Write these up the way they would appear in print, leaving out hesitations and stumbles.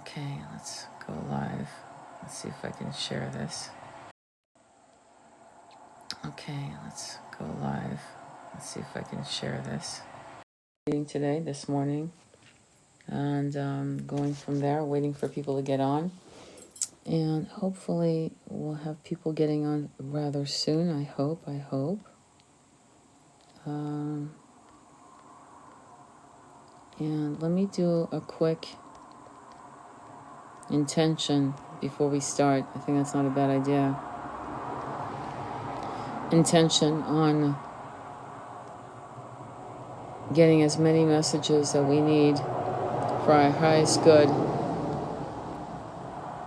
Okay, let's go live. Let's see if I can share this. Okay, let's go live. Let's see if I can share this. Today, this morning, and going from there, waiting for people to get on. And hopefully we'll have people getting on rather soon, I hope. And let me do a quick intention before we start. I think that's not a bad idea. Intention on getting as many messages that we need for our highest good,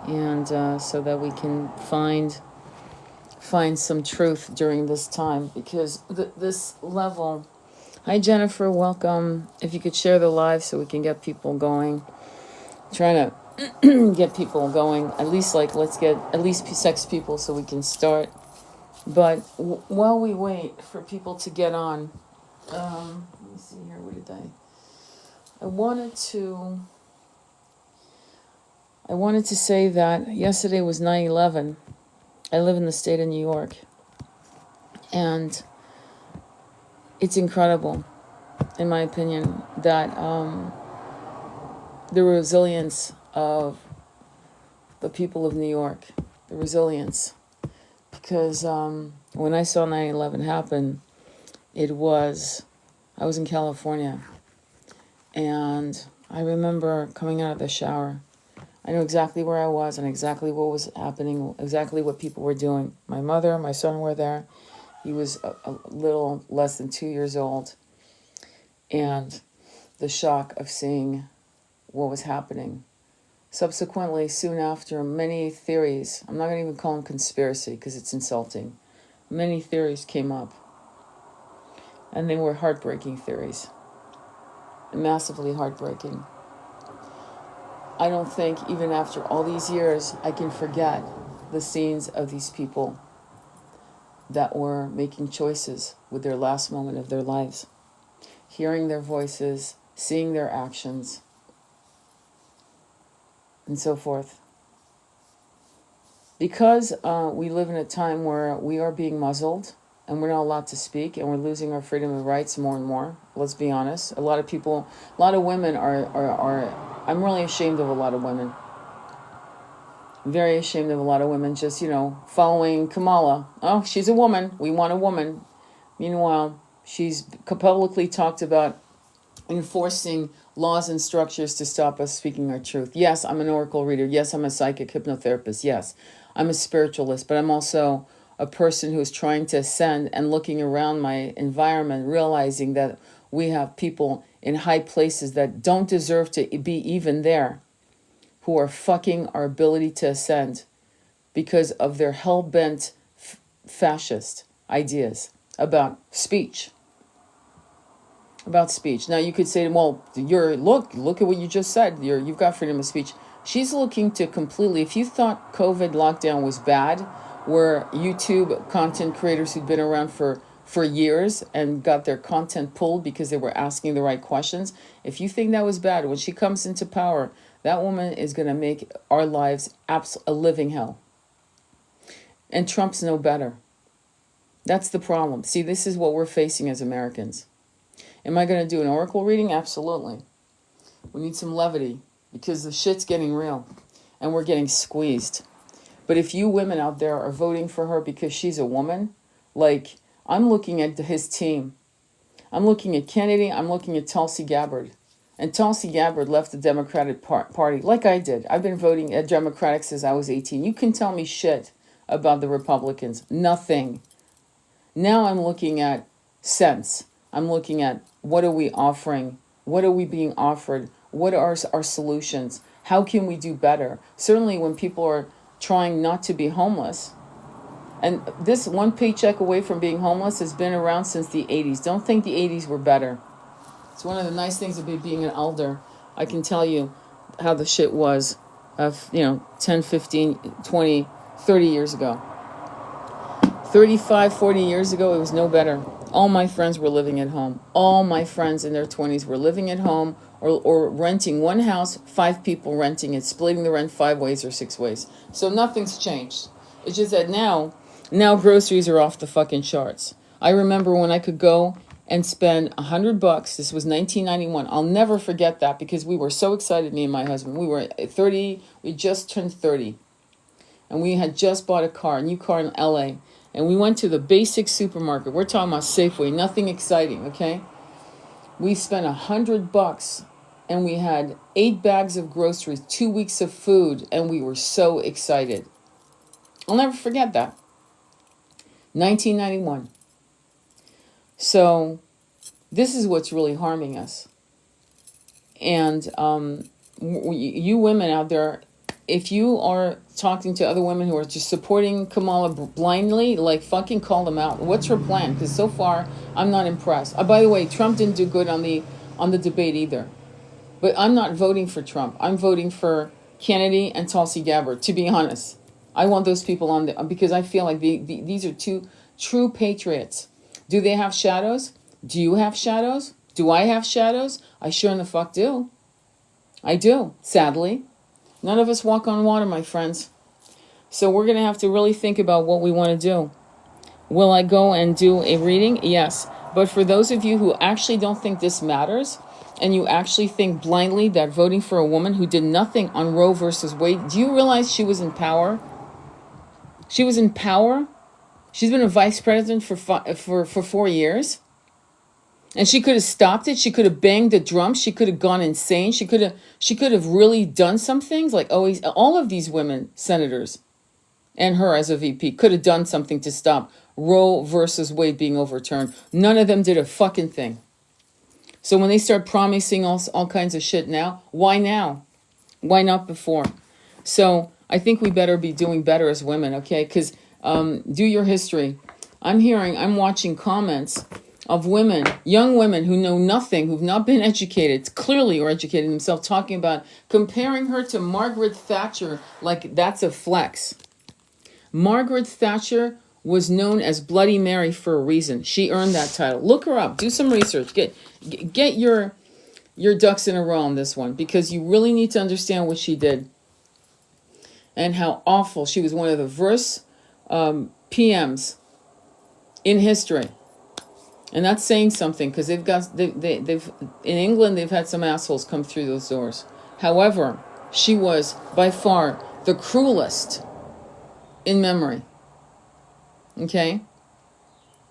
and so that we can find some truth during this time, because this level. Hi Jennifer, welcome. If you could share the live so we can get people going. Trying to get people going, at least let's get at least 6 people so we can start. But while we wait for people to get on, let me see here, where did I wanted to say that yesterday was 9/11. I live in the state of New York, and it's incredible, in my opinion, that the resilience of the people of New York, the resilience, because when I saw 9/11 happen, I was in California, and I remember coming out of the shower. I knew exactly where I was and exactly what was happening, exactly what people were doing. My mother, my son were there. He was a little less than 2 years old. And the shock of seeing what was happening. Subsequently, soon after, many theories, I'm not going to even call them conspiracy because it's insulting. Many theories came up. And they were heartbreaking theories. Massively heartbreaking. I don't think, even after all these years, I can forget the scenes of these people that were making choices with their last moment of their lives. Hearing their voices, seeing their actions, and so forth. Because we live in a time where we are being muzzled and we're not allowed to speak, and we're losing our freedom of rights more and more. Let's be honest. A lot of women are I'm really ashamed of a lot of women. Very ashamed of a lot of women just, following Kamala. Oh, she's a woman. We want a woman. Meanwhile, she's publicly talked about enforcing laws and structures to stop us speaking our truth. Yes, I'm an oracle reader. Yes, I'm a psychic hypnotherapist. Yes, I'm a spiritualist, but I'm also a person who is trying to ascend and looking around my environment, realizing that we have people in high places that don't deserve to be even there, who are fucking our ability to ascend because of their hell-bent fascist ideas about speech. Now you could say, well, look at what you just said. You've got freedom of speech. She's looking to completely, if you thought COVID lockdown was bad, where YouTube content creators who'd been around for years and got their content pulled because they were asking the right questions, if you think that was bad, when she comes into power, that woman is going to make our lives a living hell. And Trump's no better. That's the problem. See, this is what we're facing as Americans. Am I going to do an oracle reading? Absolutely. We need some levity because the shit's getting real and we're getting squeezed. But if you women out there are voting for her because she's a woman, I'm looking at his team. I'm looking at Kennedy. I'm looking at Tulsi Gabbard. And Tulsi Gabbard left the Democratic Party like I did. I've been voting at Democratic since I was 18. You can tell me shit about the Republicans. Nothing. Now I'm looking at sense. I'm looking at what are we offering? What are we being offered? What are our solutions? How can we do better? Certainly when people are trying not to be homeless. And this one paycheck away from being homeless has been around since the 80s. Don't think the 80s were better. It's one of the nice things about being an elder. I can tell you how the shit was of, 10, 15, 20, 30 years ago. 35, 40 years ago, it was no better. All my friends were living at home. All my friends in their 20s were living at home or renting one house, 5 people renting it, splitting the rent 5 ways or 6 ways. So nothing's changed. It's just that now groceries are off the fucking charts. I remember when I could go and spend $100. This was 1991. I'll never forget that because we were so excited, me and my husband. We were 30, we just turned 30. And we had just bought a new car in LA. And we went to the basic supermarket. We're talking about Safeway, nothing exciting, okay? We spent $100 and we had 8 bags of groceries, 2 weeks of food, and we were so excited. I'll never forget that. 1991. So this is what's really harming us. And you women out there, if you are talking to other women who are just supporting Kamala blindly, like fucking call them out. What's her plan? Because so far, I'm not impressed. By the way, Trump didn't do good on the debate either. But I'm not voting for Trump. I'm voting for Kennedy and Tulsi Gabbard, to be honest. I want those people on there because I feel like these are 2 true patriots. Do they have shadows? Do you have shadows? Do I have shadows? I sure in the fuck do. I do, sadly. None of us walk on water, my friends. So we're going to have to really think about what we want to do. Will I go and do a reading? Yes. But for those of you who actually don't think this matters, and you actually think blindly that voting for a woman who did nothing on Roe versus Wade, do you realize she was in power? She was in power. She's been a vice president for 4 years. And she could have stopped it. She could have banged the drum. She could have gone insane. She could have really done some things. Like always, all of these women, senators, and her as a VP, could have done something to stop Roe versus Wade being overturned. None of them did a fucking thing. So when they start promising all kinds of shit now, why now? Why not before? So I think we better be doing better as women, okay? Because do your history. I'm watching comments of women, young women who know nothing, who've not been educated, clearly or educated themselves, talking about comparing her to Margaret Thatcher like that's a flex. Margaret Thatcher was known as Bloody Mary for a reason. She earned that title. Look her up. Do some research. Get your ducks in a row on this one because you really need to understand what she did and how awful. She was one of the worst PMs in history. And that's saying something because they've in England they've had some assholes come through those doors. However, she was by far the cruelest in memory. Okay?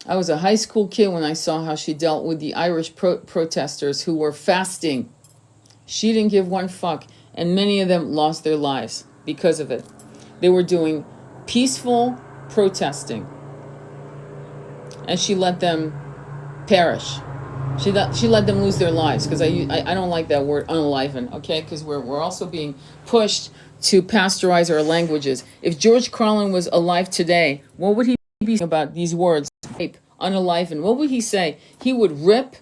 I was a high school kid when I saw how she dealt with the Irish protesters who were fasting. She didn't give one fuck, and many of them lost their lives because of it. They were doing peaceful protesting, and she let them perish. She let them lose their lives because I don't like that word unaliven, okay? Because we're also being pushed to pasteurize our languages. If George Carlin was alive today, what would he be saying about these words? Unaliven. What would he say? He would rip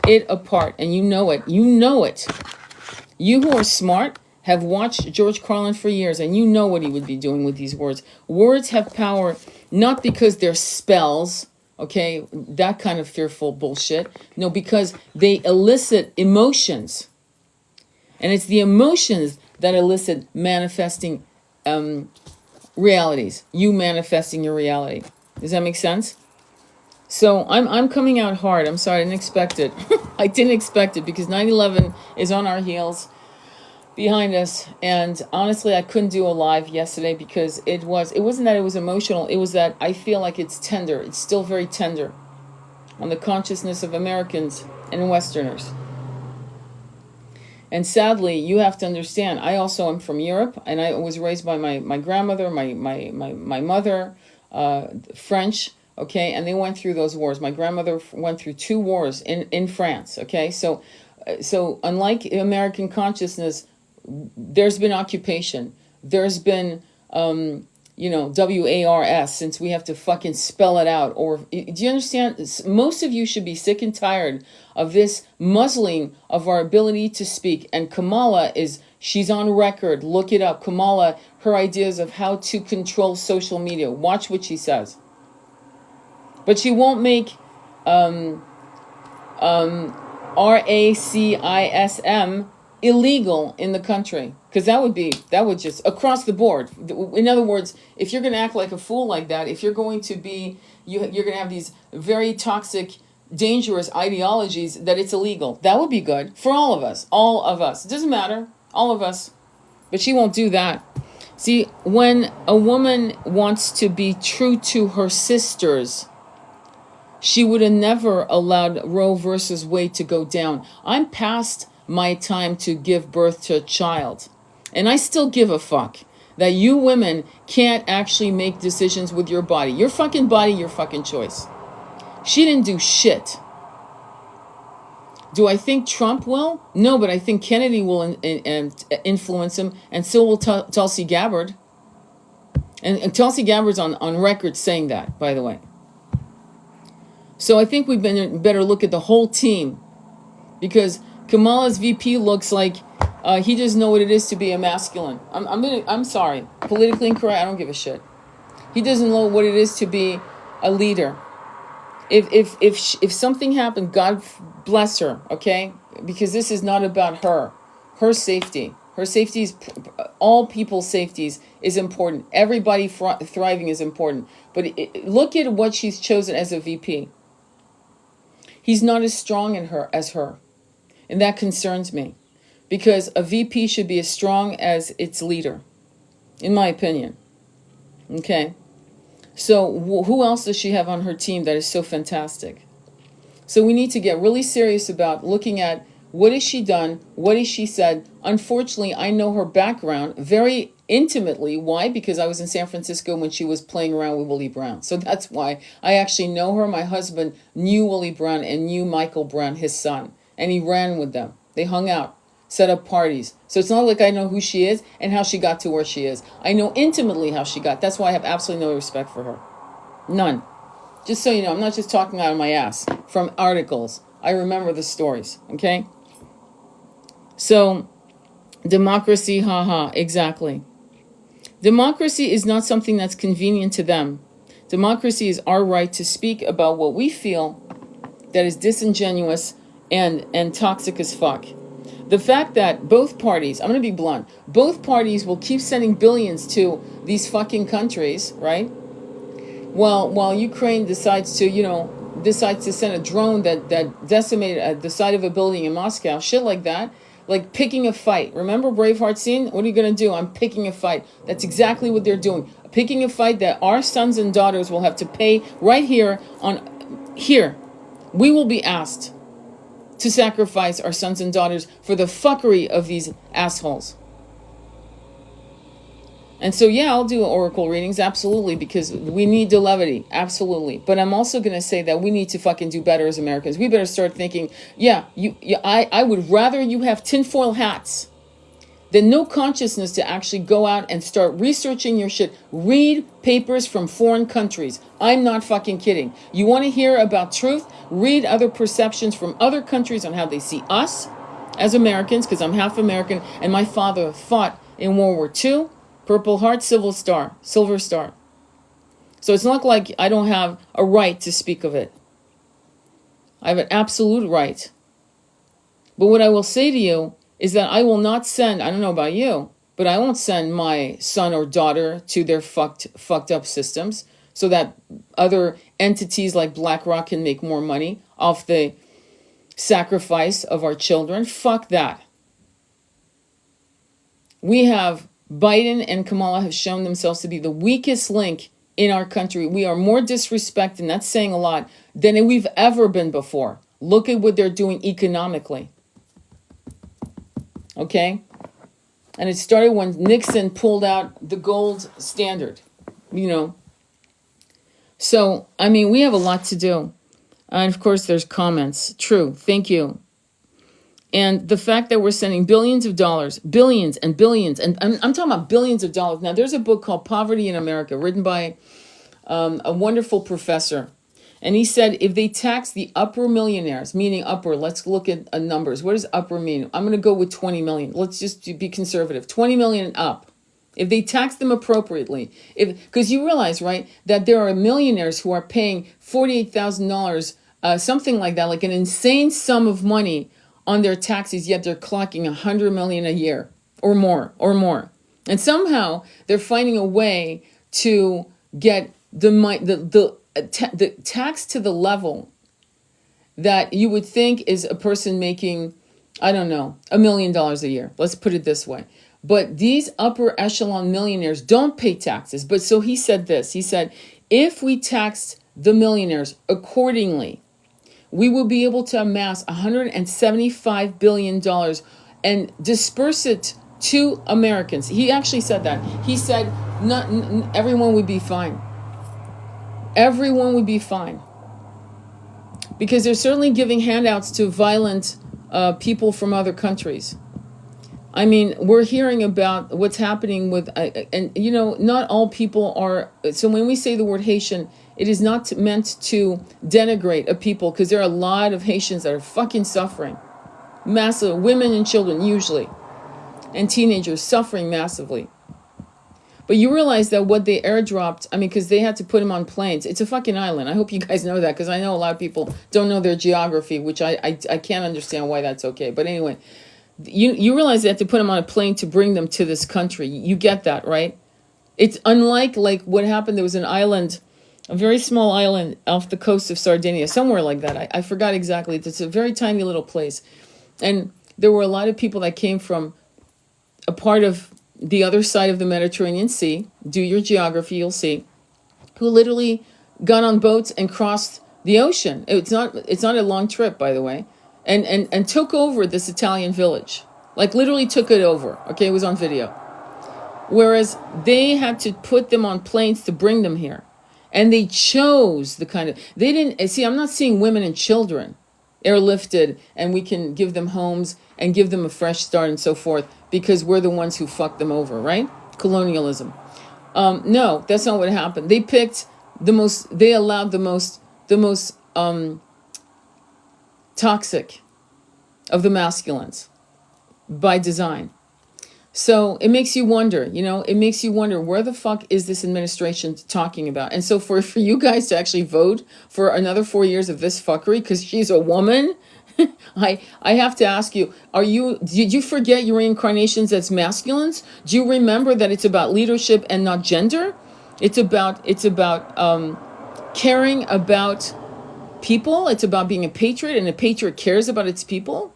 it apart, and you know it. You know it. You who are smart have watched George Carlin for years, and you know what he would be doing with these words. Words have power not because they're spells, okay, that kind of fearful bullshit. No, because they elicit emotions. And it's the emotions that elicit manifesting realities. You manifesting your reality. Does that make sense? So I'm coming out hard. I'm sorry, I didn't expect it. I didn't expect it because 9/11 is on our heels behind us. And honestly, I couldn't do a live yesterday because it wasn't that it was emotional. It was that I feel like it's tender. It's still very tender on the consciousness of Americans and Westerners. And sadly, you have to understand, I also am from Europe, and I was raised by my grandmother, my mother, French, okay, and they went through those wars. My grandmother went through 2 wars in France, okay? So unlike American consciousness, there's been occupation. There's been, WARS, since we have to fucking spell it out. Or, do you understand? Most of you should be sick and tired of this muzzling of our ability to speak. And Kamala she's on record. Look it up. Kamala, her ideas of how to control social media. Watch what she says. But she won't make racism illegal in the country, because that would just across the board. In other words, if you're going to act like a fool like that, if you're going to be you're going to have these very toxic, dangerous ideologies, that it's illegal, that would be good for all of us. All of us, it doesn't matter, all of us. But she won't do that. See, when a woman wants to be true to her sisters, she would have never allowed Roe versus Wade to go down. I'm past my time to give birth to a child. And I still give a fuck that you women can't actually make decisions with your body. Your fucking body, your fucking choice. She didn't do shit. Do I think Trump will? No, but I think Kennedy will influence him, and so will Tulsi Gabbard. And Tulsi Gabbard's on record saying that, by the way. So I think we better look at the whole team, because Kamala's VP looks like he doesn't know what it is to be a masculine. I'm sorry, politically incorrect. I don't give a shit. He doesn't know what it is to be a leader. If something happened, God bless her, okay? Because this is not about her safety. Her safety is, all people's safeties is important. Everybody thriving is important. But look at what she's chosen as a VP. He's not as strong as her. And that concerns me. Because a VP should be as strong as its leader, in my opinion. Okay? So who else does she have on her team that is so fantastic? So we need to get really serious about looking at what has she done, what has she said. Unfortunately, I know her background very intimately. Why? Because I was in San Francisco when she was playing around with Willie Brown. So that's why I actually know her. My husband knew Willie Brown and knew Michael Brown, his son. And he ran with them. They hung out, set up parties. So it's not like I know who she is and how she got to where she is. I know intimately how she got. That's why I have absolutely no respect for her. None. Just so you know, I'm not just talking out of my ass from articles. I remember the stories, okay? So, democracy, haha, exactly. Democracy is not something that's convenient to them. Democracy is our right to speak about what we feel that is disingenuous and toxic as fuck. The fact that both parties, I'm going to be blunt, both parties will keep sending billions to these fucking countries, right? While Ukraine decides to send a drone that decimated the side of a building in Moscow, shit like that, like picking a fight. Remember Braveheart scene? What are you going to do? I'm picking a fight. That's exactly what they're doing. Picking a fight that our sons and daughters will have to pay right here here. We will be asked to sacrifice our sons and daughters for the fuckery of these assholes. And so, yeah, I'll do oracle readings, absolutely, because we need the levity, absolutely. But I'm also going to say that we need to fucking do better as Americans. We better start thinking, I would rather you have tinfoil hats than no consciousness to actually go out and start researching your shit. Read papers from foreign countries. I'm not fucking kidding. You want to hear about truth? Read other perceptions from other countries on how they see us as Americans, because I'm half American, and my father fought in World War II. Purple Heart, Silver Star. So it's not like I don't have a right to speak of it. I have an absolute right. But what I will say to you is that I will not send, I don't know about you, but I won't send my son or daughter to their fucked up systems so that other entities like BlackRock can make more money off the sacrifice of our children. Fuck that. We have Biden and Kamala have shown themselves to be the weakest link in our country. We are more disrespected, and that's saying a lot, than we've ever been before. Look at what they're doing economically. Okay? And it started when Nixon pulled out the gold standard, So, we have a lot to do. And of course, there's comments. True. Thank you. And the fact that we're sending billions of dollars, billions and billions, and I'm talking about billions of dollars. Now, there's a book called Poverty in America, written by a wonderful professor. And he said, if they tax the upper millionaires, meaning upper, let's look at numbers. What does upper mean? I'm going to go with 20 million. Let's just be conservative. 20 million and up. If they tax them appropriately, because you realize, right, that there are millionaires who are paying $48,000 something like that, like an insane sum of money on their taxes, yet they're clocking 100 million a year or more. And somehow they're finding a way to get the tax to the level that you would think is a person making, I don't know, $1 million a year. Let's put it this way. But these upper echelon millionaires don't pay taxes. But so he said this. He said, if we taxed the millionaires accordingly, we will be able to amass $175 billion and disperse it to Americans. He actually said that. He said everyone would be fine. Everyone would be fine. Because they're certainly giving handouts to violent people from other countries. I mean, we're hearing about what's happening with, and you know, not all people are, so when we say the word Haitian, it is not meant to denigrate a people, because there are a lot of Haitians that are fucking suffering. Massive, women and children usually, and teenagers suffering massively. But you realize that what they airdropped, I mean, because they had to put them on planes. It's a fucking island. I hope you guys know that, because I know a lot of people don't know their geography, which I can't understand why that's okay. But anyway, you realize they had to put them on a plane to bring them to this country. You get that, right? It's unlike like what happened. There was an island, a very small island off the coast of Sardinia, somewhere like that. I forgot exactly. It's a very tiny little place. And there were a lot of people that came from a part of the other side of the Mediterranean Sea. Do your geography, you'll see. Who literally got on boats and crossed the ocean. It's not a long trip, by the way. And took over this Italian village. Like literally took it over. Okay, it was on video. Whereas they had to put them on planes to bring them here. And they chose the kind of, they didn't, see, I'm not seeing women and children airlifted and we can give them homes and give them a fresh start and so forth because we're the ones who fucked them over, right? Colonialism. No, that's not what happened. They picked they allowed the most toxic of the masculines by design. So it makes you wonder, where the fuck is this administration talking about? And so for you guys to actually vote for another 4 years of this fuckery because she's a woman, I have to ask you, did you forget your reincarnations as masculines? Do you remember that it's about leadership and not gender? It's about caring about people. It's about being a patriot, and a patriot cares about its people.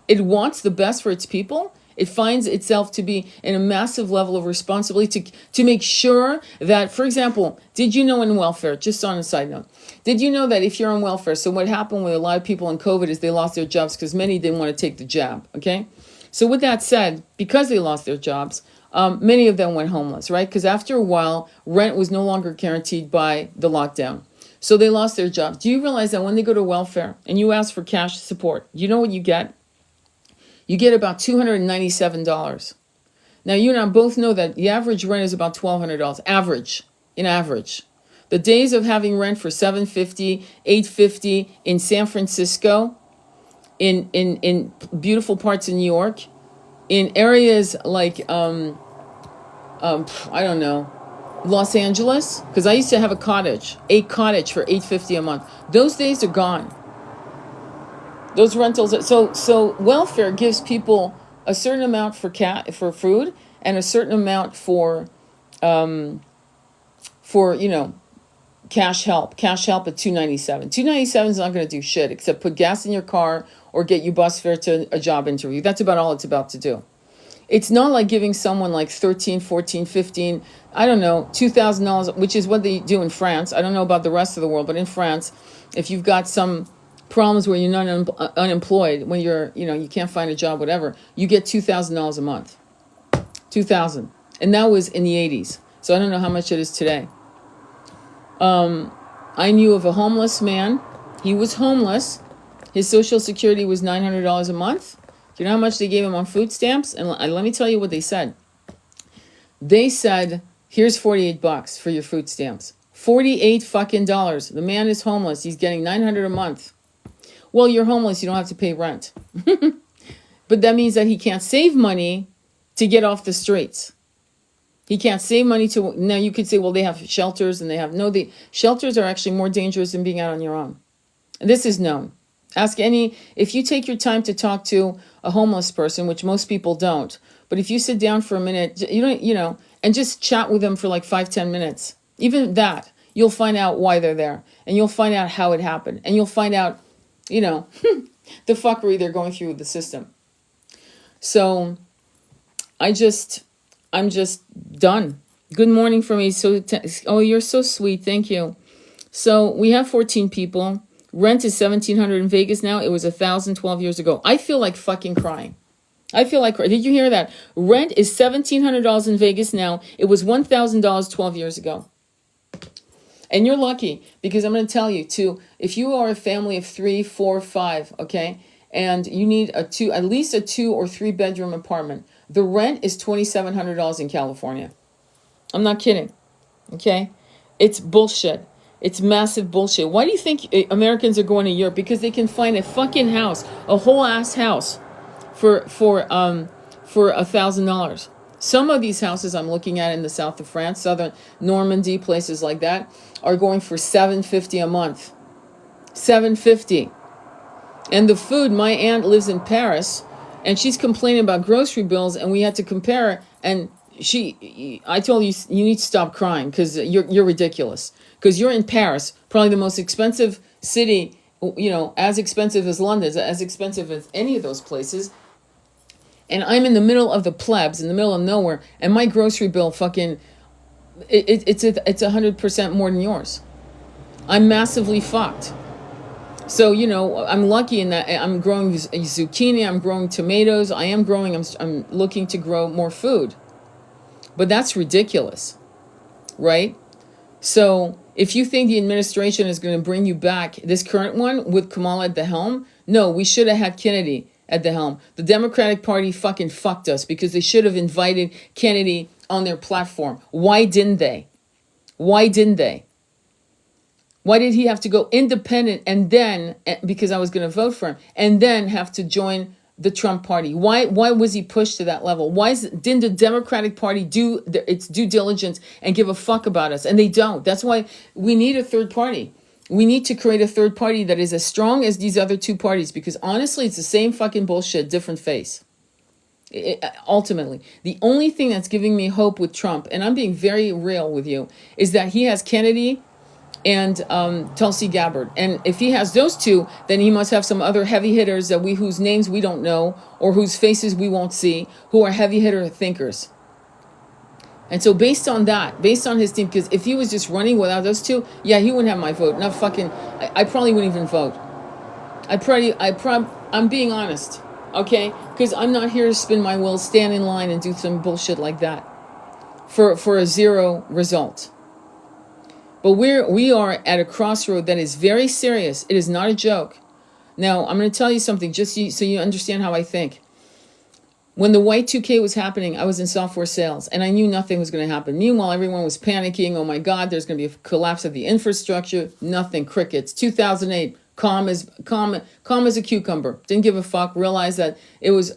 It wants the best for its people. It finds itself to be in a massive level of responsibility to make sure that, for example, did you know in welfare, just on a side note, did you know that if you're on welfare, so what happened with a lot of people in COVID is they lost their jobs because many didn't want to take the jab, okay? So with that said, because they lost their jobs, many of them went homeless, right? Because after a while, rent was no longer guaranteed by the lockdown. So they lost their jobs. Do you realize that when they go to welfare and you ask for cash support, you know what you get? You get about $297. Now, you and I both know that the average rent is about $1,200. Average. The days of having rent for $750, $850 in San Francisco, in beautiful parts of New York, in areas like, I don't know, Los Angeles, because I used to have a cottage for $850 a month. Those days are gone. Those rentals. So welfare gives people a certain amount for food and a certain amount for cash help. Cash help at $297. $297 is not going to do shit except put gas in your car or get you bus fare to a job interview. That's about all it's about to do. It's not like giving someone like $13, $14, $15, I don't know, $2,000, which is what they do in France. I don't know about the rest of the world, but in France, if you've got some problems where you're not unemployed, when you can't find a job, whatever, you get $2,000 a month. $2,000. And that was in the 80s. So I don't know how much it is today. I knew of a homeless man. He was homeless. His Social Security was $900 a month. Do you know how much they gave him on food stamps? And let me tell you what they said. They said, here's $48 for your food stamps. $48 fucking dollars. The man is homeless. He's getting $900 a month. Well, you're homeless. You don't have to pay rent. But that means that he can't save money to get off the streets. He can't save money to... Now, you could say, well, they have shelters and they have... No, the shelters are actually more dangerous than being out on your own. This is known. Ask any, if you take your time to talk to a homeless person, which most people don't, but if you sit down for a minute, you don't, and just chat with them for like 5-10 minutes, even that, you'll find out why they're there, and you'll find out how it happened, and you'll find out, the fuckery they're going through with the system. So I'm just done. Good morning for me. Oh, you're so sweet. Thank you. So we have 14 people. Rent is $1,700 in Vegas now. It was $1,000 12 years ago. I feel like fucking crying. Did you hear that? Rent is $1,700 in Vegas now. It was $1,000 12 years ago. And you're lucky, because I'm going to tell you too, if you are a family of 3, 4, 5, okay, and you need at least a 2 or 3 bedroom apartment, the rent is $2,700 in California. I'm not kidding. Okay? It's bullshit. It's massive bullshit. Why do you think Americans are going to Europe? Because they can find a fucking house, a whole ass house, for $1,000. Some of these houses I'm looking at in the south of France, southern Normandy, places like that, are going for $750 a month. $750. And the food, my aunt lives in Paris, and she's complaining about grocery bills, and we had to compare, and I told you need to stop crying, because you're ridiculous. Because you're in Paris, probably the most expensive city, as expensive as London, as expensive as any of those places. And I'm in the middle of the plebs, in the middle of nowhere, and my grocery bill fucking, it's 100% more than yours. I'm massively fucked. So, I'm lucky in that I'm growing zucchini, I'm growing tomatoes, I'm looking to grow more food. But that's ridiculous, right? So if you think the administration is going to bring you back, this current one with Kamala at the helm, no, we should have had Kennedy at the helm. The Democratic Party fucking fucked us, because they should have invited Kennedy on their platform. Why didn't they? Why did he have to go independent, and then, because I was going to vote for him, and then have to join the Trump party? Why was he pushed to that level? Didn't the Democratic Party do its due diligence and give a fuck about us? And they don't. That's why we need a third party. We need to create a third party that is as strong as these other two parties, because honestly, it's the same fucking bullshit, different face. Ultimately, the only thing that's giving me hope with Trump, and I'm being very real with you, is that he has Kennedy and Tulsi Gabbard. And if he has those two, then he must have some other heavy hitters whose names we don't know, or whose faces we won't see, who are heavy hitter thinkers. And so based on his team, because if he was just running without those two, yeah, he wouldn't have my vote. Not fucking, I probably wouldn't even vote. I'm being honest, okay? Because I'm not here to spin my wheels, stand in line, and do some bullshit like that for a zero result. But we are at a crossroad that is very serious. It is not a joke. Now, I'm going to tell you something, just so you understand how I think. When the Y2K was happening, I was in software sales, and I knew nothing was going to happen. Meanwhile, everyone was panicking. Oh my God, there's going to be a collapse of the infrastructure. Nothing, crickets. 2008, calm as a cucumber. Didn't give a fuck. Realized that it was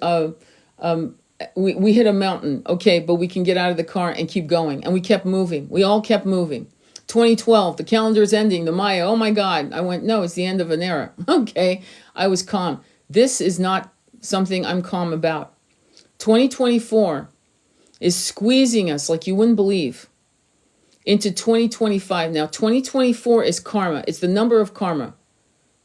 we hit a mountain, okay, but we can get out of the car and keep going. And we kept moving. We all kept moving. 2012, the calendar's ending, the Maya, oh my God. I went, no, it's the end of an era. Okay, I was calm. This is not something I'm calm about. 2024 is squeezing us like you wouldn't believe into 2025. Now, 2024 is karma. It's the number of karma.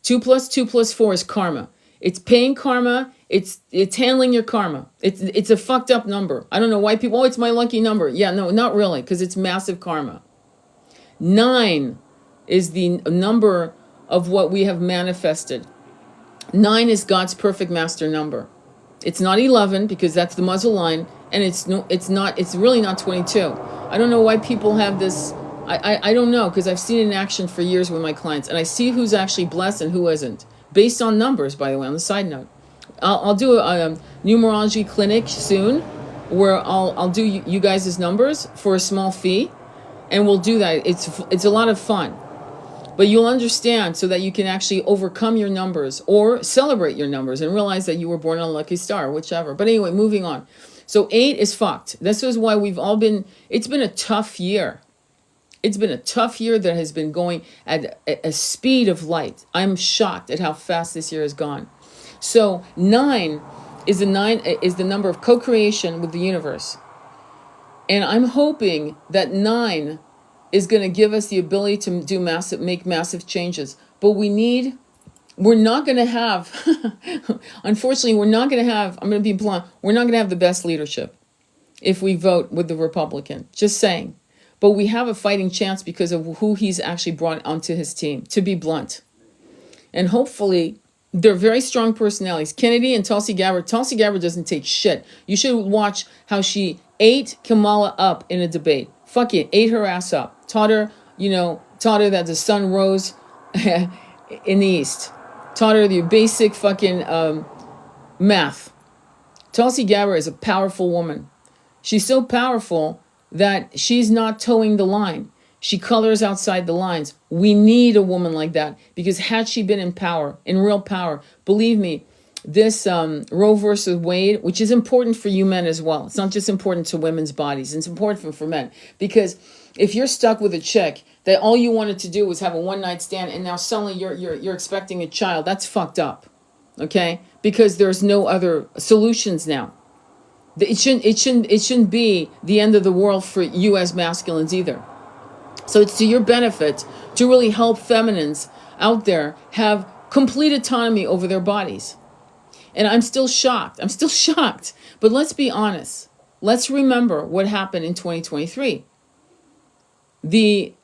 2 + 2 + 4 is karma. It's paying karma. It's handling your karma. It's a fucked up number. I don't know why people, it's my lucky number. Yeah, no, not really, because it's massive karma. 9 is the number of what we have manifested. 9 is God's perfect master number. It's not 11, because that's the muzzle line, and it's really not 22. I don't know why people have this. I don't know, because I've seen it in action for years with my clients, and I see who's actually blessed and who isn't, based on numbers, by the way, on the side note. I'll do a numerology clinic soon, where I'll do you guys' numbers for a small fee, and we'll do that. It's a lot of fun. But you'll understand, so that you can actually overcome your numbers or celebrate your numbers and realize that you were born on a lucky star, whichever. But anyway, moving on. So 8 is fucked. This is why it's been a tough year. It's been a tough year that has been going at a speed of light. I'm shocked at how fast this year has gone. So 9 is the number of co-creation with the universe. And I'm hoping that 9 is going to give us the ability to make massive changes. But we're not going to have, unfortunately, we're not going to have, I'm going to be blunt, we're not going to have the best leadership if we vote with the Republican. Just saying. But we have a fighting chance because of who he's actually brought onto his team, to be blunt. And hopefully, they're very strong personalities. Kennedy and Tulsi Gabbard. Tulsi Gabbard doesn't take shit. You should watch how she ate Kamala up in a debate. Fuck it, ate her ass up. Taught her that the sun rose in the east. Taught her the basic fucking math. Tulsi Gabbard is a powerful woman. She's so powerful that she's not towing the line. She colors outside the lines. We need a woman like that, because had she been in power, in real power, believe me, this Roe versus Wade, which is important for you men as well. It's not just important to women's bodies. It's important for men, because if you're stuck with a chick that all you wanted to do was have a one-night stand, and now suddenly you're expecting a child, that's fucked up. Okay? Because there's no other solutions now. It shouldn't be the end of the world for you as masculines either. So it's to your benefit to really help feminines out there have complete autonomy over their bodies. And I'm still shocked. But let's be honest. Let's remember what happened in 2023. We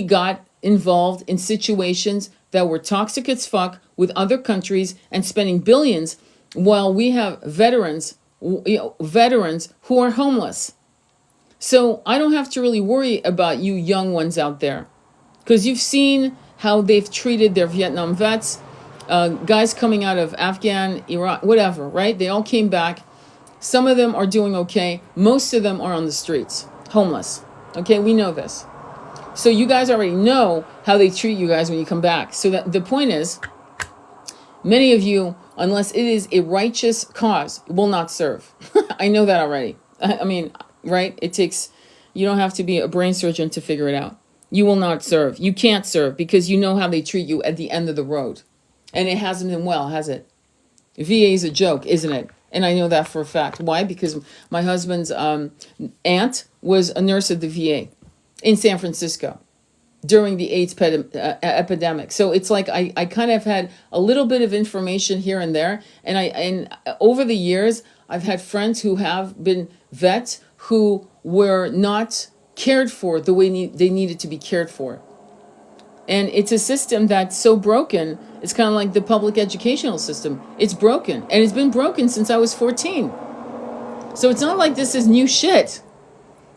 got involved in situations that were toxic as fuck with other countries and spending billions, while we have veterans who are homeless. So I don't have to really worry about you young ones out there, because you've seen how they've treated their Vietnam vets, guys coming out of Afghan, Iraq, whatever, right? They all came back. Some of them are doing okay. Most of them are on the streets, homeless. Okay, we know this. So you guys already know how they treat you guys when you come back. So that the point is, many of you, unless it is a righteous cause, will not serve. I know that already. I mean, right? You don't have to be a brain surgeon to figure it out. You will not serve. You can't serve because you know how they treat you at the end of the road. And it hasn't been well, has it? VA is a joke, isn't it? And I know that for a fact. Why? Because my husband's aunt was a nurse at the VA in San Francisco during the AIDS epidemic. So it's like I kind of had a little bit of information here and there. And over the years, I've had friends who have been vets who were not cared for the way they needed to be cared for. And it's a system that's so broken. It's kind of like the public educational system. It's broken. And it's been broken since I was 14. So it's not like this is new shit.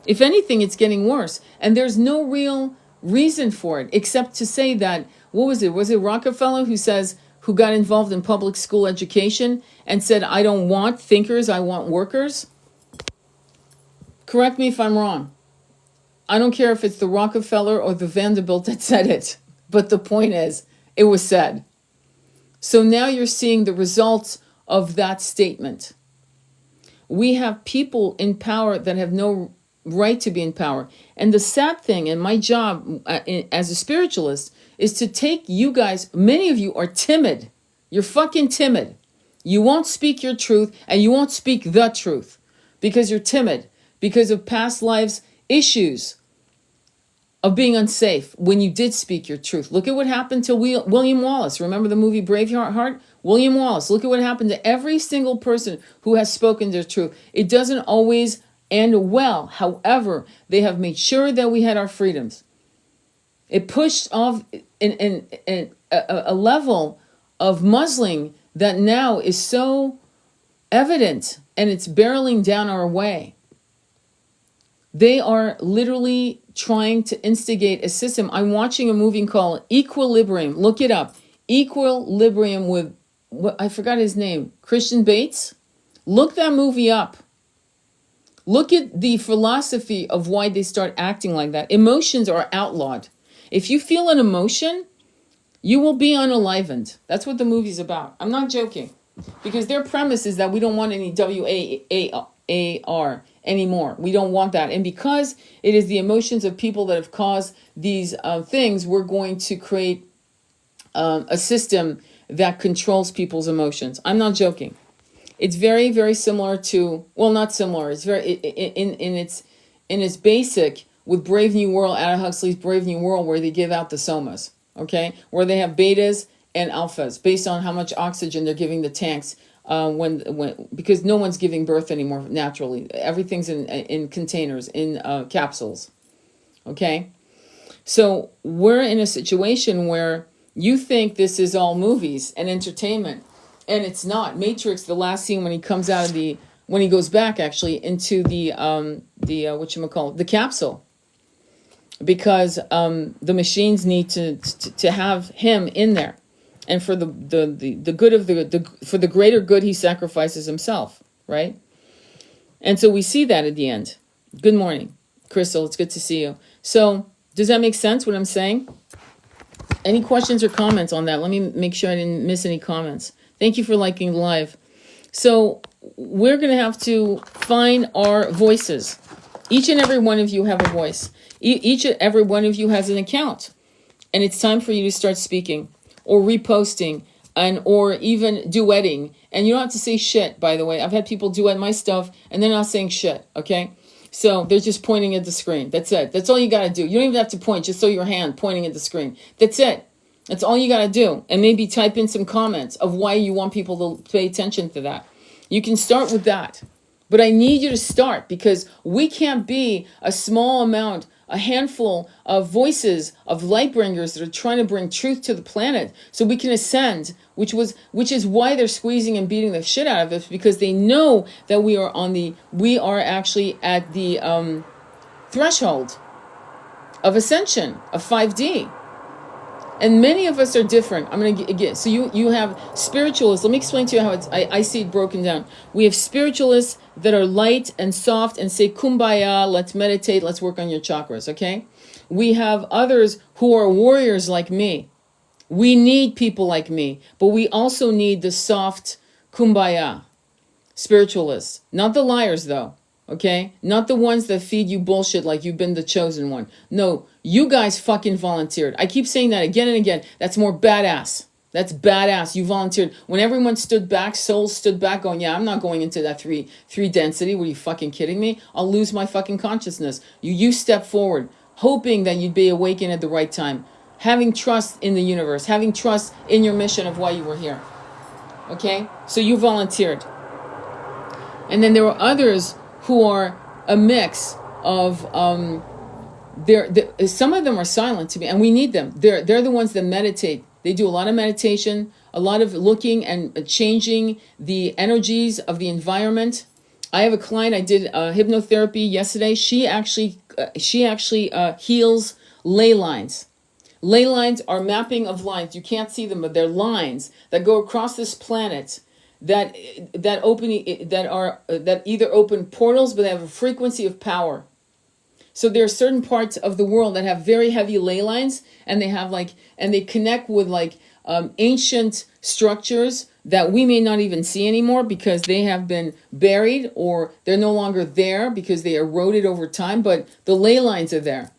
If anything, it's getting worse. And there's no real reason for it, except to say that, what was it? Was it Rockefeller who got involved in public school education and said, I don't want thinkers, I want workers? Correct me if I'm wrong. I don't care if it's the Rockefeller or the Vanderbilt that said it. But the point is, it was said. So now you're seeing the results of that statement. We have people in power that have no right to be in power. And the sad thing, and my job as a spiritualist, is to take you guys, many of you are timid. You're fucking timid. You won't speak your truth, and you won't speak the truth because you're timid, because of past lives issues of being unsafe when you did speak your truth. Look at what happened to William Wallace. Remember the movie Braveheart? William Wallace. Look at what happened to every single person who has spoken their truth. It doesn't always end well. However, they have made sure that we had our freedoms. It pushed off a level of muzzling that now is so evident, and it's barreling down our way. They are literally trying to instigate a system. I'm watching a movie called Equilibrium. Look it up. Equilibrium with, I forgot his name, Christian Bates. Look that movie up. Look at the philosophy of why they start acting like that. Emotions are outlawed. If you feel an emotion, you will be unalivened. That's what the movie's about. I'm not joking. Because their premise is that we don't want any anymore. We don't want that. And because it is the emotions of people that have caused these things, we're going to create a system that controls people's emotions. I'm not joking. It's very, very similar to, well, not similar. It's very, in its basic with Brave New World, Aldous Huxley's Brave New World, where they give out the somas, okay? Where they have betas and alphas based on how much oxygen they're giving the tanks because no one's giving birth anymore naturally. Everything's in containers, in capsules, okay? So we're in a situation where you think this is all movies and entertainment, and it's not. Matrix, the last scene when he comes out of when he goes back actually into the whatchamacallit, the capsule, because the machines need to have him in there, and for the good of for the greater good, he sacrifices himself, right? And so we see that at the end. Good morning, Crystal. It's good to see you. So does that make sense what I'm saying? Any questions or comments on that? Let me make sure I didn't miss any comments. Thank you for liking the live. So we're going to have to find our voices. Each and every one of you have a voice. Each and every one of you has an account. And it's time for you to start speaking or reposting or even duetting. And you don't have to say shit, by the way. I've had people duet my stuff and they're not saying shit, okay? So they're just pointing at the screen. That's it. That's all you got to do. You don't even have to point. Just show your hand pointing at the screen. That's it. That's all you got to do. And maybe type in some comments of why you want people to pay attention to that. You can start with that. But I need you to start because we can't be a small amount, a handful of voices of light bringers that are trying to bring truth to the planet so we can ascend, which is why they're squeezing and beating the shit out of us, because they know that we are actually at the threshold of ascension, of 5D. And many of us are different. I'm going to get, so you have spiritualists. Let me explain to you how I see it broken down. We have spiritualists that are light and soft and say, kumbaya, let's meditate, let's work on your chakras, okay? We have others who are warriors like me. We need people like me, but we also need the soft kumbaya spiritualists. Not the liars, though, okay? Not the ones that feed you bullshit like you've been the chosen one. No, you guys fucking volunteered. I keep saying that again and again. That's more badass. That's badass. You volunteered. When everyone stood back, souls stood back going, yeah, I'm not going into that three density. Were you fucking kidding me? I'll lose my fucking consciousness. You step forward, hoping that you'd be awakened at the right time. Having trust in the universe. Having trust in your mission of why you were here. Okay? So you volunteered. And then there were others who are a mix of... some of them are silent to me, and we need them. They're the ones that meditate. They do a lot of meditation, a lot of looking and changing the energies of the environment. I have a client. I did hypnotherapy yesterday. She actually heals ley lines. Ley lines are mapping of lines. You can't see them, but they're lines that go across this planet that either open portals, but they have a frequency of power. So there are certain parts of the world that have very heavy ley lines, and they connect with ancient structures that we may not even see anymore because they have been buried or they're no longer there because they eroded over time, but the ley lines are there.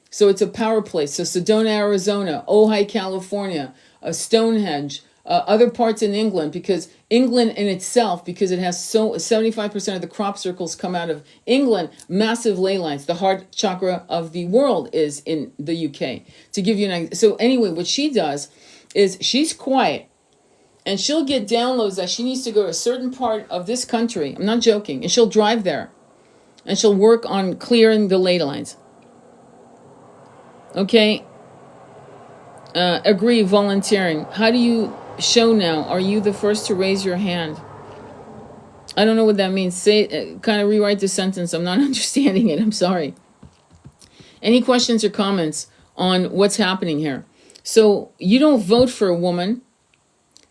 So it's a power place. So Sedona, Arizona, Ojai, California, Stonehenge, other parts in England, because England in itself, because it has 75% of the crop circles come out of England, massive ley lines. The heart chakra of the world is in the UK. To give you an idea. So anyway, what she does is she's quiet and she'll get downloads that she needs to go to a certain part of this country. I'm not joking. And she'll drive there and she'll work on clearing the ley lines. Okay. Agree, volunteering. How do you show now? Are you the first to raise your hand? I don't know what that means. Say, kind of rewrite the sentence. I'm not understanding it. I'm sorry. Any questions or comments on what's happening here? So you don't vote for a woman.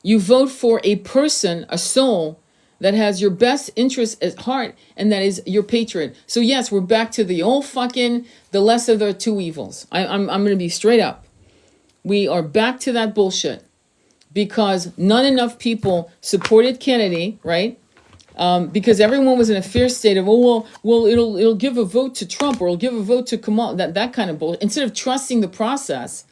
You vote for a person, a soul that has your best interest at heart, and that is your patriot. So yes, we're back to the old fucking, the less of the two evils. I'm going to be straight up. We are back to that bullshit because not enough people supported Kennedy, right? because everyone was in a fear state of, oh well, it'll give a vote to Trump or it'll give a vote to Kamal, that kind of bullshit, instead of trusting the process.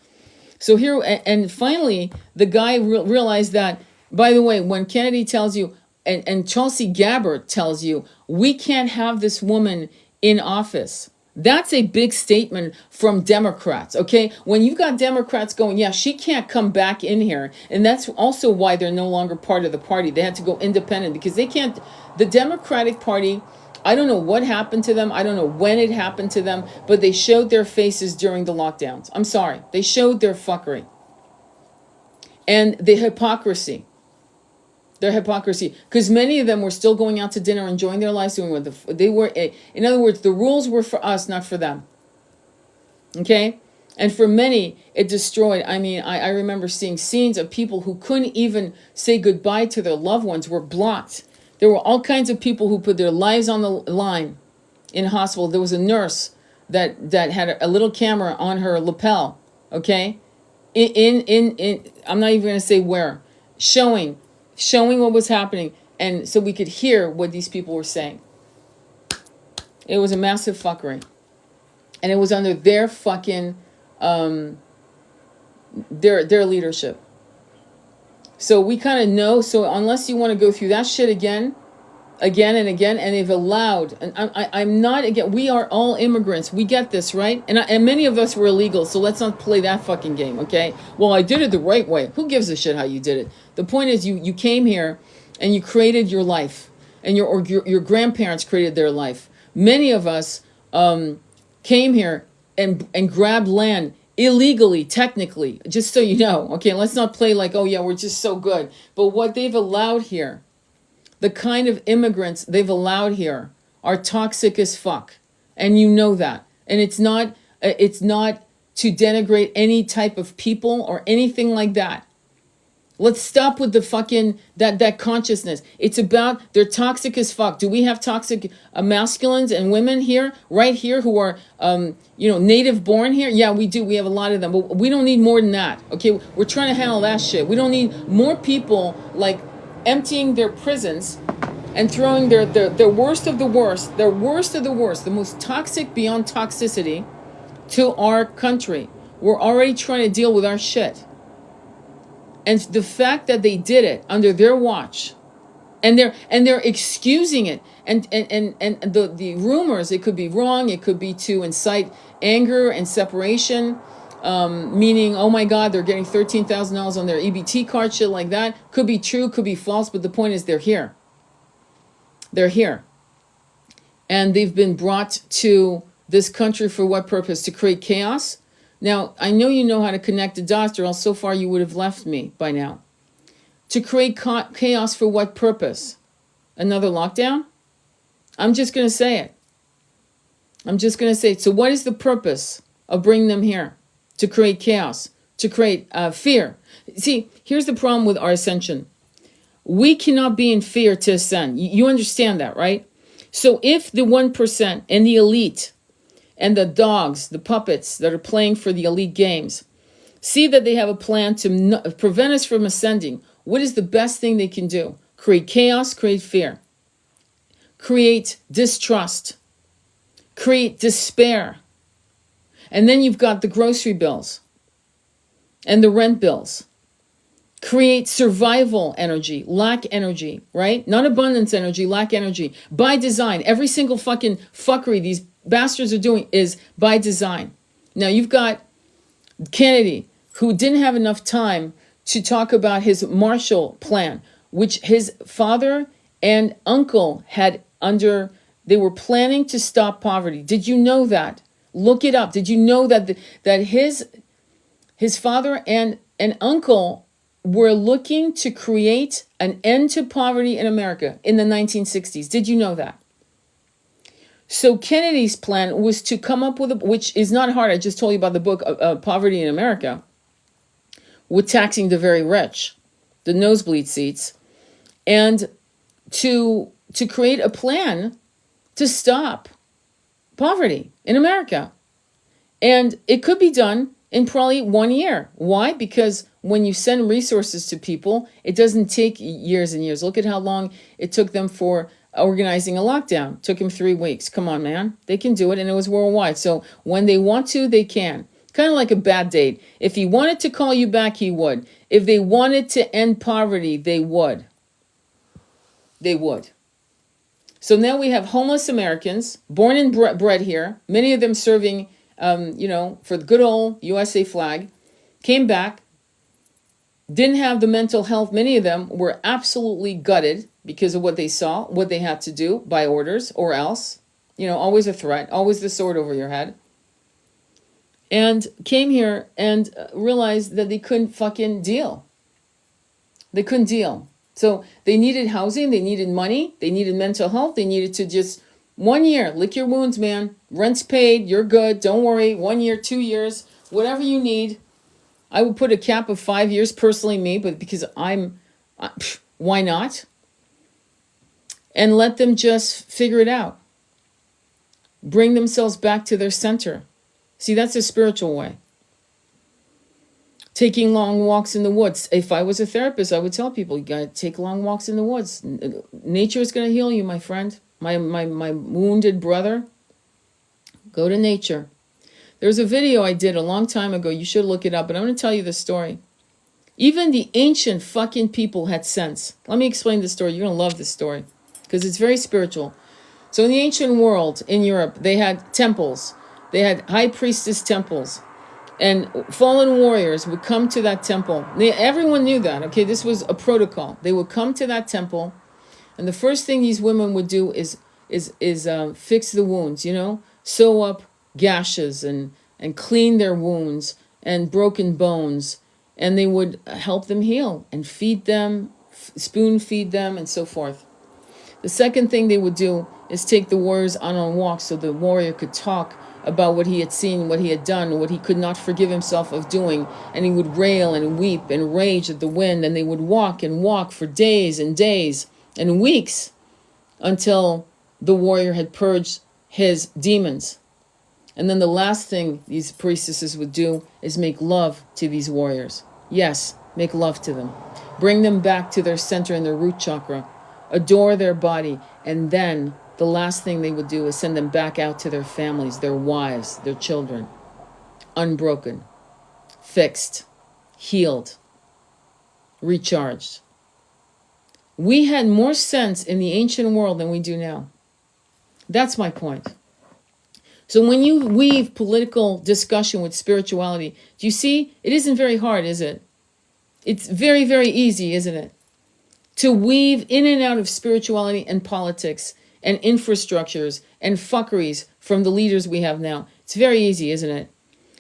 So here, and finally, the guy realized that, by the way, when Kennedy tells you, and Tulsi Gabbard tells you, we can't have this woman in office. That's a big statement from Democrats, okay? When you've got Democrats going, yeah, she can't come back in here. And that's also why they're no longer part of the party. They had to go independent because they can't, the Democratic Party, I don't know what happened to them. I don't know when it happened to them, but they showed their faces during the lockdowns. I'm sorry. They showed their fuckery and the hypocrisy. Their hypocrisy, because many of them were still going out to dinner, enjoying their lives, doing what they were. In other words, the rules were for us, not for them. Okay, and for many, it destroyed. I mean, I remember seeing scenes of people who couldn't even say goodbye to their loved ones, were blocked. There were all kinds of people who put their lives on the line in hospital. There was a nurse that had a little camera on her lapel. Okay, in I'm not even going to say where, showing what was happening, and so we could hear what these people were saying. It was a massive fuckery, and it was under their fucking their leadership. So we kind of know. So unless you want to go through that shit again and again, and they've allowed, and I'm not again, we are all immigrants, we get this, right? And many of us were illegal, so let's not play that fucking game, okay? Well, I did it the right way. Who gives a shit how you did it? The point is, you came here and you created your life, and your grandparents created their life. Many of us came here and grabbed land illegally, technically, just so you know, okay? Let's not play like, oh yeah, we're just so good. But what they've allowed here, the kind of immigrants they've allowed here, are toxic as fuck, and you know that. And it's not to denigrate any type of people or anything like that. Let's stop with the fucking that consciousness. It's about, they're toxic as fuck. Do we have toxic masculines and women here, right here, who are native born here? Yeah, we do. We have a lot of them, but we don't need more than that. Okay, we're trying to handle that shit. We don't need more people like emptying their prisons and throwing their worst of the worst, the most toxic beyond toxicity to our country. We're already trying to deal with our shit. And the fact that they did it under their watch, and they're excusing it, and the rumors, it could be wrong, it could be to incite anger and separation, meaning, oh my God, they're getting $13,000 on their EBT card, shit like that. Could be true, could be false, but the point is they're here. They're here. And they've been brought to this country for what purpose? To create chaos? Now, I know you know how to connect the dots, or else so far you would have left me by now. To create chaos for what purpose? Another lockdown? I'm just going to say it. So what is the purpose of bringing them here? To create chaos, to create fear. See, here's the problem with our ascension. We cannot be in fear to ascend. You understand that, right? So if the 1% and the elite and the dogs, the puppets that are playing for the elite games, see that they have a plan to prevent us from ascending, what is the best thing they can do? Create chaos, create fear, create distrust, create despair. And then you've got the grocery bills and the rent bills. Create survival energy, lack energy, right? Not abundance energy, lack energy. By design, every single fucking fuckery these bastards are doing is by design. Now you've got Kennedy, who didn't have enough time to talk about his Marshall Plan, which his father and uncle had they were planning to stop poverty. Did you know that? Look it up. Did you know that his father and uncle were looking to create an end to poverty in America in the 1960s? Did you know that? So Kennedy's plan was to come up with which is not hard. I just told you about the book Poverty in America, with taxing the very rich, the nosebleed seats, and to create a plan to stop poverty in America. And it could be done in probably 1 year. Why? Because when you send resources to people, it doesn't take years and years. Look at how long it took them for organizing a lockdown. Took him 3 weeks. Come on, man. They can do it, and it was worldwide. So when they want to, they can. Kind of like a bad date. If he wanted to call you back, he would. If they wanted to end poverty, they would. They would. So now we have homeless Americans, born and bred here, many of them serving, for the good old USA flag, came back, didn't have the mental health. Many of them were absolutely gutted because of what they saw, what they had to do by orders or else. Always a threat, always the sword over your head. And came here and realized that they couldn't fucking deal. They couldn't deal. So they needed housing, they needed money, they needed mental health, they needed to just 1 year, lick your wounds, man. Rent's paid, you're good, don't worry. 1 year, 2 years, whatever you need. I would put a cap of 5 years, personally me, but because why not? And let them just figure it out. Bring themselves back to their center. See, that's a spiritual way. Taking long walks in the woods. If I was a therapist, I would tell people, you got to take long walks in the woods. Nature is going to heal you, my friend. My wounded brother. Go to nature. There's a video I did a long time ago. You should look it up, but I'm going to tell you the story. Even the ancient fucking people had sense. Let me explain the story. You're going to love this story because it's very spiritual. So in the ancient world, in Europe, they had temples. They had high priestess temples. And fallen warriors would come to that temple. Everyone knew that, okay? This was a protocol. They would come to that temple, and the first thing these women would do is fix the wounds, sew up gashes and clean their wounds and broken bones, and they would help them heal and feed them, spoon feed them, and so forth. The second thing they would do is take the warriors on walks so the warrior could talk about what he had seen, what he had done, what he could not forgive himself of doing. And he would rail and weep and rage at the wind. And they would walk and walk for days and days and weeks until the warrior had purged his demons. And then the last thing these priestesses would do is make love to these warriors. Yes, make love to them. Bring them back to their center and their root chakra. Adore their body. And then the last thing they would do is send them back out to their families, their wives, their children. Unbroken, fixed, healed, recharged. We had more sense in the ancient world than we do now. That's my point. So when you weave political discussion with spirituality, do you see? It isn't very hard, is it? It's very, very easy, isn't it? To weave in and out of spirituality and politics and infrastructures and fuckeries from the leaders we have now. It's very easy, isn't it?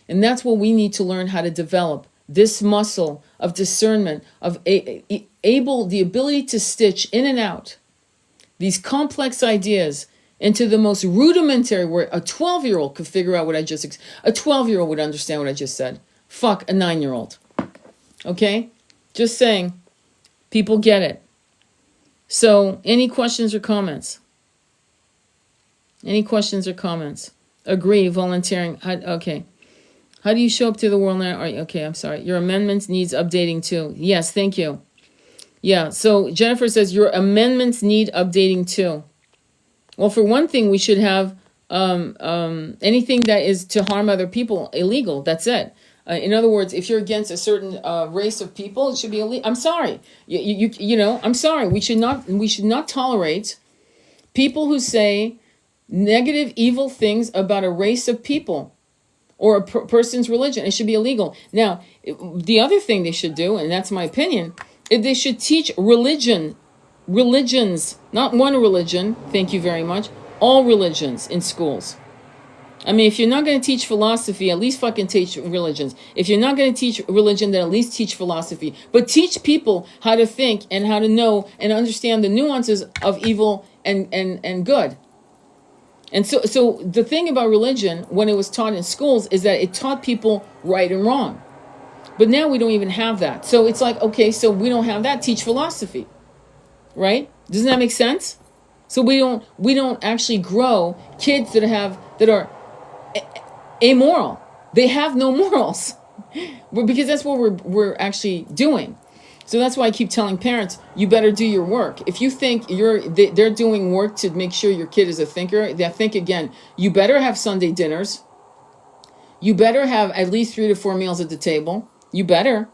And that's what we need to learn how to develop. This muscle of discernment, of the ability to stitch in and out these complex ideas into the most rudimentary where a 12-year-old could figure out what I just... A 12-year-old would understand what I just said. Fuck a 9-year-old. Okay? Just saying. People get it. So, any questions or comments? Any questions or comments? Agree, volunteering. Okay. How do you show up to the world now? Okay, I'm sorry. Your amendment needs updating too. Yes, thank you. Yeah, so Jennifer says your amendments need updating too. Well, for one thing, we should have anything that is to harm other people illegal. That's it. In other words, if you're against a certain race of people, it should be illegal. I'm sorry. I'm sorry. We should not tolerate people who say negative, evil things about a race of people or a person's religion. It should be illegal. Now, the other thing they should do, and that's my opinion, is they should teach religions, not one religion, thank you very much, all religions in schools. I mean, if you're not going to teach philosophy, at least fucking teach religions. If you're not going to teach religion, then at least teach philosophy. But teach people how to think and how to know and understand the nuances of evil and good. And so the thing about religion, when it was taught in schools, is that it taught people right and wrong. But now we don't even have that. So it's like, okay, so we don't have that. Teach philosophy, right? Doesn't that make sense? So we don't actually grow kids that are amoral. They have no morals, because that's what we're actually doing. So that's why I keep telling parents, you better do your work. If you think they're doing work to make sure your kid is a thinker, think again. You better have Sunday dinners. You better have at least 3 to 4 meals at the table. You better.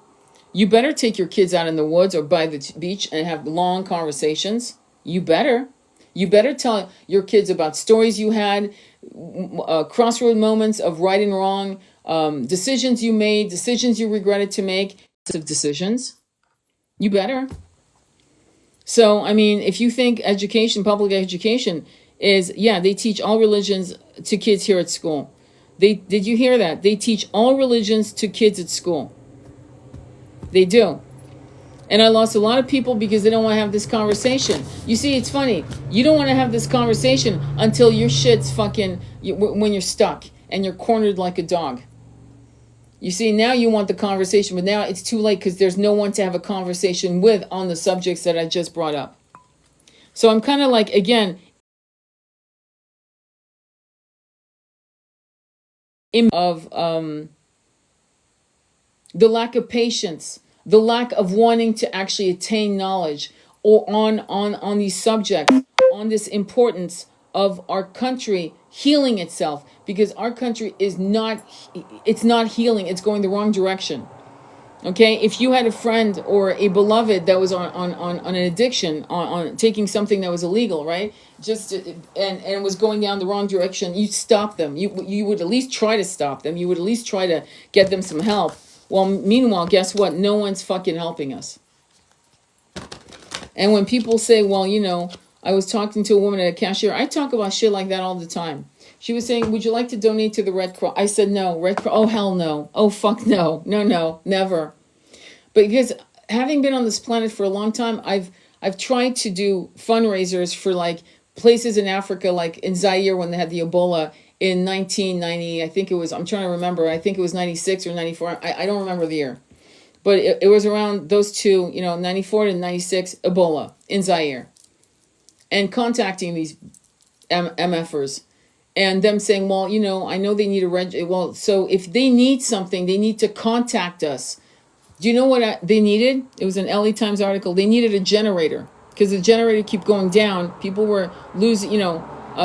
You better take your kids out in the woods or by the beach and have long conversations. You better. You better tell your kids about stories you had, crossroad moments of right and wrong, decisions you made, decisions you regretted to make, decisions. You better. So, I mean, if you think education, public education is, yeah, they teach all religions to kids here at school. Did you hear that? They teach all religions to kids at school. They do. And I lost a lot of people because they don't want to have this conversation. You see, it's funny. You don't want to have this conversation until your shit's fucking, when you're stuck and you're cornered like a dog. You see, now you want the conversation, but now it's too late because there's no one to have a conversation with on the subjects that I just brought up. So I'm kind of like, again, of the lack of patience, the lack of wanting to actually attain knowledge or on these subjects, on this importance of our country healing itself, because our country is not healing. It's going the wrong direction. Okay, if you had a friend or a beloved that was on an addiction, on taking something that was illegal, right? And was going down the wrong direction, you'd stop them. You would at least try to stop them. You would at least try to get them some help. Well, meanwhile, guess what? No one's fucking helping us. And when people say, well, I was talking to a woman at a cashier, I talk about shit like that all the time. She was saying, would you like to donate to the Red Cross? I said, no. Red Cross, oh, hell no. Oh, fuck no. No, never. But because having been on this planet for a long time, I've tried to do fundraisers for like places in Africa, like in Zaire when they had the Ebola in 1990. I think it was, I'm trying to remember, I think it was 96 or 94. I don't remember the year. But it was around those two, 94 to 96, Ebola in Zaire. And contacting these MFers. And them saying, well, I know they need well, so if they need something, they need to contact us. Do you know what they needed? It was an LA Times article. They needed a generator because the generator kept going down. People were losing,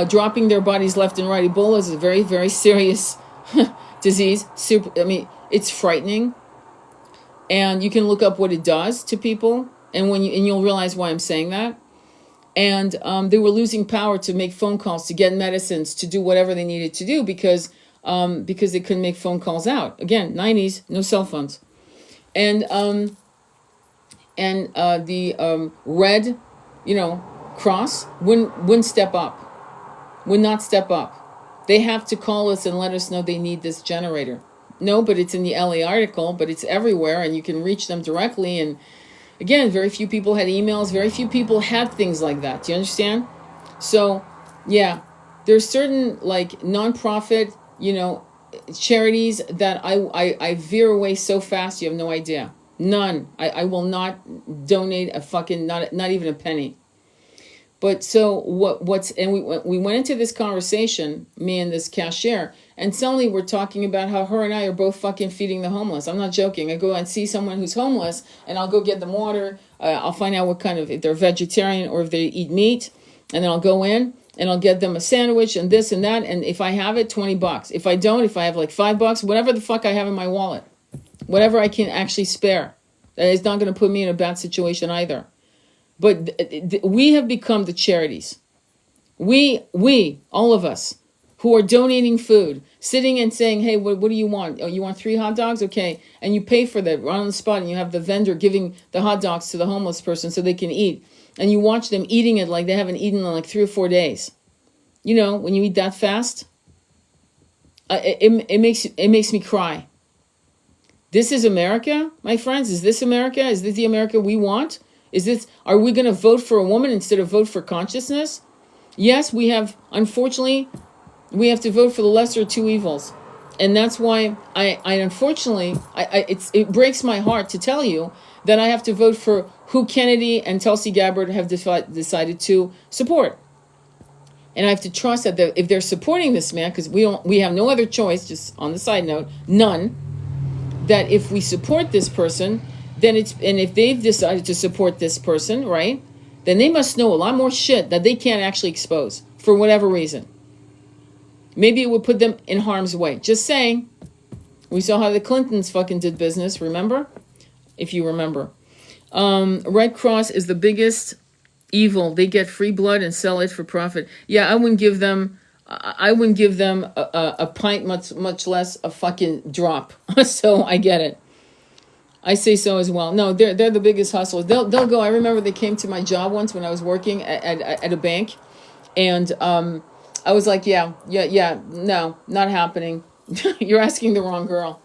dropping their bodies left and right. Ebola is a very, very serious disease. It's frightening. And you can look up what it does to people. And you'll realize why I'm saying that. And they were losing power to make phone calls, to get medicines, to do whatever they needed to do because they couldn't make phone calls out. Again, 90s, no cell phones. And the Red, Cross wouldn't step up, would not step up. They have to call us and let us know they need this generator. No, but it's in the LA article, but it's everywhere and you can reach them directly. And again, very few people had emails. Very few people had things like that. Do you understand? So, yeah, there's certain like nonprofit, charities that I veer away so fast. You have no idea. None. I will not donate a fucking not even a penny. But so we went into this conversation, me and this cashier, and suddenly we're talking about how her and I are both fucking feeding the homeless. I'm not joking. I go and see someone who's homeless and I'll go get them water. I'll find out what kind of, if they're vegetarian or if they eat meat. And then I'll go in and I'll get them a sandwich and this and that. And if I have it, $20. If I don't, if I have like $5, whatever the fuck I have in my wallet, whatever I can actually spare, that is not going to put me in a bad situation either. But we have become the charities. We, all of us who are donating food, sitting and saying, hey, what do you want? Oh, you want 3 hot dogs? Okay. And you pay for that right on the spot and you have the vendor giving the hot dogs to the homeless person so they can eat. And you watch them eating it like they haven't eaten in like 3 or 4 days. When you eat that fast, it makes me cry. This is America, my friends. Is this America? Is this the America we want? Are we going to vote for a woman instead of vote for consciousness? Yes, unfortunately, we have to vote for the lesser of 2 evils. And that's why it breaks my heart to tell you that I have to vote for who Kennedy and Tulsi Gabbard have decided to support. And I have to trust that if they're supporting this man, because we have no other choice, just on the side note, none, that if we support this person, then and if they've decided to support this person, right, then they must know a lot more shit that they can't actually expose for whatever reason. Maybe it would put them in harm's way. Just saying. We saw how the Clintons fucking did business, remember? If you remember. Red Cross is the biggest evil. They get free blood and sell it for profit. Yeah, I wouldn't give them a pint, much less a fucking drop. So I get it. I say so as well. No, they're the biggest hustlers. They'll go. I remember they came to my job once when I was working at a bank, and I was like, yeah, no, not happening. You're asking the wrong girl.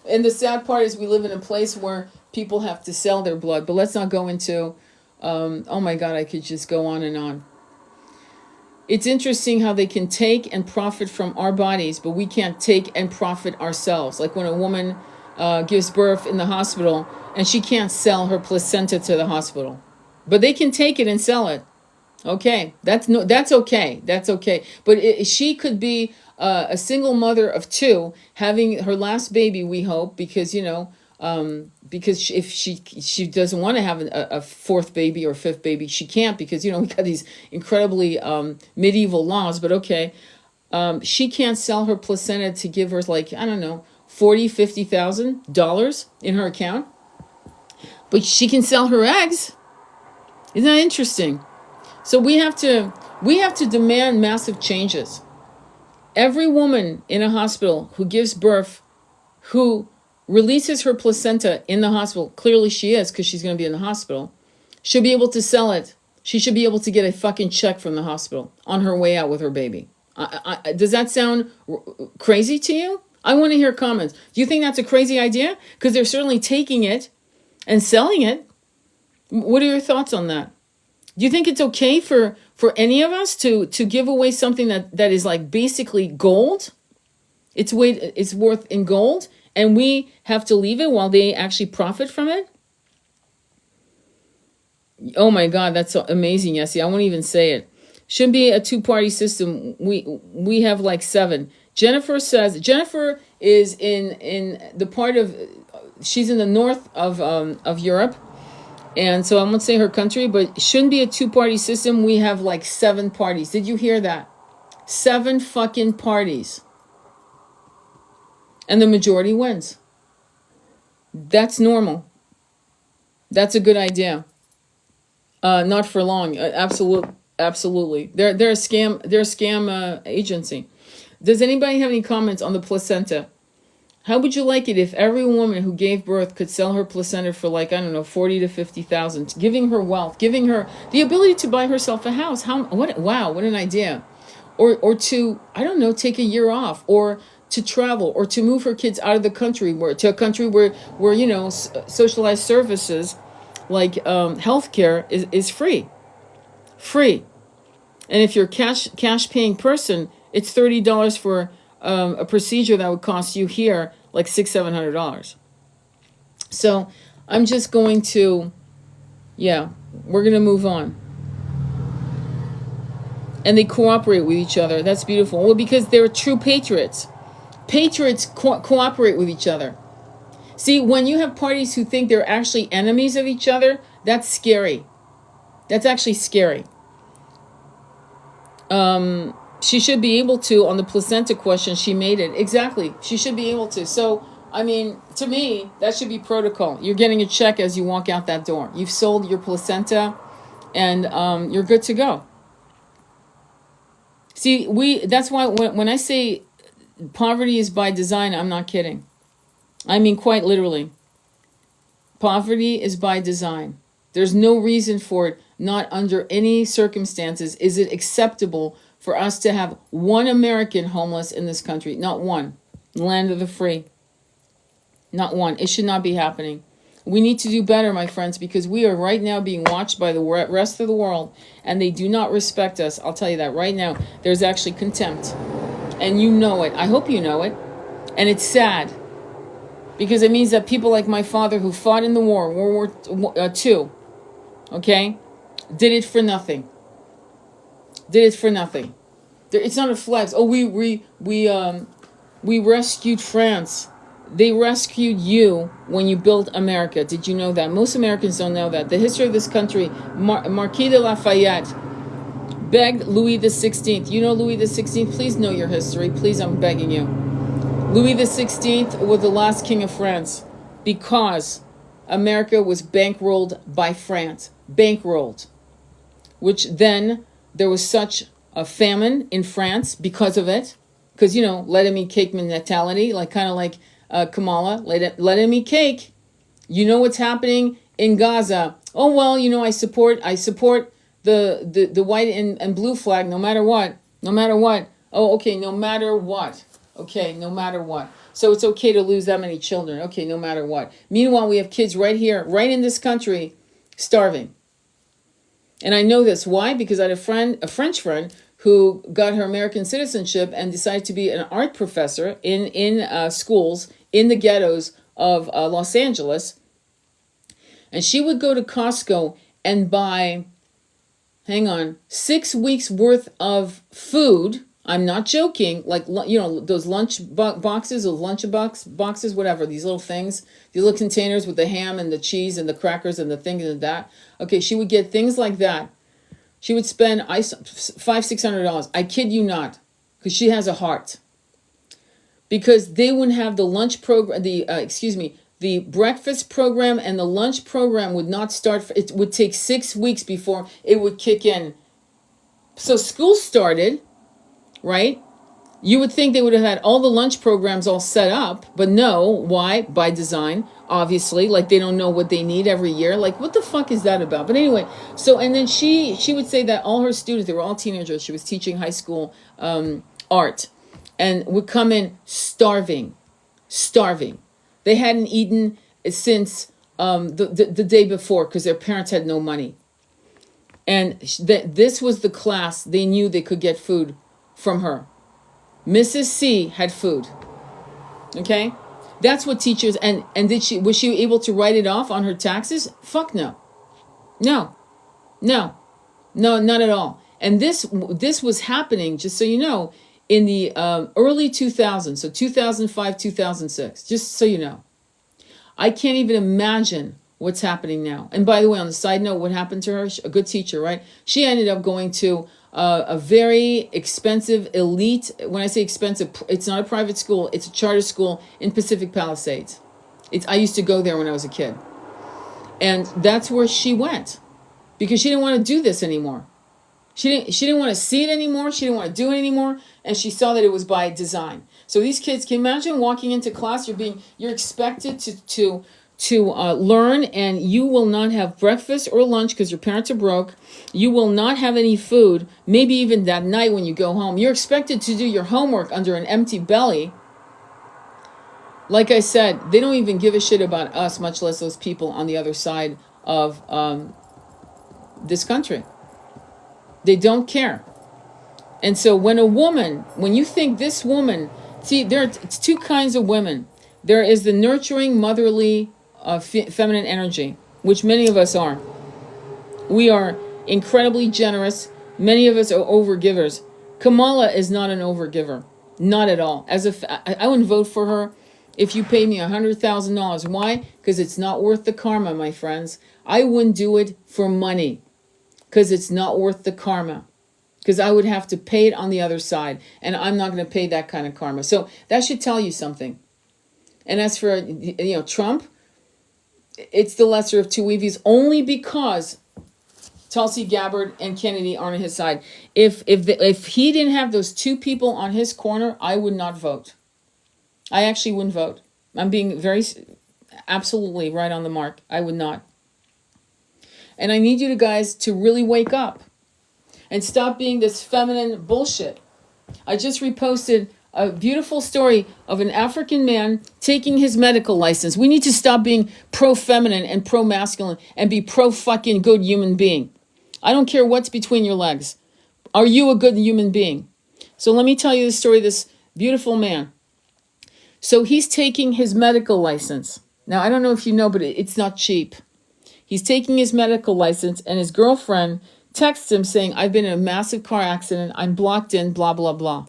And the sad part is we live in a place where people have to sell their blood. But let's not go into, oh my God, I could just go on and on. It's interesting how they can take and profit from our bodies, but we can't take and profit ourselves. Like when a woman gives birth in the hospital and she can't sell her placenta to the hospital. But they can take it and sell it. Okay, that's okay. That's okay. But she could be a single mother of two, having her last baby, we hope, because because if she doesn't want to have a fourth baby or fifth baby, she can't, because we got these incredibly medieval laws. But okay, she can't sell her placenta to give her, like, I don't know, $40,000-$50,000 in her account, but she can sell her eggs. Isn't that interesting? So we have to demand massive changes. Every woman in a hospital who gives birth, who releases her placenta in the hospital, clearly she is, because she's going to be in the hospital, should be able to sell it. She should be able to get a fucking check from the hospital on her way out with her baby. Does that sound crazy to you? I want to hear comments. Do you think that's a crazy idea? Because they're certainly taking it and selling it. What are your thoughts on that? Do you think it's okay for any of us to give away something that is like basically gold? It's worth in gold, and we have to leave it while they actually profit from it? Oh my God, that's so amazing, Yessie. I won't even say it. Shouldn't be a two-party system. We have like 7. Jennifer is in the part of, she's in the north of Europe. And so I won't say her country, but it shouldn't be a two-party system. We have like 7 parties. Did you hear that? 7 fucking parties. And the majority wins. That's normal. That's a good idea. Not for long. Absolutely. They're a scam. They're a scam agency. Does anybody have any comments on the placenta? How would you like it if every woman who gave birth could sell her placenta for, like, I don't know, 40 to 50,000, giving her wealth, giving her the ability to buy herself a house? Wow, what an idea. Or to, I don't know, take a year off, or to travel, or to move her kids out of the country, to a country where socialized services like healthcare is free. And if you're a cash paying person, it's $30 for a procedure that would cost you here like $600-$700. So I'm just going to, we're going to move on. And they cooperate with each other. That's beautiful. Well, because they're true patriots. Patriots cooperate with each other. See, when you have parties who think they're actually enemies of each other, that's scary. That's actually scary. She should be able to, on the placenta question, she made it. Exactly. She should be able to. So, I mean, to me, that should be protocol. You're getting a check as you walk out that door. You've sold your placenta, and you're good to go. See, that's why when I say poverty is by design, I'm not kidding. I mean, quite literally. Poverty is by design. There's no reason for it. Not under any circumstances is it acceptable for us to have one American homeless in this country. Not one. Land of the free. Not one. It should not be happening. We need to do better, my friends, because we are right now being watched by the rest of the world, and they do not respect us. I'll tell you that right now. There's actually contempt. And you know it. I hope you know it. And it's sad. Because it means that people like my father, who fought in the war, World War II, okay, did it for nothing. It's not a flex. Oh, we rescued France. They rescued you when you built America. Did you know that? Most Americans don't know that. The history of this country, Marquis de Lafayette begged Louis the 16th. You know Louis the 16th? Please know your history. Please, I'm begging you. Louis the 16th was the last king of France because America was bankrolled by France. Bankrolled. Which then there was such a famine in France because of it. Because, you know, let him eat cake mentality, like kind of like Kamala, let him eat cake. You know what's happening in Gaza. Oh, well, you know, I support the white and blue flag no matter what. No matter what. Oh, okay, no matter what. Okay, no matter what. So it's okay to lose that many children. Okay, no matter what. Meanwhile, we have kids right here, right in this country, starving. And I know this. Why? Because I had a French friend, who got her American citizenship and decided to be an art professor in schools in the ghettos of Los Angeles. And she would go to Costco and buy, 6 weeks worth of food. I'm not joking. Like, you know, those lunch boxes, those boxes, whatever, these little things, these little containers with the ham and the cheese and the crackers and the things and that. Okay, she would get things like that. She would spend $500-$600. I kid you not, because she has a heart. Because they wouldn't have the lunch program, the breakfast program and the lunch program would not start. It would take 6 weeks before it would kick in. So school started, right? You would think they would have had all the lunch programs all set up, but no. Why? By design, obviously. Like, they don't know what they need every year. Like, what the fuck is that about? But anyway, so, and then she would say that all her students, they were all teenagers. She was teaching high school art, and would come in starving. They hadn't eaten since the day before because their parents had no money. And this was the class they knew they could get food from her. Mrs. C had food. Okay? That's what teachers, and was she able to write it off on her taxes? Fuck no. No, not at all. And this was happening, just so you know, in the early 2000s, so 2005, 2006, just so you know. I can't even imagine what's happening now. And by the way, on the side note, what happened to her? A good teacher, right? She ended up going to a very expensive elite. When I say expensive, it's not a private school. It's a charter school in Pacific Palisades. I used to go there when I was a kid. And that's where she went because she didn't want to do this anymore. She didn't want to see it anymore. She didn't want to do it anymore. And she saw that it was by design. So these kids, can you imagine walking into class? You're expected to learn, and you will not have breakfast or lunch because your parents are broke. You will not have any food, maybe even that night when you go home. You're expected to do your homework under an empty belly. Like I said, they don't even give a shit about us, much less those people on the other side of this country. They don't care. And so when you think this woman, see, it's two kinds of women. There is the nurturing, motherly, feminine energy, which many of us are. We are incredibly generous. Many of us are overgivers. Kamala is not an overgiver, not at all. I wouldn't vote for her if you paid me $100,000. Why? Because it's not worth the karma, my friends. I wouldn't do it for money because it's not worth the karma. Because I would have to pay it on the other side, and I'm not going to pay that kind of karma. So that should tell you something. And as for Trump, it's the lesser of two evils, only because Tulsi Gabbard and Kennedy aren't on his side. If he didn't have those two people on his corner, I would not vote. I actually wouldn't vote. I'm being absolutely right on the mark. I would not. And I need you guys to really wake up and stop being this feminine bullshit. I just reposted a beautiful story of an African man taking his medical license. We need to stop being pro-feminine and pro-masculine and be pro-fucking good human being. I don't care what's between your legs. Are you a good human being? So let me tell you the story of this beautiful man. So he's taking his medical license. Now, I don't know if you know, but it's not cheap. He's taking his medical license, and his girlfriend texts him saying, I've been in a massive car accident. I'm blocked in, blah, blah, blah.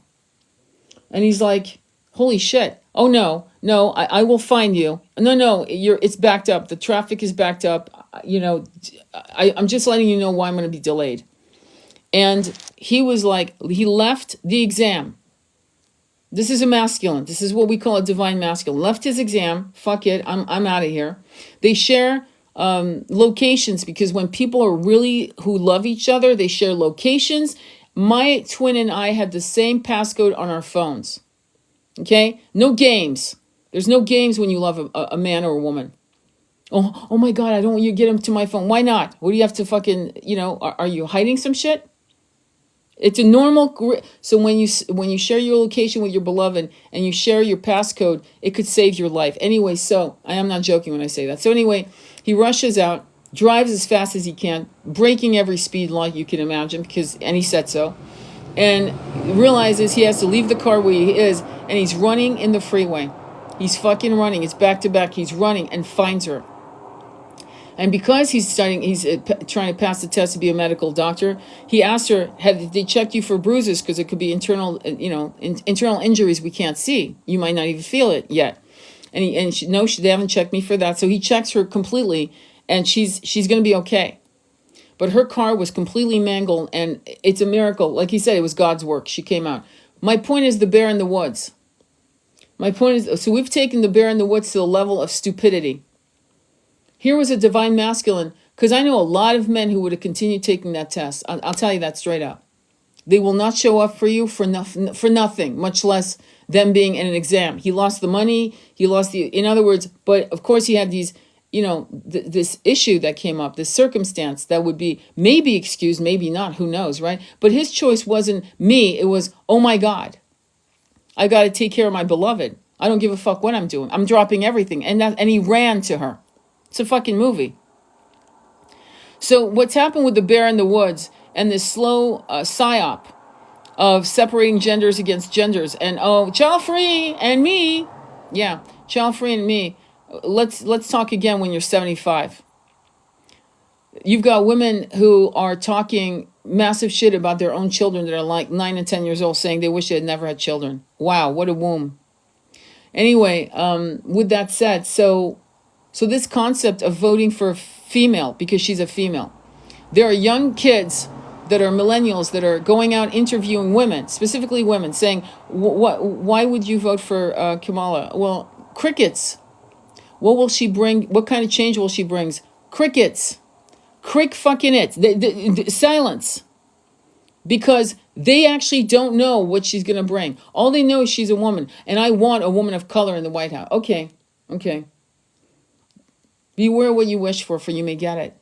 And he's like, holy shit, Oh no, no, I will find you. No, no, it's backed up. The traffic is backed up. I'm just letting you know why I'm going to be delayed. And he was like, he left the exam. This is a masculine. This is what we call a divine masculine. Left his exam. Fuck it. I'm out of here. They share locations because when people are really who love each other, they share locations. My twin and I had the same passcode on our phones. Okay? No games. There's no games when you love a man or a woman. Oh my God, I don't want you to get him to my phone. Why not? What do you have to fucking, are you hiding some shit? It's a normal. So when you share your location with your beloved and you share your passcode, it could save your life. Anyway, so I am not joking when I say that. So anyway, he rushes out, drives as fast as he can, breaking every speed law you can imagine and he said so, and realizes he has to leave the car where he is, and he's running in the freeway. He's fucking running. It's back to back. He's running and finds her. And because he's trying to pass the test to be a medical doctor, he asked her, "Have they checked you for bruises? Because it could be internal injuries we can't see. You might not even feel it yet." And she, no, they haven't checked me for that. So he checks her completely, and she's going to be okay. But her car was completely mangled, and it's a miracle. Like he said, it was God's work. She came out. My point is the bear in the woods. My point is, so we've taken the bear in the woods to the level of stupidity. Here was a divine masculine, because I know a lot of men who would have continued taking that test. I'll tell you that straight up. They will not show up for you for nothing, much less them being in an exam. He lost the money. He lost in other words, but of course he had these, this issue that came up, this circumstance that would be maybe excused, maybe not, who knows, right? But his choice wasn't me. It was, oh my God, I got to take care of my beloved. I don't give a fuck what I'm doing. I'm dropping everything. And he ran to her. It's a fucking movie. So what's happened with the bear in the woods and this slow psyop of separating genders against genders and child free and me, yeah, child free and me. Let's talk again when you're 75. You've got women who are talking massive shit about their own children that are like 9 and 10 years old, saying they wish they had never had children. Wow, what a womb. Anyway, with that said, so this concept of voting for a female because she's a female. There are young kids that are millennials that are going out interviewing women, specifically women, saying, why would you vote for Kamala? Well, crickets. What will she bring? What kind of change will she bring? Crickets. Crick fucking it. Silence. Because they actually don't know what she's going to bring. All they know is she's a woman. And I want a woman of color in the White House. Okay. Beware what you wish for you may get it.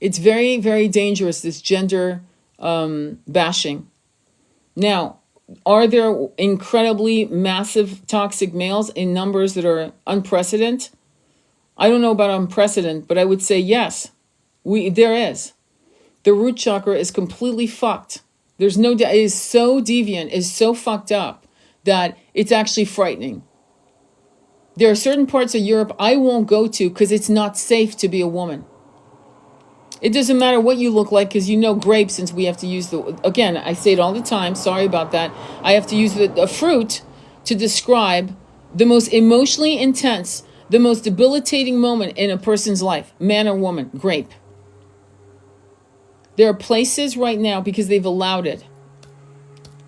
It's very, very dangerous, this gender bashing. Now, are there incredibly massive toxic males in numbers that are unprecedented? I don't know about unprecedented, but I would say yes. There is. The root chakra is completely fucked. There's no doubt. It is so deviant, is so fucked up that it's actually frightening. There are certain parts of Europe I won't go to because it's not safe to be a woman. It doesn't matter what you look like because grape, since we have to use again, I say it all the time, sorry about that. I have to use a fruit to describe the most emotionally intense, the most debilitating moment in a person's life, man or woman, grape. There are places right now because they've allowed it.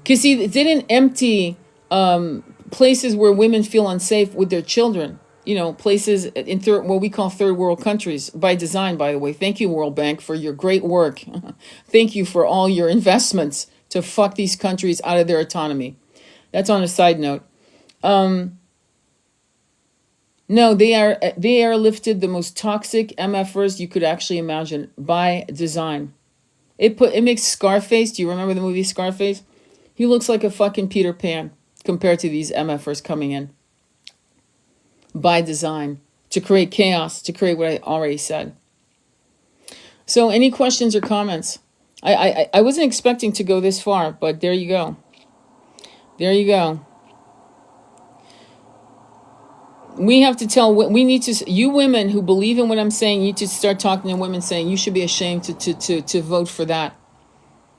Because see, it didn't empty places where women feel unsafe with their children. Places in what we call third world countries, by design, by the way. Thank you, World Bank, for your great work. Thank you for all your investments to fuck these countries out of their autonomy. That's on a side note. No, they are lifted the most toxic MFers you could actually imagine by design. It makes Scarface. Do you remember the movie Scarface? He looks like a fucking Peter Pan compared to these MFers coming in. By design, to create chaos, to create what I already said. So any questions or comments? I wasn't expecting to go this far, but there you go. There you go. We have to you women who believe in what I'm saying, you need to start talking to women saying you should be ashamed to vote for that.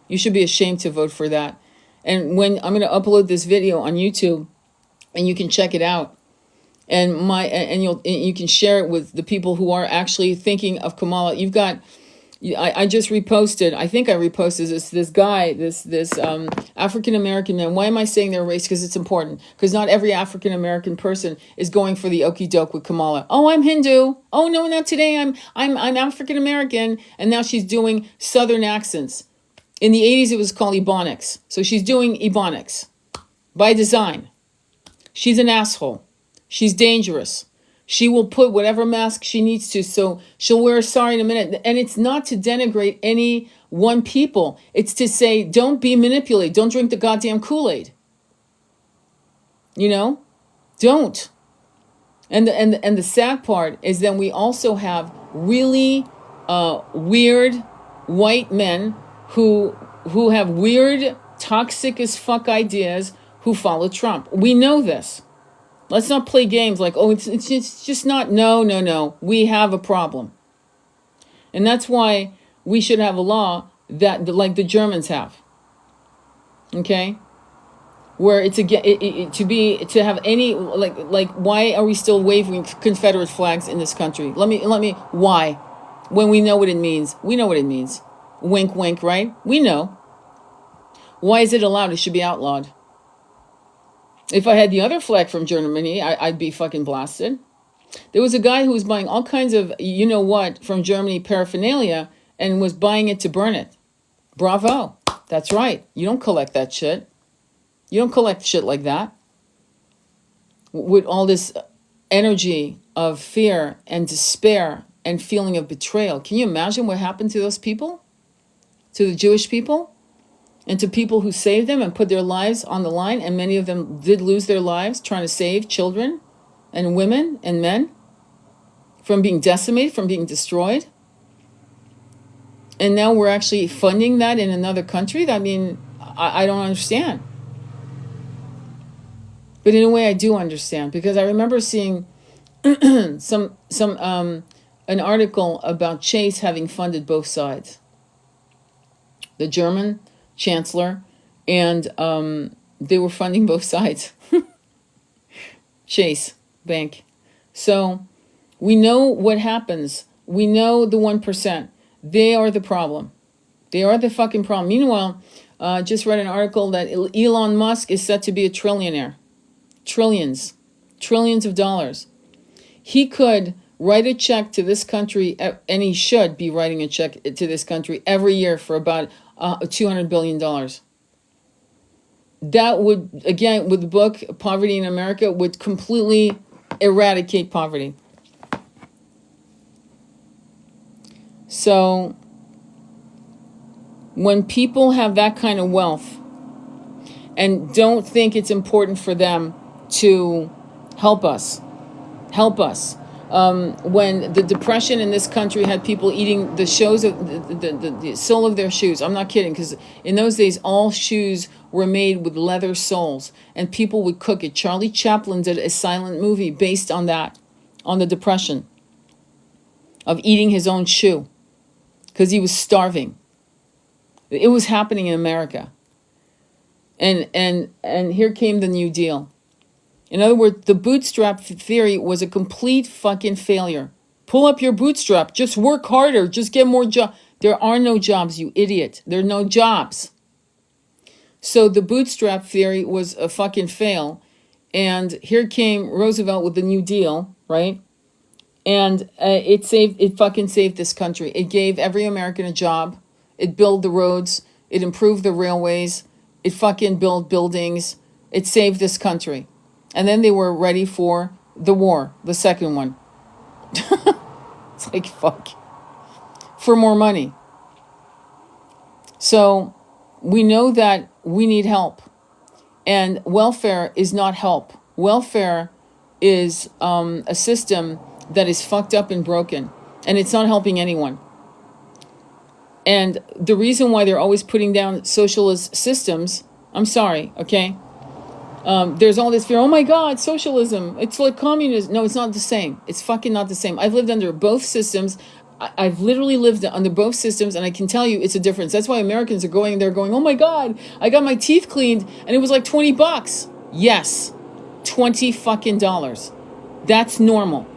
You should be ashamed to vote for that. And when I'm going to upload this video on YouTube, and you can check it out. And you can share it with the people who are actually thinking of Kamala. You've got, I just reposted, I think I reposted this guy, this African American man. Why am I saying their race? Because it's important. Because not every African American person is going for the okie doke with Kamala. Oh, I'm Hindu. Oh no, not today. I'm African American. And now she's doing Southern accents. In the 80s, it was called Ebonics. So she's doing Ebonics by design. She's an asshole. She's dangerous. She will put whatever mask she needs to, so she'll wear a sari in a minute. And it's not to denigrate any one people. It's to say, don't be manipulated. Don't drink the goddamn Kool-Aid. You know? Don't. And the sad part is that we also have really weird white men who have weird, toxic as fuck ideas who follow Trump. We know this. Let's not play games like, oh, it's just not, no. We have a problem. And that's why we should have a law that like the Germans have. Okay? Where it's to have any, like why are we still waving Confederate flags in this country? Let me, why? When we know what it means. We know what it means. Wink, wink, right? We know. Why is it allowed? It should be outlawed. If I had the other flag from Germany, I'd be fucking blasted. There was a guy who was buying all kinds of, you know what, from Germany paraphernalia and was buying it to burn it. Bravo. That's right. You don't collect that shit. You don't collect shit like that. With all this energy of fear and despair and feeling of betrayal. Can you imagine what happened to those people? To the Jewish people? And to people who saved them and put their lives on the line, and many of them did lose their lives trying to save children and women and men from being decimated, from being destroyed. And now we're actually funding that in another country? I mean, I don't understand. But in a way I do understand, because I remember seeing an article about Chase having funded both sides. The German chancellor, and they were funding both sides. Chase Bank. So we know what happens. We know the 1%. They are the problem. They are the fucking problem. Meanwhile, just read an article that Elon Musk is set to be a trillionaire. Trillions of dollars. He could write a check to this country, and he should be writing a check to this country every year for about $200 billion. That would, again, with the book, Poverty in America, would completely eradicate poverty. So, when people have that kind of wealth and don't think it's important for them to help us, when the Depression in this country had people eating the soles of the sole of their shoes. I'm not kidding, because in those days, all shoes were made with leather soles, and people would cook it. Charlie Chaplin did a silent movie based on that, on the Depression, of eating his own shoe, because he was starving. It was happening in America. And here came the New Deal. In other words, the bootstrap theory was a complete fucking failure. Pull up your bootstrap. Just work harder. Just get more jobs. There are no jobs, you idiot. There are no jobs. So the bootstrap theory was a fucking fail. And here came Roosevelt with the New Deal, right? And it fucking saved this country. It gave every American a job. It built the roads. It improved the railways. It fucking built buildings. It saved this country. And then they were ready for the war, the second one. It's like, fuck. For more money. So we know that we need help. And welfare is not help. Welfare is a system that is fucked up and broken. And it's not helping anyone. And the reason why they're always putting down socialist systems, I'm sorry, okay? There's all this fear, oh my God, socialism, it's like communism. No, it's not the same. It's fucking not the same. I've lived under both systems. I've literally lived under both systems, and I can tell you it's a difference. That's why Americans are going, oh my God, I got my teeth cleaned, and it was like $20. Yes. $20 fucking dollars. That's normal.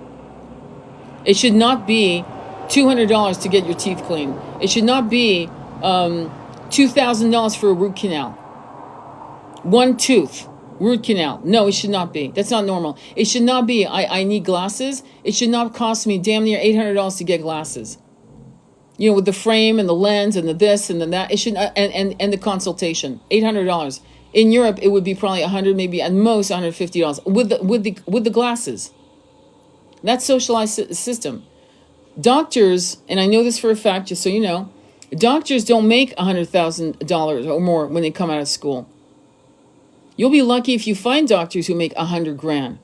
It should not be $200 to get your teeth cleaned. It should not be $2,000 for a root canal. One tooth, root canal. No, it should not be. That's not normal. It should not be, I need glasses. It should not cost me damn near $800 to get glasses. You know, with the frame and the lens and the this and the that. It should and the consultation. $800. In Europe, it would be probably $100, maybe at most $150 with the glasses. That's socialized system. Doctors, and I know this for a fact, just so you know, doctors don't make $100,000 or more when they come out of school. You'll be lucky if you find doctors who make $100,000.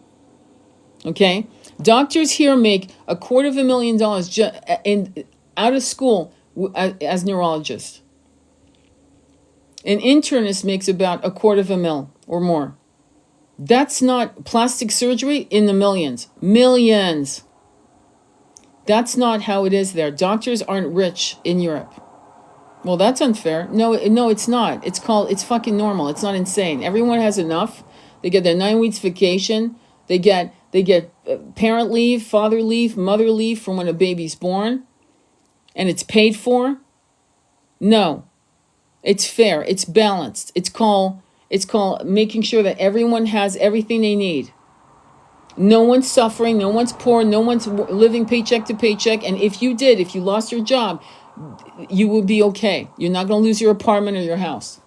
Okay, doctors here make $250,000 out of school as neurologists. An internist makes about $250,000 or more. That's not plastic surgery in the millions. Millions. That's not how it is there. Doctors aren't rich in Europe. Well, that's unfair. No, it's not. It's fucking normal. It's not insane. Everyone has enough. They get their 9 weeks vacation. They get parent leave, father leave, mother leave from when a baby's born. And it's paid for. No. It's fair. It's balanced. It's called making sure that everyone has everything they need. No one's suffering. No one's poor. No one's living paycheck to paycheck. And if you lost your job, you will be okay. You're not going to lose your apartment or your house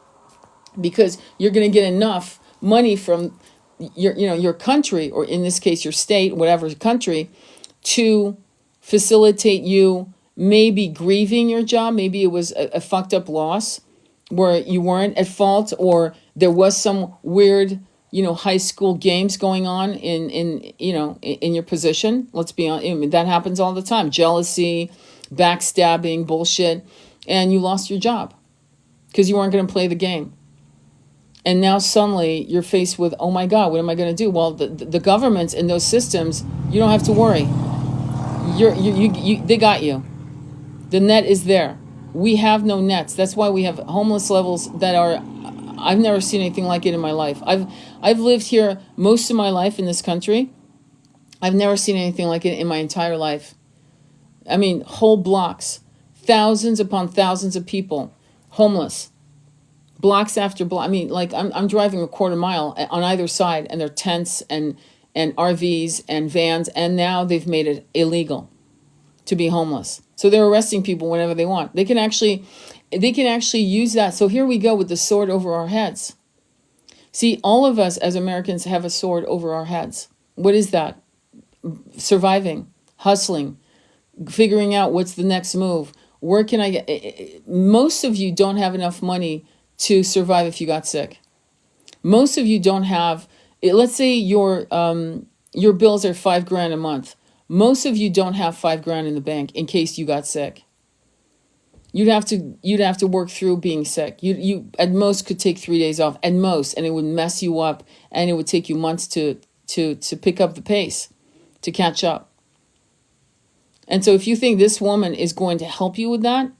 because you're going to get enough money from your country, or in this case, your state, whatever country, to facilitate you maybe grieving your job. Maybe it was a fucked up loss where you weren't at fault, or there was some weird, high school games going on in your position. Let's be honest, that happens all the time. Jealousy, backstabbing, bullshit, and you lost your job because you weren't going to play the game. And now suddenly you're faced with, oh my God, what am I going to do? Well, the governments and those systems, you don't have to worry. They got you. The net is there. We have no nets. That's why we have homeless levels that are, I've never seen anything like it in my life. I've lived here most of my life in this country. I've never seen anything like it in my entire life. I mean, whole blocks, thousands upon thousands of people, homeless, blocks after block. I mean, like I'm driving a quarter mile on either side, and there are tents and RVs and vans, and now they've made it illegal to be homeless. So they're arresting people whenever they want. They can actually use that. So here we go with the sword over our heads. See, all of us as Americans have a sword over our heads. What is that? Surviving, hustling, figuring out what's the next move. Where can I get? Most of you don't have enough money to survive if you got sick. Most of you don't have, let's say your bills are $5,000 a month. Most of you don't have $5,000 in the bank in case you got sick. You'd have to work through being sick. You at most could take 3 days off at most, and it would mess you up, and it would take you months to pick up the pace, to catch up. And so if you think this woman is going to help you with that,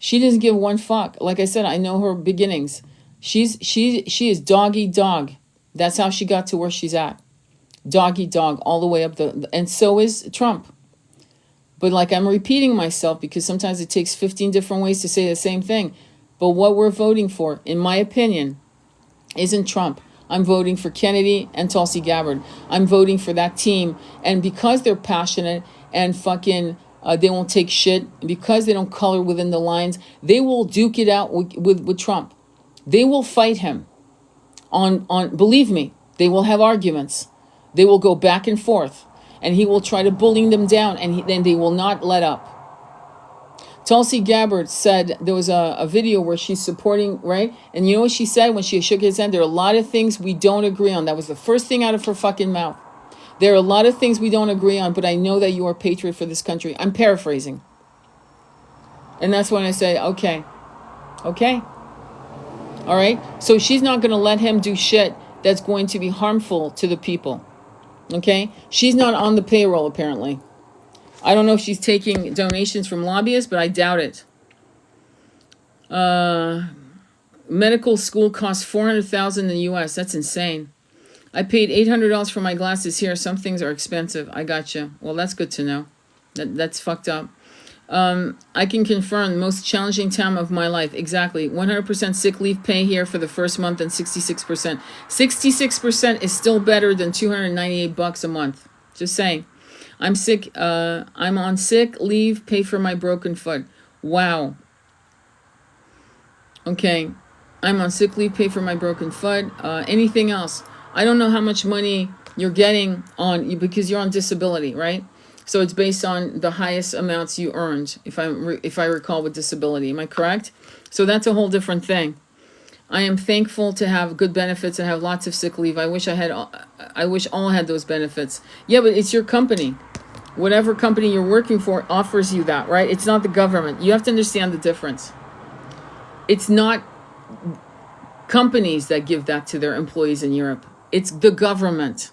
she doesn't give one fuck. Like I said, I know her beginnings. She is doggy dog. That's how she got to where she's at. Doggy dog all the way up and so is Trump. But like I'm repeating myself because sometimes it takes 15 different ways to say the same thing. But what we're voting for, in my opinion, isn't Trump. I'm voting for Kennedy and Tulsi Gabbard. I'm voting for that team. And because they're passionate and fucking they won't take shit, because they don't color within the lines, they will duke it out with Trump. They will fight him on believe me, they will have arguments. They will go back and forth, and he will try to bully them down, and then they will not let up. Tulsi Gabbard said, there was a video where she's supporting, right? And you know what she said when she shook his hand? There are a lot of things we don't agree on. That was the first thing out of her fucking mouth. There are a lot of things we don't agree on, but I know that you are a patriot for this country. I'm paraphrasing. And that's when I say, okay. All right? So she's not going to let him do shit that's going to be harmful to the people. Okay? She's not on the payroll, apparently. I don't know if she's taking donations from lobbyists, but I doubt it. Medical school costs $400,000 in the U.S. That's insane. I paid $800 for my glasses here. Some things are expensive. I got you. Well, that's good to know. That's fucked up. I can confirm most challenging time of my life. Exactly. 100% sick leave pay here for the first month and 66%. 66% is still better than $298 a month. Just saying. I'm sick. I'm on sick leave, pay for my broken foot. Wow. Okay. I'm on sick leave, pay for my broken foot. Anything else? I don't know how much money you're getting on because you're on disability, right? So it's based on the highest amounts you earned, if I recall, with disability. Am I correct? So that's a whole different thing. I am thankful to have good benefits and have lots of sick leave. I wish all had those benefits. Yeah, but it's your company. Whatever company you're working for offers you that, right? It's not the government. You have to understand the difference. It's not companies that give that to their employees in Europe. It's the government.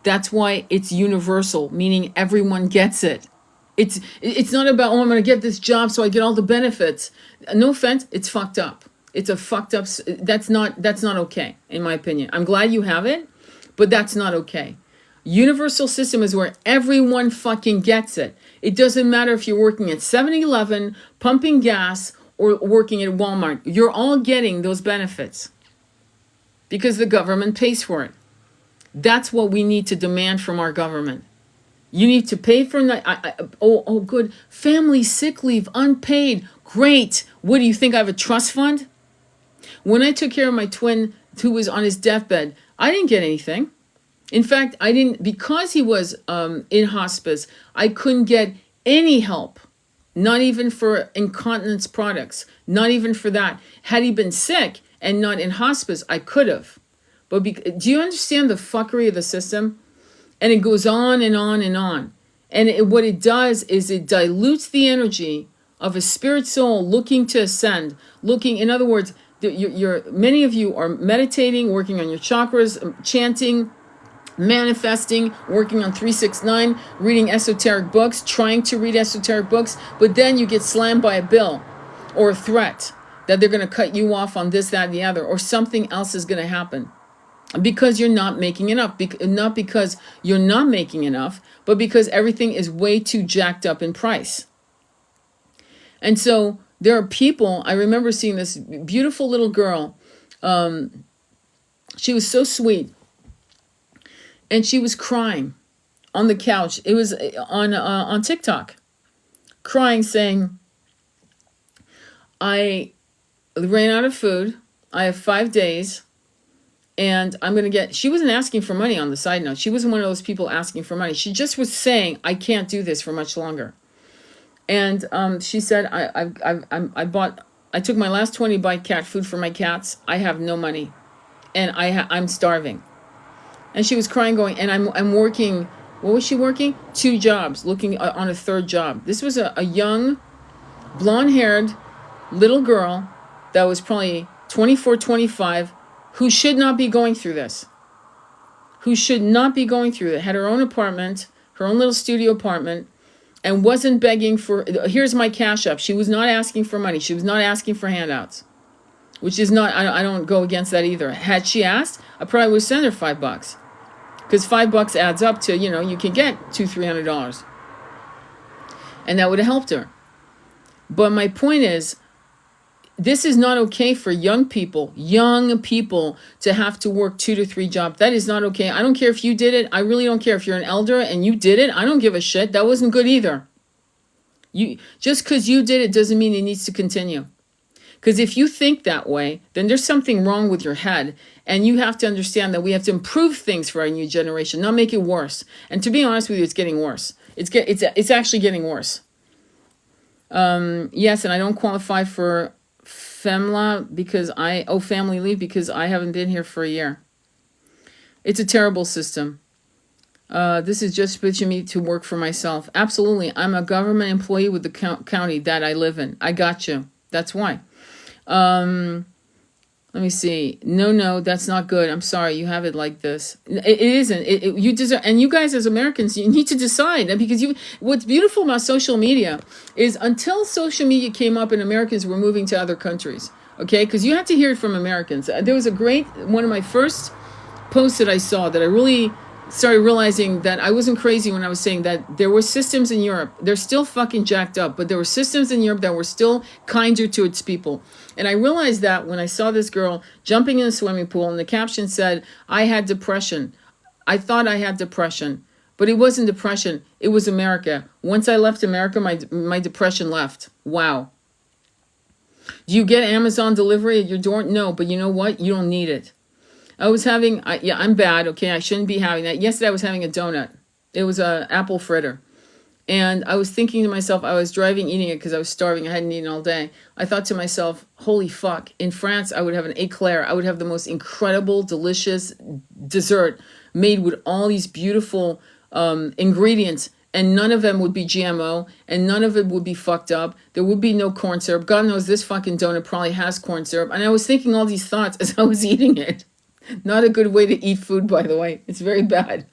That's why it's universal, meaning everyone gets it. It's not about, oh, I'm going to get this job so I get all the benefits. No offense, it's fucked up. It's a fucked up, that's not okay, in my opinion. I'm glad you have it, but that's not okay. Universal system is where everyone fucking gets it. It doesn't matter if you're working at 7-Eleven, pumping gas, or working at Walmart. You're all getting those benefits because the government pays for it. That's what we need to demand from our government. You need to pay for that. Oh, good. Family sick leave, unpaid. Great. What do you think? I have a trust fund? When I took care of my twin who was on his deathbed, I didn't get anything. In fact, I didn't, because he was in hospice, I couldn't get any help. Not even for incontinence products. Not even for that. Had he been sick and not in hospice, I could have. But do you understand the fuckery of the system? And it goes on and on and on. And what it does is it dilutes the energy of a spirit soul looking to ascend. In other words, many of you are meditating, working on your chakras, chanting, manifesting, working on 369, reading esoteric books, trying to read esoteric books, but then you get slammed by a bill or a threat that they're going to cut you off on this, that, and the other, or something else is going to happen. Because you're not making enough. Not because you're not making enough, but because everything is way too jacked up in price. And so there are people, I remember seeing this beautiful little girl. She was so sweet. And she was crying on the couch. It was on TikTok. Crying, saying, I ran out of food. I have 5 days. And I'm going to get, she wasn't asking for money on the side note. She wasn't one of those people asking for money. She just was saying, I can't do this for much longer. And she said, I took my last 20 buy cat food for my cats. I have no money. And I'm starving. And she was crying, going, and I'm working, what was she working? 2 jobs, looking on a 3rd job. This was a young, blonde-haired little girl that was probably 24, 25, who should not be going through this. Who should not be going through it. Had her own apartment, her own little studio apartment, and wasn't begging for, here's my cash up. She was not asking for money. She was not asking for handouts. Which is not, I don't go against that either. Had she asked, I probably would send her $5. Because $5 adds up to, you can get $200-300. And that would have helped her. But my point is, this is not okay for young people to have to work 2 to 3 jobs. That is not okay. I don't care if you did it. I really don't care if you're an elder and you did it. I don't give a shit. That wasn't good either. Just because you did it doesn't mean it needs to continue. Because if you think that way, then there's something wrong with your head. And you have to understand that we have to improve things for our new generation, not make it worse. And to be honest with you, it's getting worse. It's actually getting worse. Yes, and I don't qualify for family leave because I haven't been here for a year. It's a terrible system. This is just pushing me to work for myself. Absolutely. I'm a government employee with the county that I live in. I got you. That's why. Let me see. No, that's not good. I'm sorry. You have it like this. It isn't. You deserve, and you guys as Americans, you need to decide, because what's beautiful about social media is until social media came up and Americans were moving to other countries. Okay. Because you had to hear it from Americans. There was one of my first post that I saw that I really started realizing that I wasn't crazy when I was saying that there were systems in Europe. They're still fucking jacked up, but there were systems in Europe that were still kinder to its people. And I realized that when I saw this girl jumping in a swimming pool and the caption said, I had depression. I thought I had depression, but it wasn't depression. It was America. Once I left America, my depression left. Wow. Do you get Amazon delivery at your door? No, but you know what? You don't need it. I was having, I'm bad, okay? I shouldn't be having that. Yesterday I was having a donut. It was a apple fritter. And I was thinking to myself, I was driving eating it because I was starving. I hadn't eaten all day. I thought to myself, holy fuck. In France, I would have an éclair. I would have the most incredible, delicious dessert made with all these beautiful ingredients. And none of them would be GMO. And none of it would be fucked up. There would be no corn syrup. God knows this fucking donut probably has corn syrup. And I was thinking all these thoughts as I was eating it. Not a good way to eat food, by the way. It's very bad.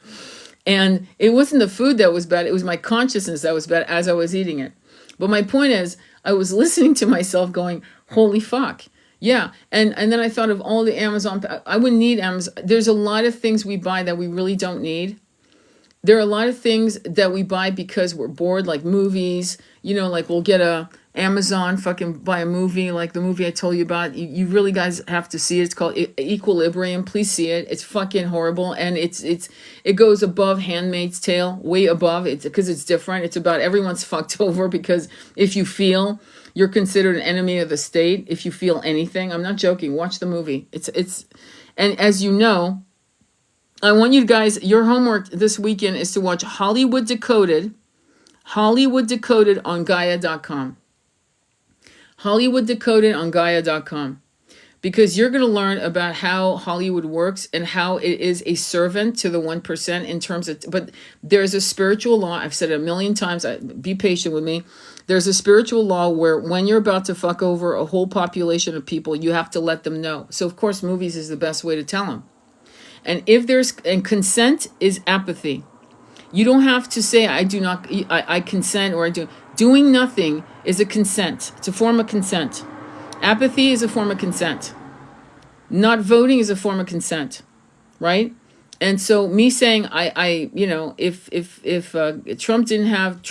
And it wasn't the food that was bad. It was my consciousness that was bad as I was eating it. But my point is, I was listening to myself going, holy fuck. Yeah. And then I thought of all the Amazon. I wouldn't need Amazon. There's a lot of things we buy that we really don't need. There are a lot of things that we buy because we're bored, like movies. You know, like we'll get a Amazon, fucking buy a movie like the movie I told you about. You really guys have to see it. It's called Equilibrium. Please see it. It's fucking horrible, and it goes above Handmaid's Tale, way above. It's because it's different. It's about everyone's fucked over because if you feel, you're considered an enemy of the state. If you feel anything, I'm not joking. Watch the movie. And as you know, I want you guys. Your homework this weekend is to watch Hollywood Decoded on Gaia.com. Hollywood Decoded on Gaia.com. Because you're going to learn about how Hollywood works and how it is a servant to the 1% in terms of, but there's a spiritual law. I've said it a million times. Be patient with me. There's a spiritual law where when you're about to fuck over a whole population of people, you have to let them know. So of course, movies is the best way to tell them. And consent is apathy. You don't have to say, I consent or I do. Doing nothing is a consent. It's a form of consent. Apathy is a form of consent. Not voting is a form of consent, right? And so me saying, if Trump didn't have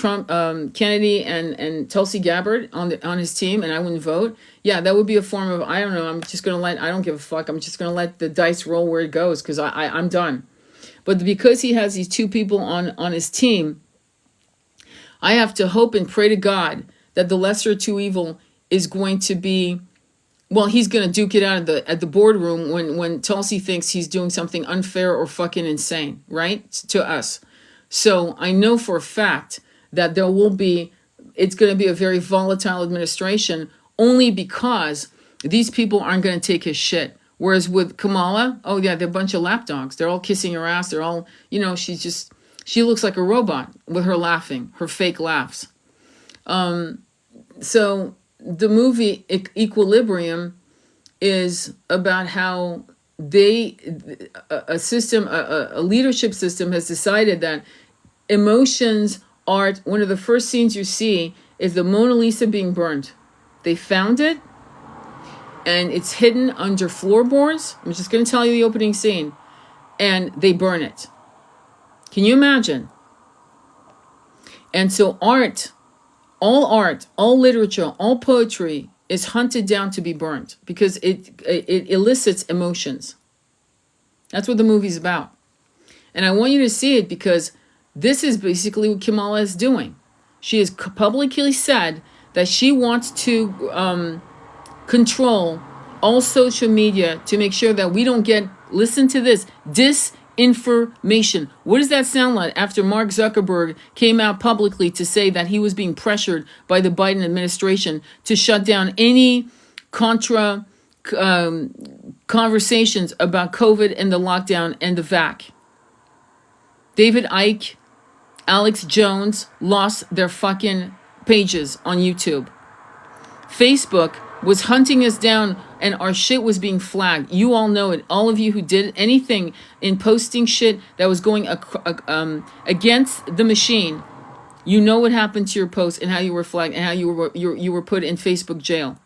Kennedy and Tulsi Gabbard on his team and I wouldn't vote, yeah, that would be a form of, I don't know, I don't give a fuck. I'm just going to let the dice roll where it goes because I'm done. But because he has these two people on his team, I have to hope and pray to God that the lesser of two evil is going to be, well, he's going to duke it out at the boardroom when Tulsi thinks he's doing something unfair or fucking insane, right? To us. So I know for a fact that it's going to be a very volatile administration only because these people aren't going to take his shit. Whereas with Kamala, oh yeah, they're a bunch of lapdogs. They're all kissing her ass. They're all, she looks like a robot with her laughing, her fake laughs. So the movie Equilibrium is about how a leadership system has decided that emotions, art, one of the first scenes you see is the Mona Lisa being burned. They found it and it's hidden under floorboards. I'm just going to tell you the opening scene. And they burn it. Can you imagine? And so art, all literature, all poetry is hunted down to be burnt because it elicits emotions. That's what the movie's about. And I want you to see it because this is basically what Kamala is doing. She has publicly said that she wants to control all social media to make sure that we don't get, listen to this, disinformation. What does that sound like after Mark Zuckerberg came out publicly to say that he was being pressured by the Biden administration to shut down any conversations about COVID and the lockdown and the vac? David Icke, Alex Jones lost their fucking pages on YouTube. Facebook was hunting us down and our shit was being flagged. You all know it. All of you who did anything in posting shit that was going against the machine, you know what happened to your posts and how you were flagged and how you were put in Facebook jail.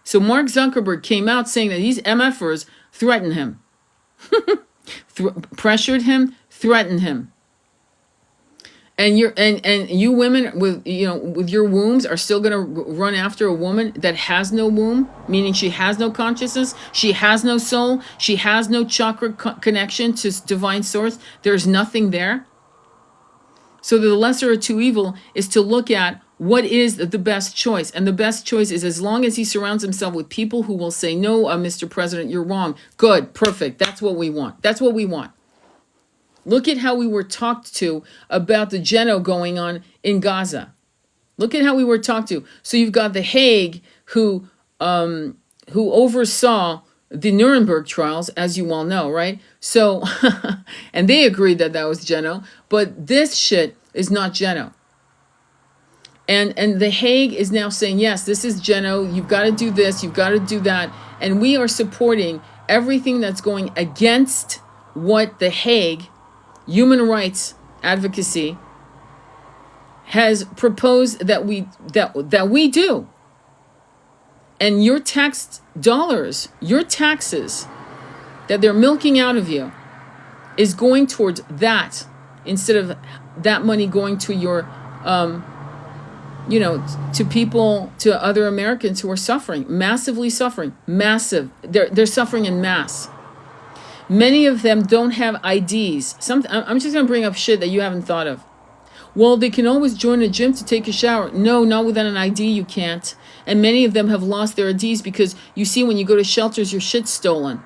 So Mark Zuckerberg came out saying that these MFers threaten him. pressured him, threatened him. And you women with with your wombs are still going to run after a woman that has no womb, meaning she has no consciousness, she has no soul, she has no chakra connection to divine source. There's nothing there. So the lesser of two evil is to look at what is the best choice. And the best choice is, as long as he surrounds himself with people who will say, no, Mr. President, you're wrong. Good, perfect. That's what we want. That's what we want. Look at how we were talked to about the geno going on in Gaza. Look at how we were talked to. So you've got the Hague who oversaw the Nuremberg trials, as you all know, right? So, and they agreed that was geno, but this shit is not geno. And the Hague is now saying, yes, this is geno. You've got to do this. You've got to do that. And we are supporting everything that's going against what the Hague Human Rights Advocacy has proposed that we do. And your tax dollars, your taxes that they're milking out of you is going towards that, instead of that money going to your to people, to other Americans who are suffering, massively suffering, massive. They're suffering in mass. Many of them don't have IDs. I'm just going to bring up shit that you haven't thought of. Well, they can always join a gym to take a shower. No, not without an ID, you can't. And many of them have lost their IDs because, you see, when you go to shelters, your shit's stolen.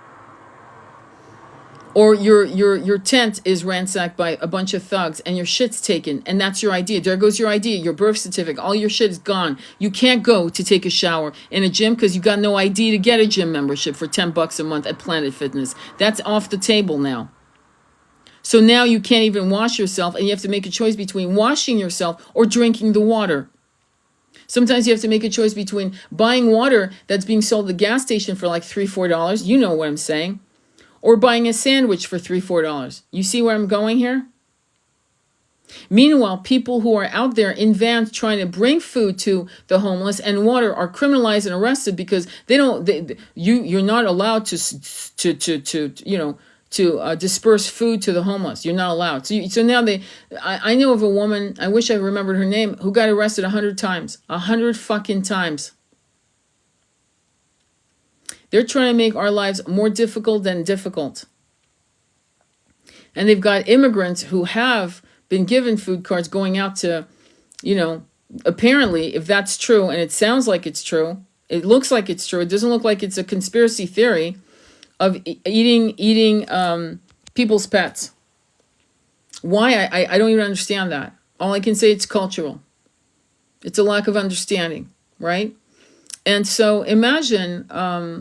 Or your tent is ransacked by a bunch of thugs and your shit's taken, and that's your ID. There goes your ID, your birth certificate, all your shit is gone. You can't go to take a shower in a gym because you got no ID to get a gym membership for $10 a month at Planet Fitness. That's off the table now. So now you can't even wash yourself, and you have to make a choice between washing yourself or drinking the water. Sometimes you have to make a choice between buying water that's being sold at the gas station for like $3, $4. You know what I'm saying. Or buying a sandwich for $3, $4. You see where I'm going here? Meanwhile, people who are out there in vans trying to bring food to the homeless and water are criminalized and arrested because you're not allowed to disperse food to the homeless. You're not allowed. So now I know of a woman, I wish I remembered her name, who got arrested 100 times. 100 fucking times. They're trying to make our lives more difficult than difficult. And they've got immigrants who have been given food cards going out to, apparently, if that's true, and it sounds like it's true, it looks like it's true, it doesn't look like it's a conspiracy theory of eating people's pets. Why? I don't even understand that. All I can say, it's cultural. It's a lack of understanding, right? And so imagine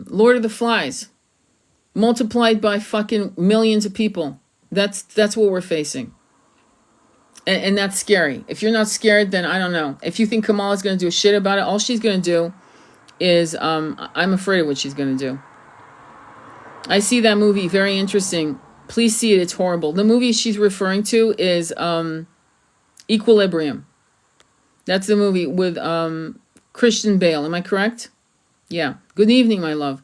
Lord of the Flies multiplied by fucking millions of people. That's what we're facing. And that's scary. If you're not scared, then I don't know. If you think Kamala's going to do a shit about it, all she's going to do is, I'm afraid of what she's going to do. I see that movie, very interesting. Please see it, it's horrible. The movie she's referring to is Equilibrium. That's the movie with Christian Bale, am I correct? Yeah. Good evening, my love.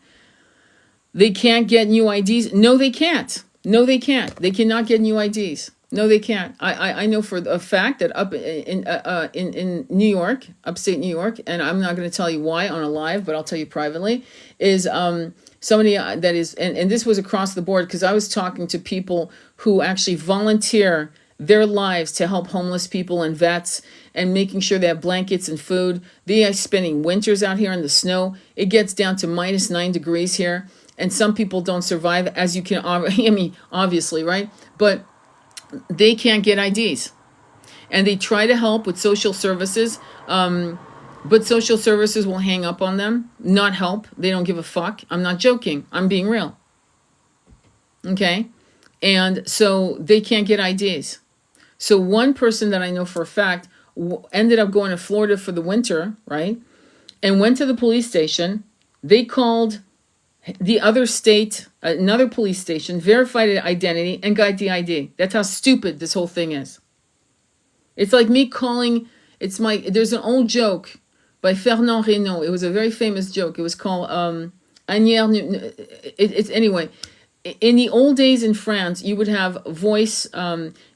They can't get new IDs. No, they can't. No, they can't. They cannot get new IDs. No, they can't. I know for a fact that up in New York, upstate New York, and I'm not going to tell you why on a live, but I'll tell you privately, is somebody that is, and this was across the board, because I was talking to people who actually volunteer their lives to help homeless people and vets and making sure they have blankets and food. They are spending winters out here in the snow. It gets down to -9 degrees here. And some people don't survive, as you can, obviously, right? But they can't get IDs. And they try to help with social services, but social services will hang up on them, not help. They don't give a fuck. I'm not joking. I'm being real. Okay? And so they can't get IDs. So one person that I know for a fact ended up going to Florida for the winter, right? And went to the police station. They called the other state, another police station, verified identity, and got the ID. That's how stupid this whole thing is. It's like me calling, there's an old joke by Fernand Reynaud. It was a very famous joke. It was called, anyway, in the old days in France, you would have voice,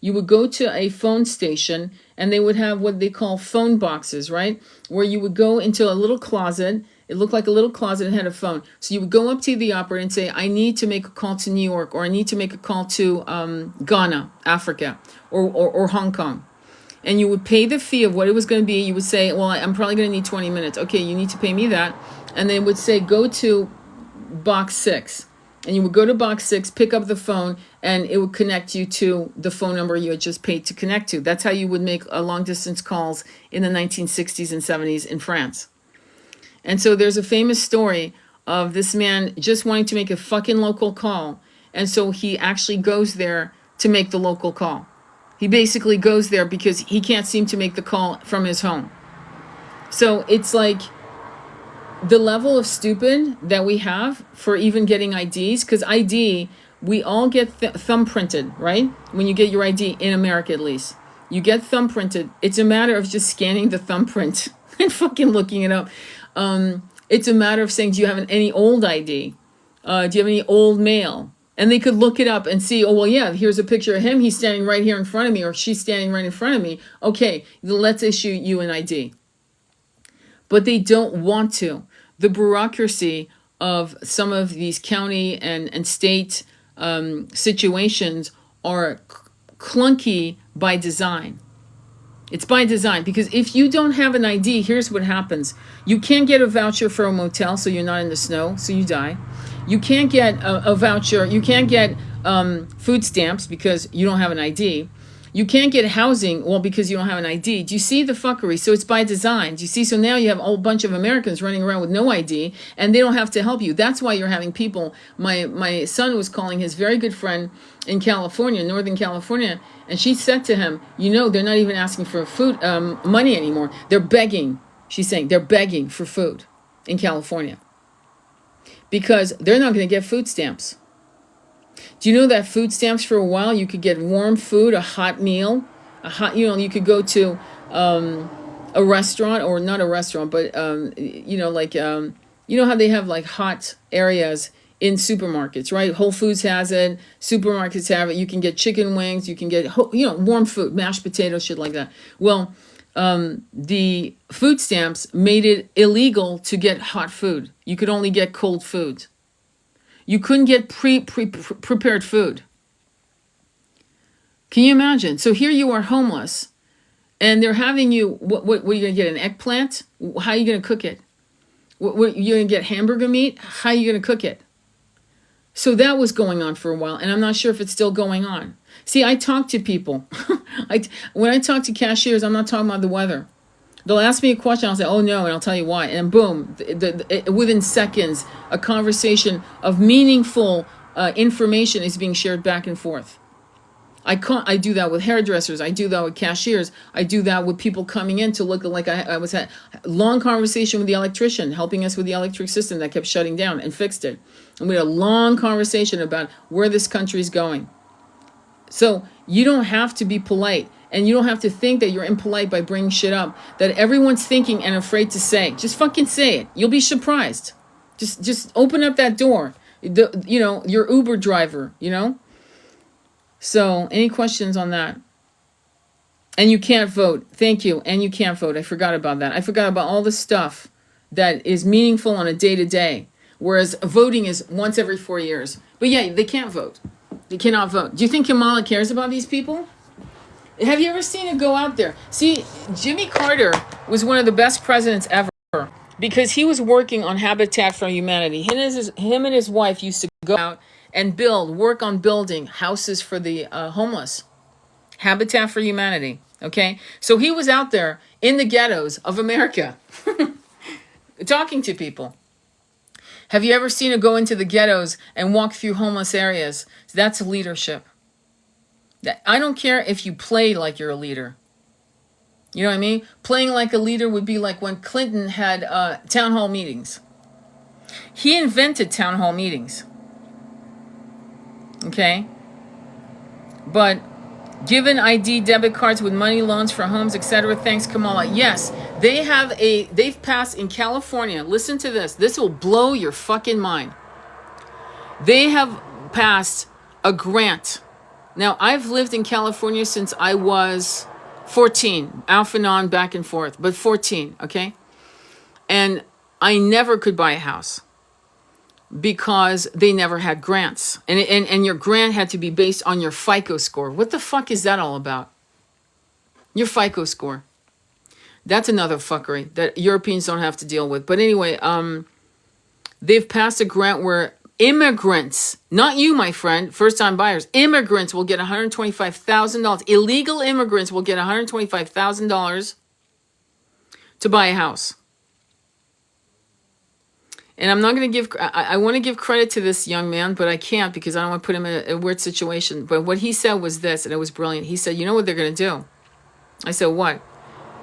you would go to a phone station and they would have what they call phone boxes, right? Where you would go into a little closet. It looked like a little closet and had a phone. So you would go up to the operator and say, I need to make a call to New York, or I need to make a call to Ghana, Africa, or Hong Kong. And you would pay the fee of what it was going to be. You would say, well, I'm probably going to need 20 minutes. Okay, you need to pay me that. And they would say, go to box 6. And you would go to box 6, pick up the phone, and it would connect you to the phone number you had just paid to connect to. That's how you would make long distance calls in the 1960s and 70s in France. And so there's a famous story of this man just wanting to make a fucking local call. And so he actually goes there to make the local call. He basically goes there because he can't seem to make the call from his home. So it's like the level of stupid that we have for even getting IDs, because ID, we all get thumbprinted, right? When you get your ID in America, at least, you get thumbprinted. It's a matter of just scanning the thumbprint and fucking looking it up. It's a matter of saying, do you have any old ID? Do you have any old mail? And they could look it up and see, oh, well, yeah, here's a picture of him. He's standing right here in front of me, or she's standing right in front of me. Okay, let's issue you an ID. But they don't want to. The bureaucracy of some of these county and state situations are clunky by design. It's by design, because if you don't have an ID, here's what happens. You can't get a voucher for a motel, so you're not in the snow, so you die. You can't get a voucher. You can't get food stamps because you don't have an ID. You can't get housing, well, because you don't have an ID. Do you see the fuckery? So it's by design. Do you see? So now you have a whole bunch of Americans running around with no ID, and they don't have to help you. That's why you're having people. My son was calling his very good friend in California, Northern California, and she said to him, they're not even asking for food money anymore. They're begging. She's saying they're begging for food in California because they're not going to get food stamps. Do you know that food stamps, for a while you could get warm food, a hot meal, you could go to a restaurant, or not a restaurant, but how they have like hot areas in supermarkets, right? Whole Foods has it, supermarkets have it. You can get chicken wings, you can get warm food, mashed potatoes, shit like that. Well, the food stamps made it illegal to get hot food. You could only get cold food. You couldn't get prepared food. Can you imagine? So here you are homeless, and they're having you, what are you going to get, an eggplant? How are you going to cook it? What you're going to get hamburger meat? How are you going to cook it? So that was going on for a while, and I'm not sure if it's still going on. See, I talk to people. When I talk to cashiers, I'm not talking about the weather. They'll ask me a question, I'll say, oh no, and I'll tell you why. And boom, within seconds, a conversation of meaningful information is being shared back and forth. I do that with hairdressers. I do that with cashiers. I do that with people coming in to look like I was at a long conversation with the electrician, helping us with the electric system that kept shutting down, and fixed it. And we had a long conversation about where this country is going. So you don't have to be polite. And you don't have to think that you're impolite by bringing shit up that everyone's thinking and afraid to say. Just fucking say it. You'll be surprised. Just open up that door. Your Uber driver, So, any questions on that? And you can't vote. Thank you. And you can't vote. I forgot about that. I forgot about all the stuff that is meaningful on a day-to-day. Whereas voting is once every 4 years. But yeah, they can't vote. They cannot vote. Do you think Kamala cares about these people? Have you ever seen it go out there? See, Jimmy Carter was one of the best presidents ever because he was working on Habitat for Humanity. Him and his wife used to go out and work on building houses for the homeless. Habitat for Humanity, okay? So he was out there in the ghettos of America talking to people. Have you ever seen him go into the ghettos and walk through homeless areas? That's leadership. I don't care if you play like you're a leader. You know what I mean? Playing like a leader would be like when Clinton had town hall meetings. He invented town hall meetings. Okay? But given ID debit cards with money, loans for homes, etc. Thanks, Kamala. Yes, they've passed in California. Listen to this. This will blow your fucking mind. They have passed a grant. Now, I've lived in California since I was 14, off and on, back and forth, but 14, okay? And I never could buy a house because they never had grants. And your grant had to be based on your FICO score. What the fuck is that all about? Your FICO score. That's another fuckery that Europeans don't have to deal with. But anyway, they've passed a grant where immigrants, not you, my friend, first-time buyers, immigrants will get $125,000. Illegal immigrants will get $125,000 to buy a house. And I'm not going to give, I want to give credit to this young man, but I can't because I don't want to put him in a weird situation. But what he said was this, and it was brilliant. He said, you know what they're going to do? I said, what?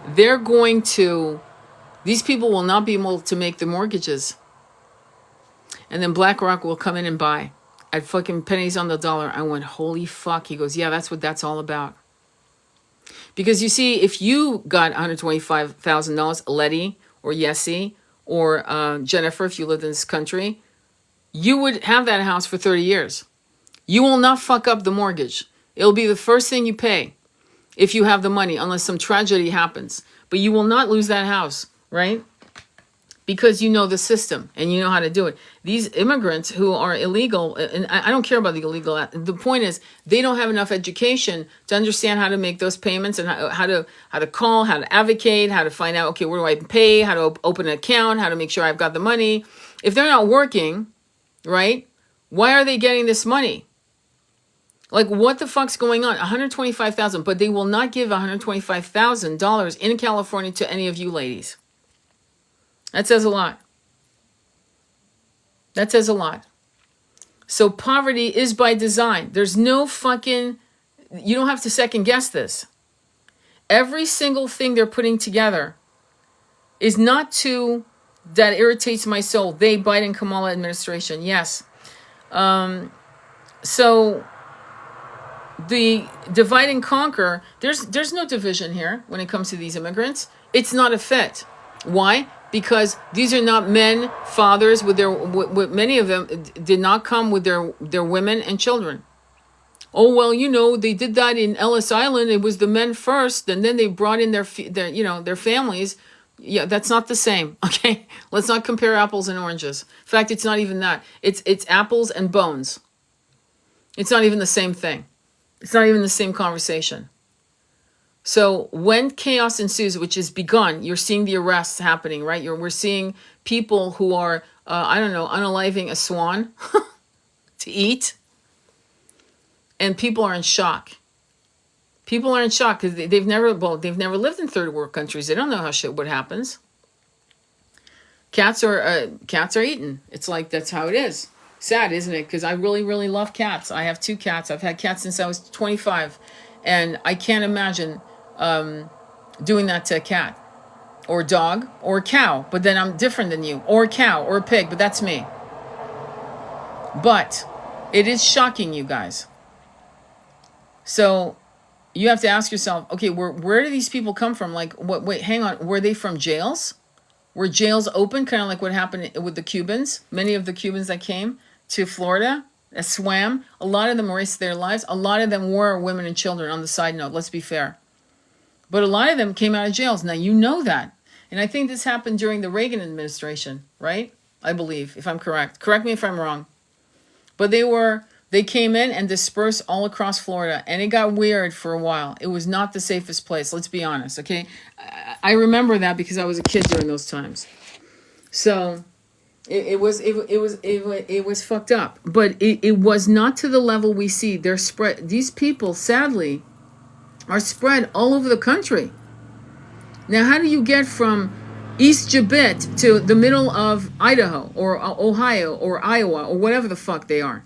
They're going to, these people will not be able to make the mortgages. And then BlackRock will come in and buy at fucking pennies on the dollar. I went, holy fuck. He goes, yeah, that's what that's all about. Because you see, if you got $125,000, Letty or Yessie or Jennifer, if you lived in this country, you would have that house for 30 years. You will not fuck up the mortgage. It'll be the first thing you pay if you have the money, unless some tragedy happens. But you will not lose that house, right? Because you know the system and you know how to do it. These immigrants who are illegal, and I don't care about the illegal, the point is they don't have enough education to understand how to make those payments and how to call, how to advocate, how to find out, okay, where do I pay, how to open an account, how to make sure I've got the money. If they're not working, right, why are they getting this money? Like, what the fuck's going on? $125,000, but they will not give $125,000 in California to any of you ladies. That says a lot. That says a lot. So poverty is by design. There's no fucking, you don't have to second guess this. Every single thing they're putting together is not to, that irritates my soul. They, Biden, Kamala administration, yes. So the divide and conquer, there's no division here when it comes to these immigrants. It's not a fit. Why? Because these are not men, fathers with their, many of them did not come with their women and children. Oh, well, you know, they did that in Ellis Island. It was the men first, and then they brought in their families. Yeah, that's not the same. Okay, let's not compare apples and oranges. In fact, it's not even that. It's apples and bones. It's not even the same thing. It's not even the same conversation. So when chaos ensues, which has begun, you're seeing the arrests happening, right? We're seeing people who are, unaliving a swan to eat. And people are in shock. People are in shock because they've never lived in third world countries. They don't know how what happens. Cats are eaten. It's like, that's how it is. Sad, isn't it? Because I really, really love cats. I have 2 cats. I've had cats since I was 25. And I can't imagine doing that to a cat or a dog or a cow, but then I'm different than you, or a cow or a pig, but that's me. But it is shocking, you guys. So you have to ask yourself, okay, where do these people come from? Like, wait, hang on. Were they from jails? Were jails open? Kind of like what happened with the Cubans. Many of the Cubans that came to Florida, that swam, a lot of them risked their lives. A lot of them were women and children, on the side note, let's be fair. But a lot of them came out of jails. Now, you know that. And I think this happened during the Reagan administration, right? I believe, if I'm correct. Correct me if I'm wrong. But they came in and dispersed all across Florida. And it got weird for a while. It was not the safest place, let's be honest, okay? I remember that because I was a kid during those times. So it was fucked up. But it was not to the level we see. They're spread. These people, sadly, are spread all over the country. Now, how do you get from East Jabit to the middle of Idaho or Ohio or Iowa or whatever the fuck they are?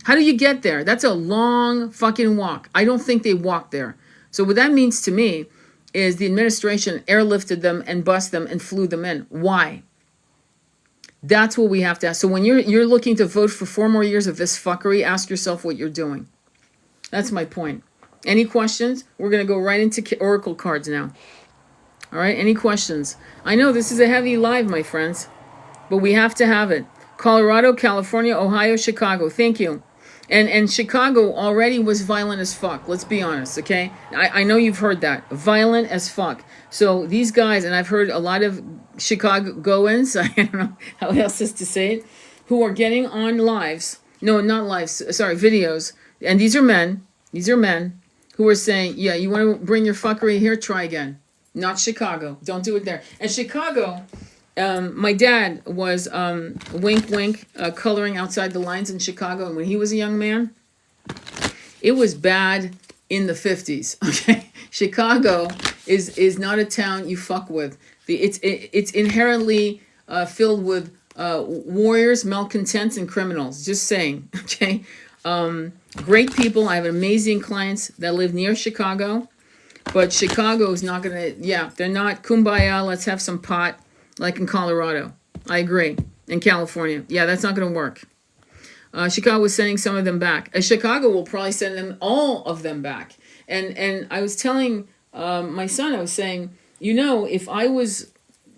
How do you get there? That's a long fucking walk. I don't think they walked there. So what that means to me is the administration airlifted them and bused them and flew them in. Why? That's what we have to ask. So when you're looking to vote for 4 more years of this fuckery, ask yourself what you're doing. That's my point. Any questions? We're going to go right into Oracle cards now. All right, any questions? I know this is a heavy live, my friends, but we have to have it. Colorado, California, Ohio, Chicago. Thank you. And Chicago already was violent as fuck. Let's be honest, okay? I know you've heard that. Violent as fuck. So these guys, and I've heard a lot of Chicagoans, I don't know how else is to say it, who are getting on lives. No, not lives, sorry, videos. And these are men. These are men who are saying, yeah, you want to bring your fuckery here? Try again. Not Chicago. Don't do it there. And Chicago, my dad was, wink, wink, coloring outside the lines in Chicago. And when he was a young man, it was bad in the 50s. Okay. Chicago is not a town you fuck with. It's inherently filled with warriors, malcontents, and criminals. Just saying. Okay. Great people. I have amazing clients that live near Chicago. But Chicago is not going to, yeah, they're not kumbaya, let's have some pot, like in Colorado. I agree. In California. Yeah, that's not going to work. Chicago is sending some of them back. Chicago will probably send them, all of them back. And I was telling my son, I was saying, you know, if I was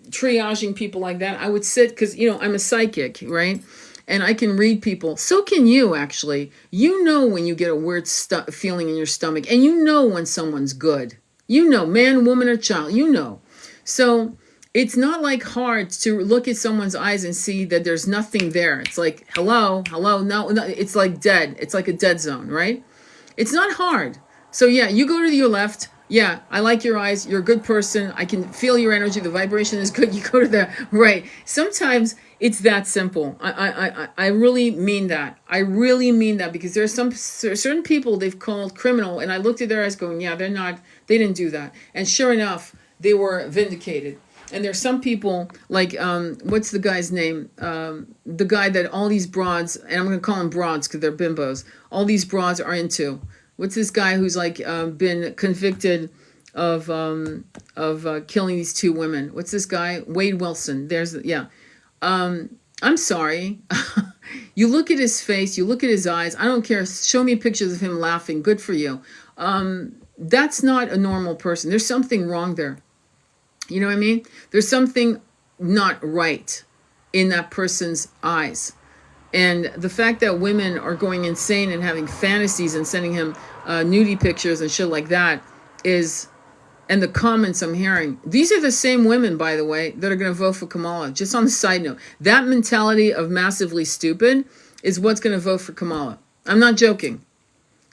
triaging people like that, I would sit, because, you know, I'm a psychic, right? And I can read people. So can you, actually. You know when you get a weird feeling in your stomach. And you know when someone's good. You know, man, woman, or child. You know. So it's not like hard to look at someone's eyes and see that there's nothing there. It's like, hello, no. It's like dead. It's like a dead zone, right? It's not hard. So yeah, you go to your left. Yeah, I like your eyes. You're a good person. I can feel your energy. The vibration is good. You go to the right. Sometimes it's that simple. I really mean that. I really mean that, because there's some certain people they've called criminal, and I looked at their eyes going, yeah, they didn't do that. And sure enough, they were vindicated. And there's some people like, what's the guy's name? The guy that all these broads, and I'm going to call them broads because they're bimbos, all these broads are into. What's this guy who's like been convicted of killing these two women? What's this guy? Wade Wilson. Yeah. I'm sorry. You look at his face, you look at his eyes. I don't care. Show me pictures of him laughing. Good for you. That's not a normal person. There's something wrong there. You know what I mean? There's something not right in that person's eyes. And the fact that women are going insane and having fantasies and sending him nudie pictures and shit like that is, and the comments I'm hearing, these are the same women, by the way, that are going to vote for Kamala. Just on the side note, that mentality of massively stupid is what's going to vote for Kamala. I'm not joking.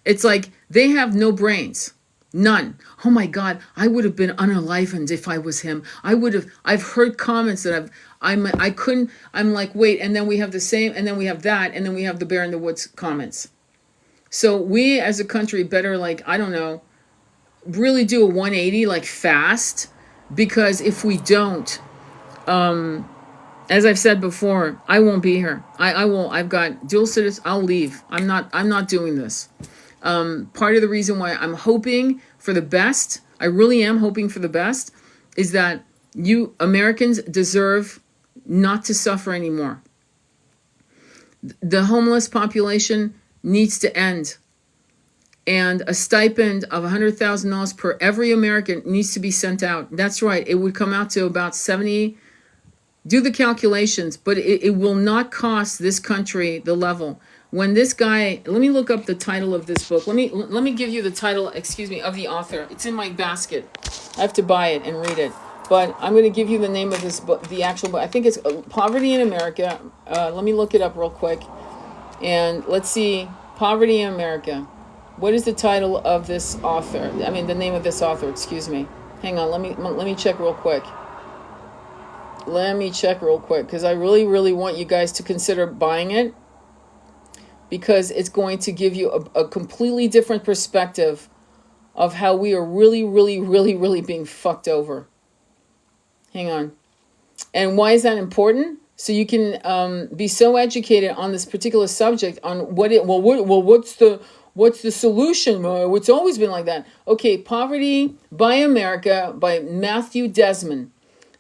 It's like they have no brains. None. Oh my God, I would have been unalivened if I was him. I've heard comments that I'm like, wait, and then we have the same, and then we have that, and then we have the Bear in the Woods comments. So we as a country better, like, I don't know, really do a 180, like fast, because if we don't, as I've said before, I won't be here. I've got dual citizenship. I'll leave. I'm not doing this. Part of the reason why I'm hoping for the best, I really am hoping for the best, is that you Americans deserve not to suffer anymore. The homeless population needs to end. And a stipend of $100,000 per every American needs to be sent out. That's right. It would come out to about 70. Do the calculations, but it will not cost this country the level. When this guy, let me look up the title of this book. Let me give you the title, of the author. It's in my basket. I have to buy it and read it. But I'm going to give you the name of this book, the actual book. I think it's Poverty in America. Let me look it up real quick. And let's see, Poverty in America. What is the title of this author? I mean, the name of this author, excuse me. Hang on, let me check real quick. Because I really, really want you guys to consider buying it. Because it's going to give you a completely different perspective of how we are really, really, really, really being fucked over. Hang on. And why is that important? So you can be so educated on this particular subject on what's the solution? It's always been like that. Okay, Poverty by America by Matthew Desmond.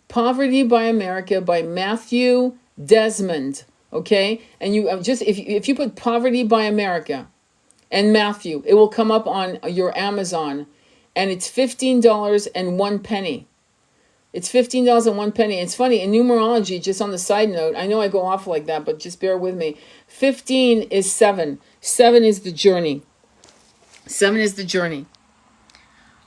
Poverty by America by Matthew Desmond. Okay, and you just if you put Poverty by America and Matthew, it will come up on your Amazon, and it's $15.01. It's $15.01. It's funny, in numerology, just on the side note, I know I go off like that, but just bear with me. 15 is 7. 7 is the journey. 7 is the journey.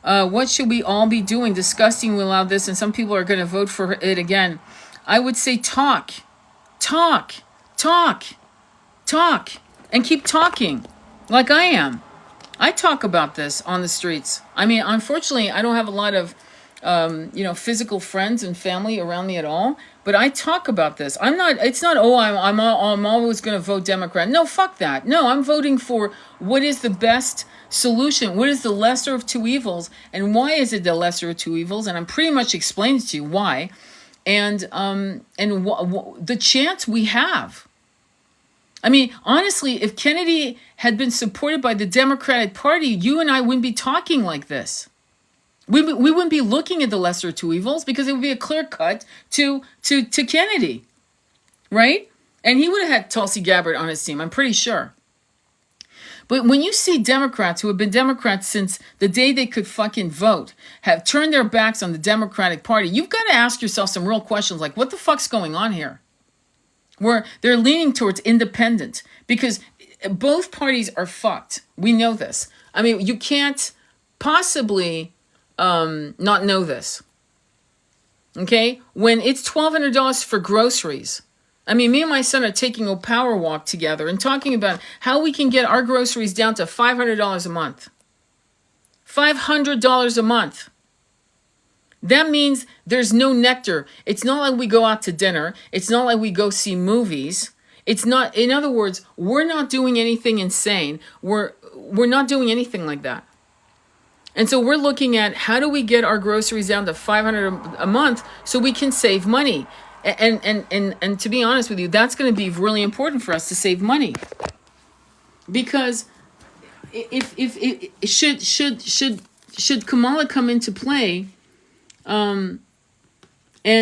What should we all be doing? Disgusting, we allow this, and some people are going to vote for it again. I would say talk, talk, talk, talk, and keep talking like I am. I talk about this on the streets. I mean, unfortunately, I don't have a lot of, physical friends and family around me at all. But I talk about this. I'm not. It's not. Oh, I'm always going to vote Democrat. No, fuck that. No, I'm voting for what is the best solution. What is the lesser of two evils, and why is it the lesser of two evils? And I'm pretty much explaining to you why, and the chance we have. I mean, honestly, if Kennedy had been supported by the Democratic Party, you and I wouldn't be talking like this. We wouldn't be looking at the lesser of two evils because it would be a clear cut to Kennedy, right? And he would have had Tulsi Gabbard on his team, I'm pretty sure. But when you see Democrats who have been Democrats since the day they could fucking vote, have turned their backs on the Democratic Party, you've got to ask yourself some real questions like, what the fuck's going on here? Where they're leaning towards independent because both parties are fucked. We know this. I mean, you can't possibly not know this. Okay? When it's $1,200 for groceries, I mean, me and my son are taking a power walk together and talking about how we can get our groceries down to $500 a month. $500 a month. That means there's no nectar. It's not like we go out to dinner. It's not like we go see movies. It's not, in other words, we're not doing anything insane. We're not doing anything like that. And so we're looking at how do we get our groceries down to $500 a month so we can save money. And to be honest with you, that's going to be really important for us to save money. Because if should Kamala come into play, and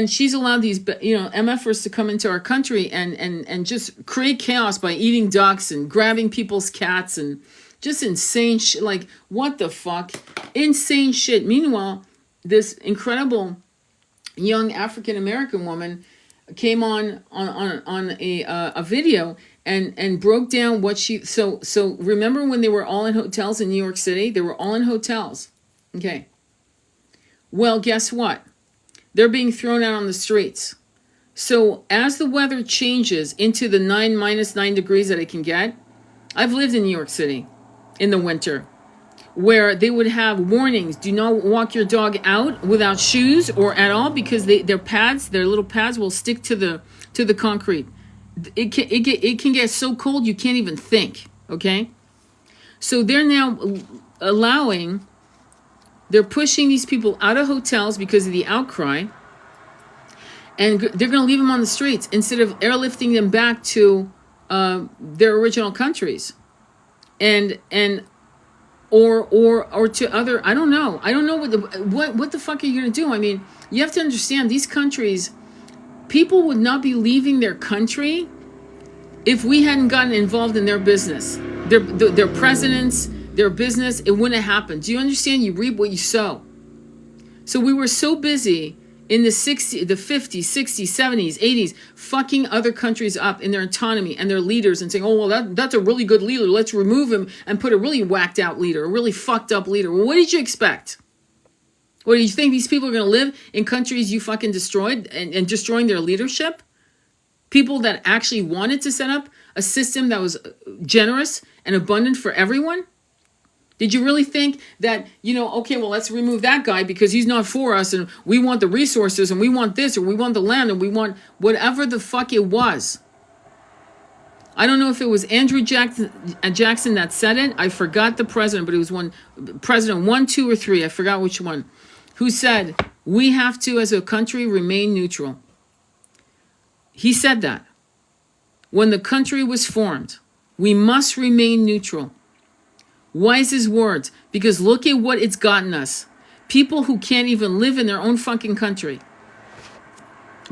she's allowed these, MFers to come into our country and just create chaos by eating ducks and grabbing people's cats and just insane shit. Like, what the fuck? Insane shit. Meanwhile, this incredible young African-American woman came on a video and broke down what she... So remember when they were all in hotels in New York City? They were all in hotels. Okay. Well, guess what? They're being thrown out on the streets. So as the weather changes into the -9 degrees that it can get, I've lived in New York City in the winter, where they would have warnings: do not walk your dog out without shoes or at all, because their little pads will stick to the concrete. It can get so cold you can't even think. Okay, so they're now they're pushing these people out of hotels because of the outcry, and they're going to leave them on the streets instead of airlifting them back to their original countries, or to other. I don't know what the fuck are you going to do? I mean, you have to understand, these countries, people would not be leaving their country if we hadn't gotten involved in their business, their presidents, their business. It wouldn't have happened. Do you understand? You reap what you sow. So we were so busy in the 50s, 60s, 70s, 80s, fucking other countries up in their autonomy and their leaders and saying, oh, well, that's a really good leader. Let's remove him and put a really whacked out leader, a really fucked up leader. Well, what did you expect? What, do you think these people are going to live in countries you fucking destroyed and destroying their leadership? People that actually wanted to set up a system that was generous and abundant for everyone? Did you really think that, okay, well, let's remove that guy because he's not for us and we want the resources and we want this or we want the land and we want whatever the fuck it was? I don't know if it was Andrew Jackson that said it. I forgot the president, but it was President 1, 2, or 3. I forgot which one. Who said, we have to, as a country, remain neutral. He said that. When the country was formed, we must remain neutral. Wisest words, because look at what it's gotten us. People who can't even live in their own fucking country.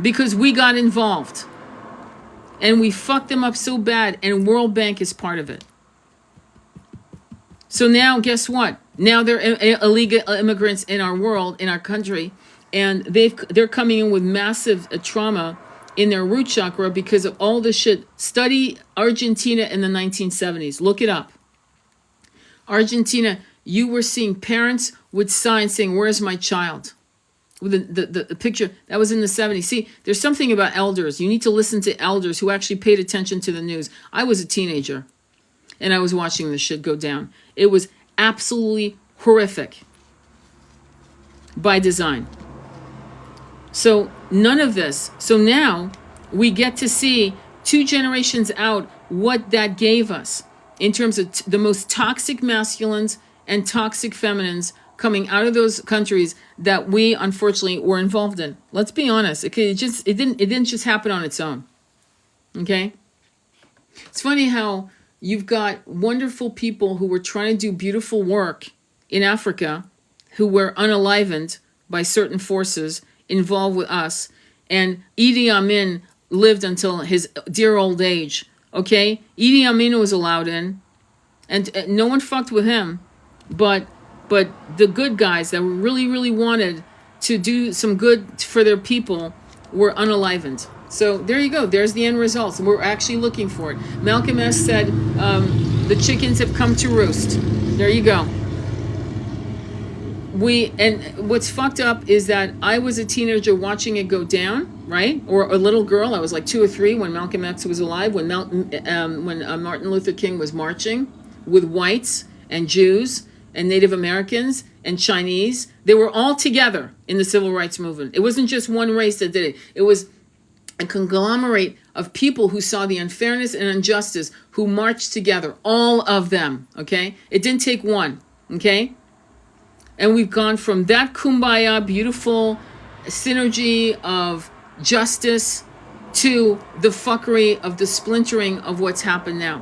Because we got involved. And we fucked them up so bad, and World Bank is part of it. So now, guess what? Now they're illegal immigrants in our world, in our country, and they're coming in with massive trauma in their root chakra because of all the shit. Study Argentina in the 1970s. Look it up. Argentina, you were seeing parents with signs saying, "Where's my child?" With the picture that was in the 70s. See, there's something about elders. You need to listen to elders who actually paid attention to the news. I was a teenager and I was watching this shit go down. It was absolutely horrific by design. So none of this. So now we get to see 2 generations out what that gave us in terms of the most toxic masculines and toxic feminines coming out of those countries that we unfortunately were involved in. Let's be honest. It didn't just happen on its own. Okay? It's funny how you've got wonderful people who were trying to do beautiful work in Africa who were unalivened by certain forces involved with us. And Idi Amin lived until his dear old age. Okay? Idi Amin was allowed in. And no one fucked with him. But the good guys that really, really wanted to do some good for their people were unalivened. So there you go. There's the end results. And we're actually looking for it. Malcolm S. said, the chickens have come to roost. There you go. And what's fucked up is that I was a teenager watching it go down, right? Or a little girl. I was like 2 or 3 when Malcolm X was alive, when Martin Luther King was marching with whites and Jews and Native Americans and Chinese. They were all together in the civil rights movement. It wasn't just one race that did it. It was a conglomerate of people who saw the unfairness and injustice, who marched together, all of them, okay? It didn't take one, okay? And we've gone from that kumbaya, beautiful synergy of justice to the fuckery of the splintering of what's happened now,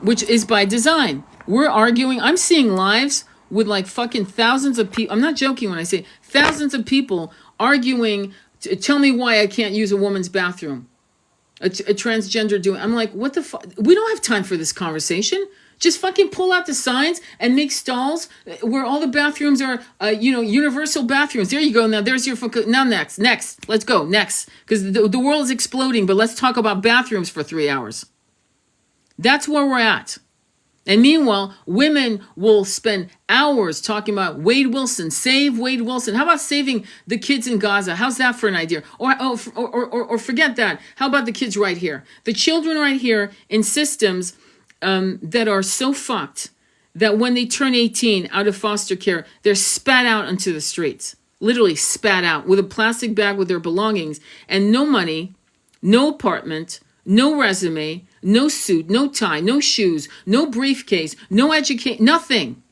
which is by design. We're arguing. I'm seeing lives with like fucking thousands of people. I'm not joking when I say thousands of people arguing. Tell me why I can't use a woman's bathroom. A transgender doing. I'm like, what the fuck? We don't have time for this conversation. Just fucking pull out the signs and make stalls where all the bathrooms are, universal bathrooms. There you go. Now there's your now next. Let's go next, because the world is exploding. But let's talk about bathrooms for 3 hours. That's where we're at. And meanwhile, women will spend hours talking about Wade Wilson, save Wade Wilson. How about saving the kids in Gaza? How's that for an idea? Or forget that. How about the kids right here? The children right here in systems that are so fucked that when they turn 18 out of foster care, they're spat out onto the streets. Literally spat out with a plastic bag with their belongings and no money, no apartment, no resume, no suit, no tie, no shoes, no briefcase, no education, nothing.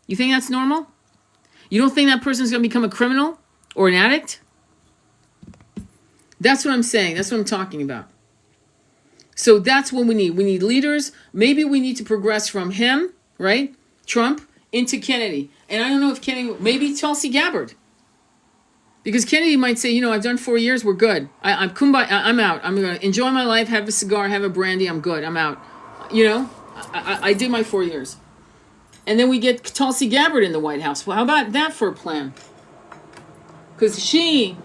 You think that's normal? You don't think that person's going to become a criminal or an addict? That's what I'm saying. That's what I'm talking about. So that's what we need. We need leaders. Maybe we need to progress from him, right? Trump, into Kennedy. And I don't know if Kennedy, maybe Tulsi Gabbard. Because Kennedy might say, I've done 4 years, we're good. I'm kumbaya, I'm out. I'm going to enjoy my life, have a cigar, have a brandy, I'm good, I'm out. I did my 4 years. And then we get Tulsi Gabbard in the White House. Well, how about that for a plan? Because she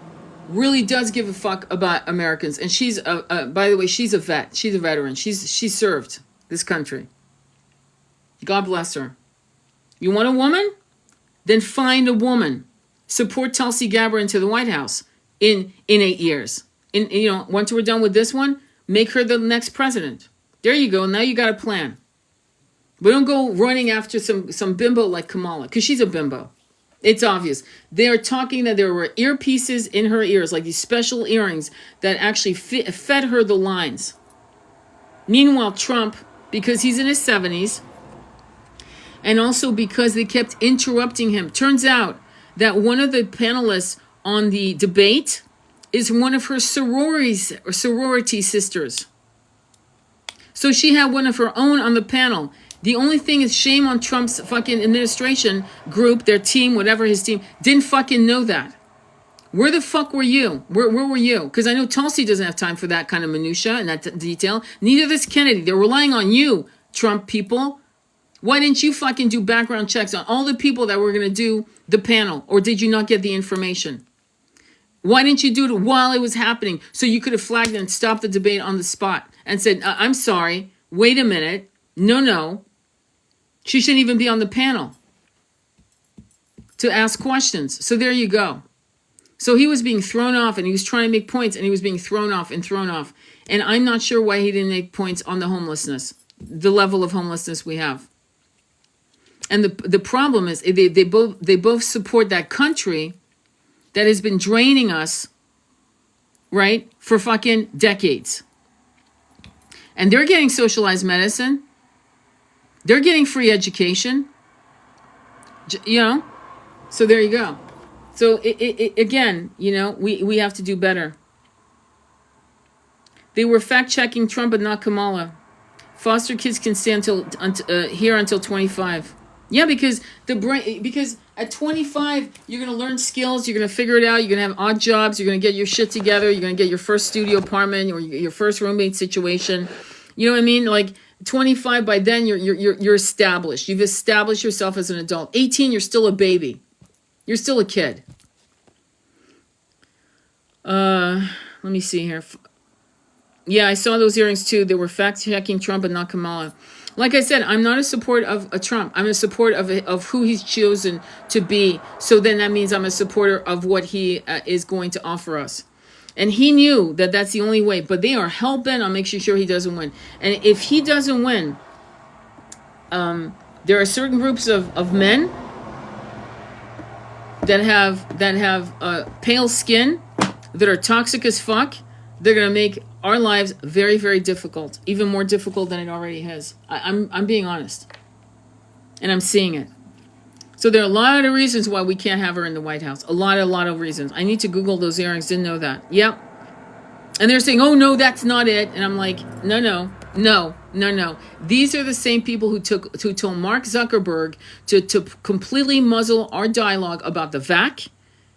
really does give a fuck about Americans. And she's, by the way, she's a vet. She's a veteran. She served this country. God bless her. You want a woman? Then find a woman. Support Tulsi Gabbard into the White House in 8 years. Once we're done with this one, make her the next president. There you go. Now you got a plan. But don't go running after some bimbo like Kamala, because she's a bimbo. It's obvious. They are talking that there were earpieces in her ears, like these special earrings that actually fed her the lines. Meanwhile, Trump, because he's in his 70s, and also because they kept interrupting him, turns out that one of the panelists on the debate is one of her sorority sisters. So she had one of her own on the panel. The only thing is, shame on Trump's fucking administration group, their team, whatever his team, didn't fucking know that. Where the fuck were you? Where were you? Because I know Tulsi doesn't have time for that kind of minutia and that detail. Neither does Kennedy. They're relying on you, Trump people. Why didn't you fucking do background checks on all the people that were going to do the panel? Or did you not get the information? Why didn't you do it while it was happening? So you could have flagged and stopped the debate on the spot and said, I'm sorry, wait a minute. No. She shouldn't even be on the panel to ask questions. So there you go. So he was being thrown off and he was trying to make points and he was being thrown off. And I'm not sure why he didn't make points on the homelessness, the level of homelessness we have. And the problem is they both support that country that has been draining us, right, for fucking decades. And they're getting socialized medicine. They're getting free education. So there you go. So again, we have to do better. They were fact-checking Trump but not Kamala. Foster kids can stay until 25. Yeah, because at 25, you're going to learn skills, you're going to figure it out, you're going to have odd jobs, you're going to get your shit together, you're going to get your first studio apartment or your first roommate situation. You know what I mean? Like 25, by then you're established. You've established yourself as an adult. 18, you're still a baby. You're still a kid. Let me see here. Yeah, I saw those earrings too. They were fact-checking Trump and not Kamala. Like I said, I'm not a support of a Trump. I'm a support of who he's chosen to be. So then that means I'm a supporter of what he is going to offer us. And he knew that that's the only way. But they are hell-bent on making sure he doesn't win. And if he doesn't win, there are certain groups of men that have pale skin, that are toxic as fuck. They're going to make our lives very, very difficult, even more difficult than it already has. I'm being honest. And I'm seeing it. So there are a lot of reasons why we can't have her in the White House. A lot of reasons. I need to Google those earrings. Didn't know that. Yep. And they're saying, oh, no, that's not it. And I'm like, no. These are the same people who told Mark Zuckerberg to completely muzzle our dialogue about the vac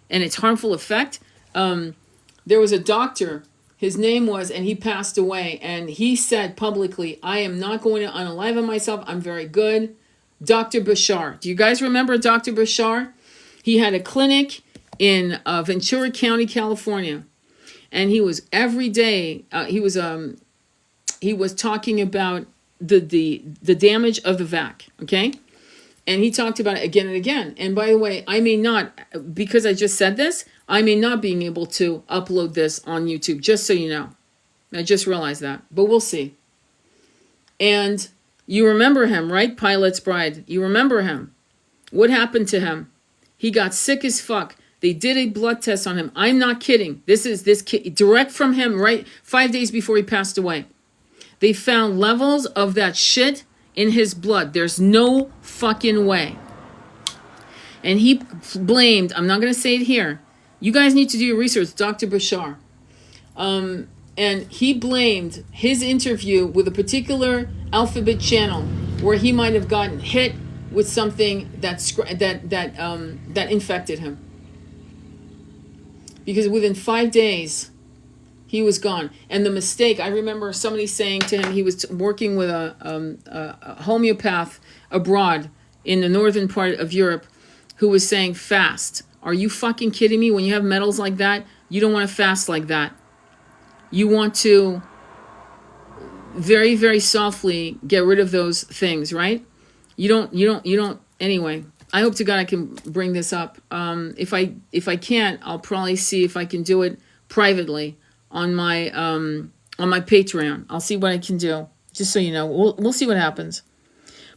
and its harmful effect. There was a doctor. His name was, and he passed away, and he said publicly, I am not going to unalive myself. I'm very good. Dr. Bashar. Do you guys remember Dr. Bashar? He had a clinic in Ventura County, California. And he was every day, he was talking about the damage of the vac, okay? And he talked about it again and again. And by the way, I may not, because I just said this, I may not being able to upload this on YouTube, just so you know. I just realized that, but we'll see. And you remember him, right? Pilate's Bride. You remember him. What happened to him? He got sick as fuck. They did a blood test on him. I'm not kidding. This kid, direct from him, right? 5 days before he passed away. They found levels of that shit in his blood. There's no fucking way. And he blamed, I'm not going to say it here. You guys need to do your research, Dr. Bashar. And he blamed his interview with a particular alphabet channel where he might have gotten hit with something that infected him. Because within 5 days, he was gone. And the mistake, I remember somebody saying to him, he was working with a homeopath abroad in the northern part of Europe who was saying, fast. Are you fucking kidding me? When you have metals like that, you don't want to fast like that. You want to very, very softly get rid of those things, right? You don't, anyway. I hope to God I can bring this up. If I can't, I'll probably see if I can do it privately on my Patreon. I'll see what I can do, just so you know. We'll see what happens.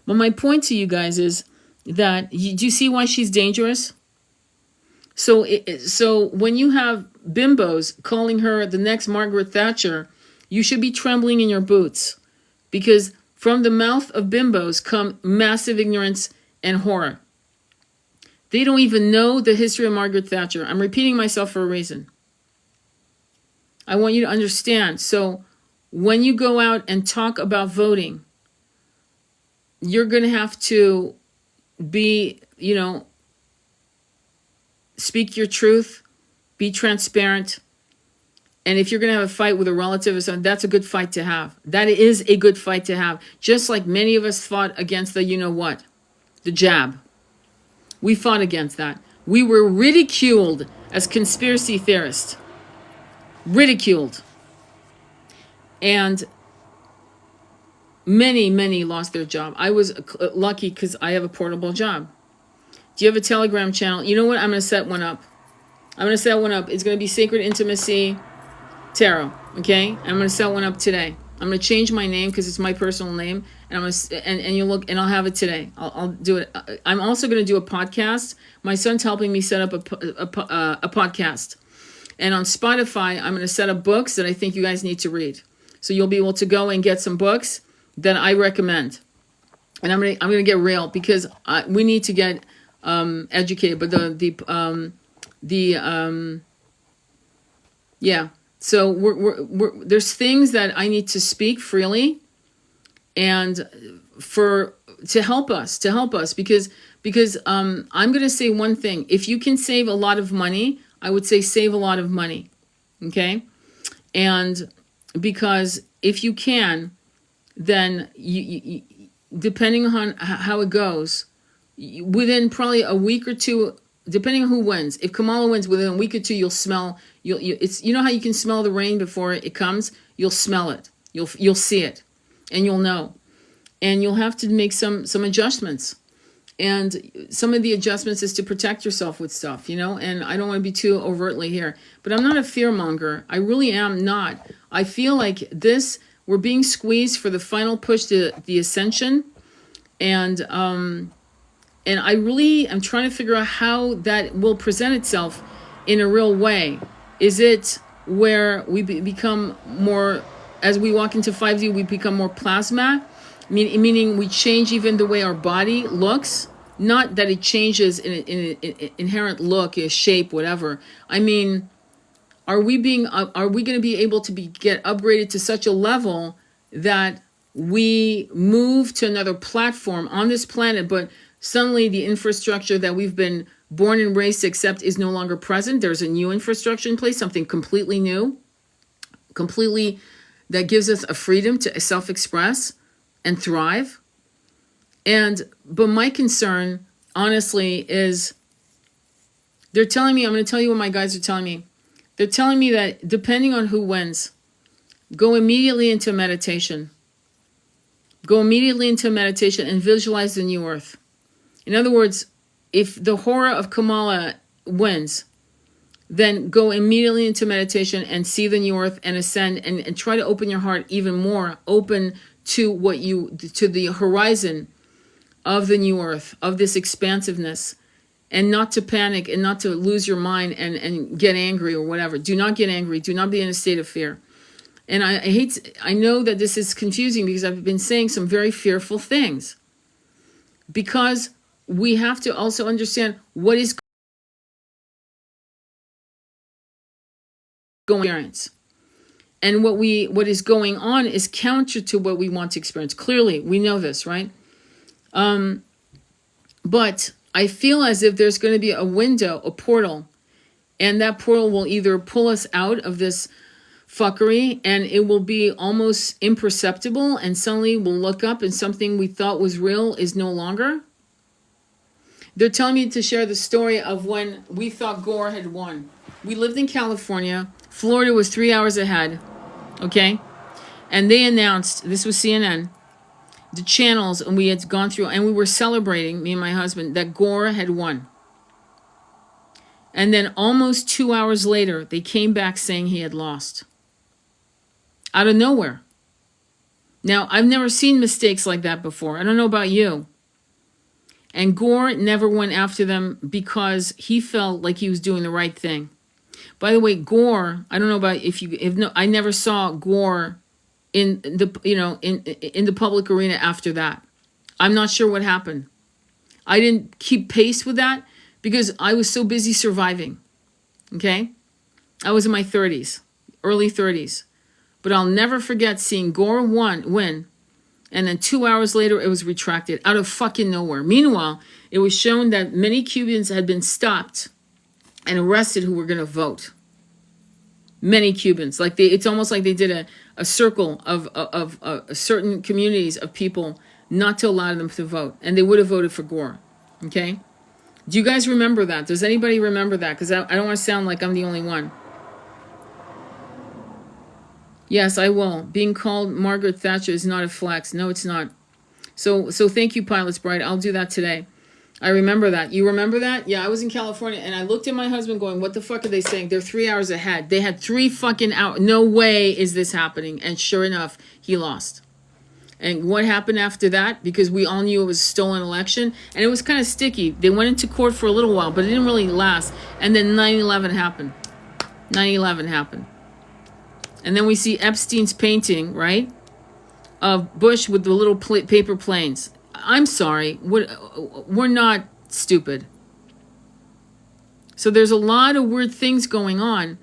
But my point to you guys is that, do you see why she's dangerous? So when you have bimbos calling her the next Margaret Thatcher, you should be trembling in your boots, because from the mouth of bimbos come massive ignorance and horror. They don't even know the history of Margaret Thatcher. I'm repeating myself for a reason. I want you to understand. So when you go out and talk about voting, you're going to have to be, speak your truth, be transparent. And if you're going to have a fight with a relative or something, that's a good fight to have. That is a good fight to have. Just like many of us fought against the the jab. We fought against that. We were ridiculed as conspiracy theorists, ridiculed, and many lost their job. I was lucky because I have a portable job. Do you have a Telegram channel? You know what? I'm going to set one up. It's going to be Sacred Intimacy Tarot. Okay? I'm going to set one up today. I'm going to change my name because it's my personal name, and I'm going to, and you look, and I'll have it today. I'll do it. I'm also going to do a podcast. My son's helping me set up a podcast, and on Spotify, I'm going to set up books that I think you guys need to read. So you'll be able to go and get some books that I recommend, and I'm gonna get real because we need to get educated. But yeah. So we're there's things that I need to speak freely, and to help us because I'm gonna say one thing. If you can save a lot of money, I would say save a lot of money, okay? And because if you can, then you depending on how it goes, within probably a week or two, depending on who wins. If Kamala wins, within a week or two, you'll smell. It's you know how you can smell the rain before it comes. You'll smell it. You'll see it, and you'll know, and you'll have to make some adjustments. And some of the adjustments is to protect yourself with stuff, and I don't want to be too overtly here, but I'm not a fear monger. I really am not. I feel like we're being squeezed for the final push to the ascension. And I really am trying to figure out how that will present itself in a real way. Is it where we become more, as we walk into 5D, we become more plasma? Meaning we change even the way our body looks, not that it changes in inherent look, shape, whatever. I mean, are we going to be able to get upgraded to such a level that we move to another platform on this planet, but suddenly the infrastructure that we've been born and raised to accept is no longer present? There's a new infrastructure in place, something completely new, completely that gives us a freedom to self-express and thrive. But my concern, honestly, is they're telling me, I'm going to tell you what my guys are telling me. They're telling me that depending on who wins, go immediately into meditation. Go immediately into meditation and visualize the new earth. In other words, if the horror of Kamala wins, then go immediately into meditation and see the new earth and ascend and try to open your heart even more, open to to the horizon of the new earth, of this expansiveness, and not to panic and not to lose your mind and get angry or whatever. Do not get angry. Do not be in a state of fear. And I know that this is confusing because I've been saying some very fearful things, because we have to also understand what is going on. And what is going on is counter to what we want to experience. Clearly, we know this, right? But I feel as if there's going to be a window, a portal, and that portal will either pull us out of this fuckery, and it will be almost imperceptible, and suddenly we'll look up and something we thought was real is no longer. They're telling me to share the story of when we thought Gore had won. We lived in California. Florida was 3 hours ahead, okay? And they announced, this was CNN, the channels, and we had gone through, and we were celebrating, me and my husband, that Gore had won. And then almost 2 hours later, they came back saying he had lost. Out of nowhere. Now, I've never seen mistakes like that before. I don't know about you. And Gore never went after them because he felt like he was doing the right thing. By the way, Gore, I don't know about I never saw Gore in the public arena after that. I'm not sure what happened. I didn't keep pace with that because I was so busy surviving. Okay? I was in my 30s, early 30s. But I'll never forget seeing Gore win, and then 2 hours later it was retracted out of fucking nowhere. Meanwhile, it was shown that many Cubans had been stopped and arrested who were going to vote. Many Cubans, it's almost like they did a circle of certain communities of people not to allow them to vote, and they would have voted for Gore. Okay, Do you guys remember that? Does anybody remember that? Because I don't want to sound like I'm the only one. Yes, I will. Being called Margaret Thatcher is not a flex. No, it's not. So thank you, Pilot's Bride. I'll do that today. I remember that. You remember that? Yeah, I was in California and I looked at my husband going, what the fuck are they saying? They're 3 hours ahead. They had 3 fucking hours. No way is this happening. And sure enough, he lost. And what happened after that? Because we all knew it was a stolen election. And it was kind of sticky. They went into court for a little while, but it didn't really last. And then 9/11 happened. 9/11 happened. And then we see Epstein's painting, right? Of Bush with the little paper planes. I'm sorry. We're not stupid. So there's a lot of weird things going on.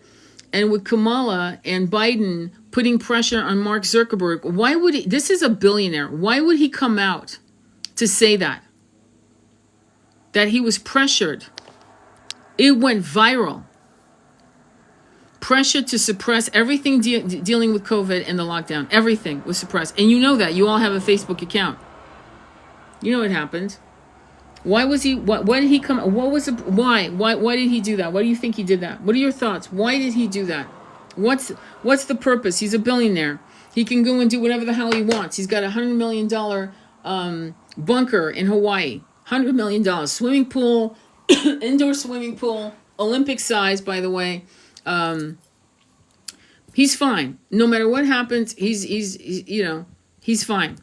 And with Kamala and Biden putting pressure on Mark Zuckerberg, why would he? This is a billionaire. Why would he come out to say that? That he was pressured. It went viral. Pressure to suppress everything dealing with COVID and the lockdown. Everything was suppressed. And you know that. You all have a Facebook account. You know what happened. Why was he, why did he come, what was the, why did he do that? Why do you think he did that? What are your thoughts? Why did he do that? What's the purpose? He's a billionaire. He can go and do whatever the hell he wants. He's got a $100 million bunker in Hawaii. $100 million. Swimming pool, indoor swimming pool, Olympic size, by the way. He's fine. No matter what happens, he's fine.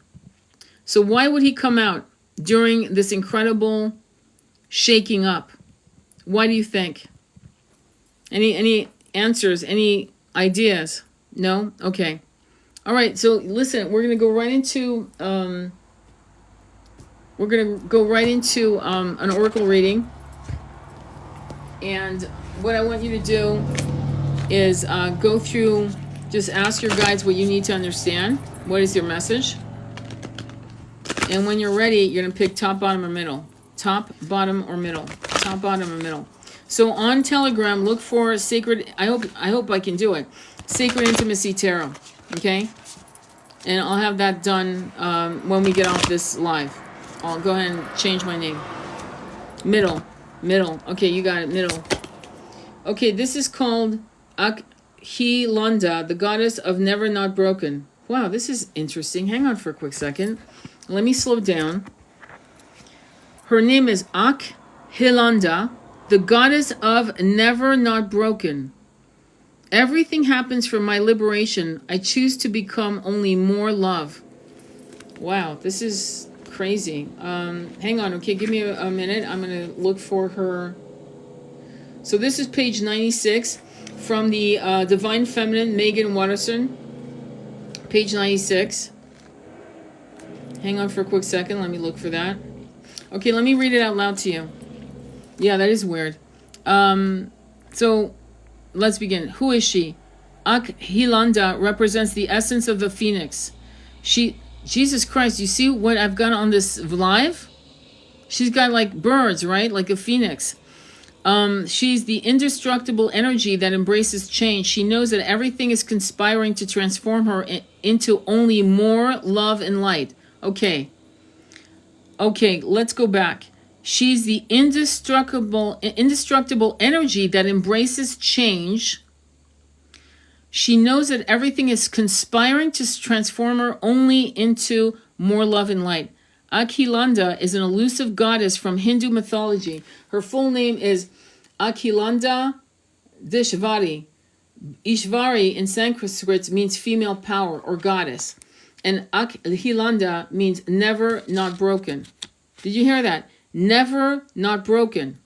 So why would he come out during this incredible shaking up? Why do you think? Any answers? Any ideas? No? Okay. All right. So listen, we're gonna go right into an oracle reading, and what I want you to do is go through. Just ask your guides what you need to understand. What is your message? And when you're ready, you're going to pick top, bottom, or middle. Top, bottom, or middle. Top, bottom, or middle. So on Telegram, look for Sacred... I hope I can do it. Sacred Intimacy Tarot. Okay? And I'll have that done when we get off this live. I'll go ahead and change my name. Middle. Middle. Okay, you got it. Middle. Okay, this is called Akhilanda, the goddess of never not broken. Wow, this is interesting. Hang on for a quick second. Let me slow down. Her name is Akhilanda, the goddess of never not broken. Everything happens for my liberation. I choose to become only more love. Wow, this is crazy. Hang on, okay, give me a minute. I'm going to look for her. So this is page 96 from the Divine Feminine, Megan Watterson. Page 96. Hang on for a quick second. Let me look for that. Okay, let me read it out loud to you. Yeah, that is weird. So let's begin. Who is she? Akhilanda represents the essence of the phoenix. Jesus Christ, you see what I've got on this live? She's got like birds, right? Like a phoenix. She's the indestructible energy that embraces change. She knows that everything is conspiring to transform her into only more love and light. Okay, let's go back. She's the indestructible energy that embraces change. She knows that everything is conspiring to transform her only into more love and light. Akhilanda is an elusive goddess from Hindu mythology. Her full name is Akhilanda Dishvari. Ishvari in Sanskrit means female power or goddess. And Akhilanda means never not broken. Did you hear that? Never not broken.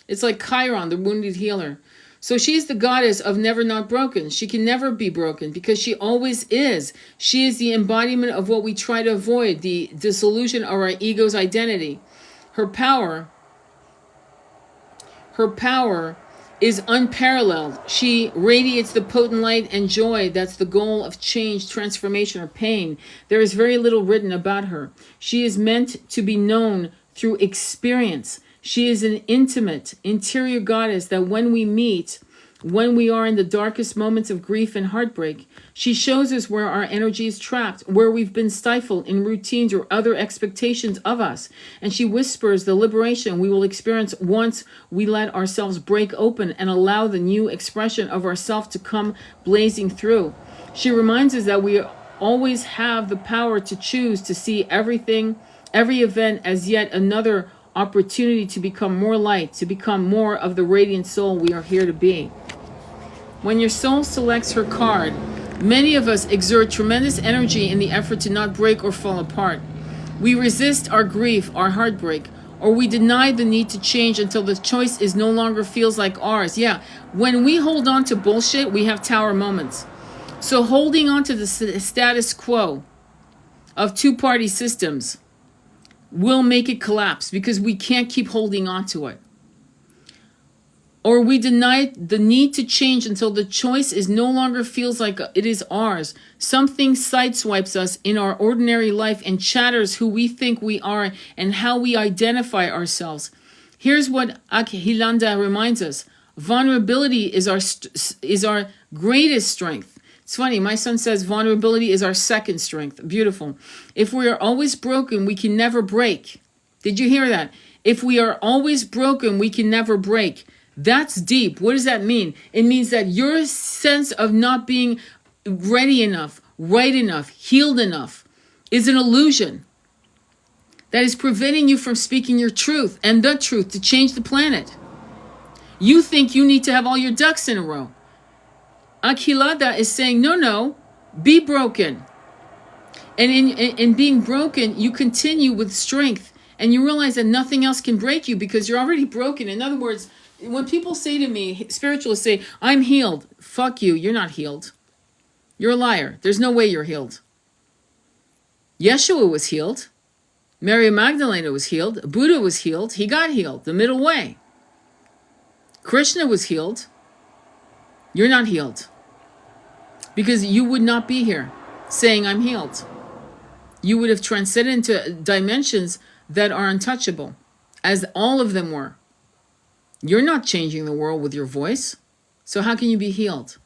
It's like Chiron, the wounded healer. So she's the goddess of never not broken. She can never be broken because she always is. She is the embodiment of what we try to avoid, the dissolution of our ego's identity. Her power is unparalleled. She radiates the potent light and joy that's the goal of change, transformation, or pain. There is very little written about her. She is meant to be known through experience. She is an intimate, interior goddess that when we meet, when we are in the darkest moments of grief and heartbreak. She shows us where our energy is trapped, where we've been stifled in routines or other expectations of us. And she whispers the liberation we will experience once we let ourselves break open and allow the new expression of ourself to come blazing through. She reminds us that we always have the power to choose to see everything, every event as yet another opportunity to become more light, to become more of the radiant soul we are here to be. When your soul selects her card, many of us exert tremendous energy in the effort to not break or fall apart. We resist our grief, our heartbreak, or we deny the need to change until the choice is no longer feels like ours. Yeah, when we hold on to bullshit, we have tower moments. So holding on to the status quo of two-party systems will make it collapse because we can't keep holding on to it. Or we deny the need to change until the choice is no longer feels like it is ours. Something sideswipes us in our ordinary life and chatters who we think we are and how we identify ourselves. Here's what Akhilanda reminds us. Vulnerability is our greatest strength. It's funny, my son says vulnerability is our second strength. Beautiful. If we are always broken, we can never break. Did you hear that? If we are always broken, we can never break. That's deep. What does that mean? It means that your sense of not being ready enough, right enough, healed enough is an illusion that is preventing you from speaking your truth and the truth to change the planet. You think you need to have all your ducks in a row. Akhilada is saying, no, be broken. And in being broken, you continue with strength and you realize that nothing else can break you because you're already broken. In other words, when people say to me, spiritualists say, I'm healed. Fuck you, you're not healed. You're a liar. There's no way you're healed. Yeshua was healed. Mary Magdalena was healed. Buddha was healed. He got healed the middle way. Krishna was healed. You're not healed. Because you would not be here saying I'm healed. You would have transcended into dimensions that are untouchable, as all of them were. You're not changing the world with your voice. So how can you be healed?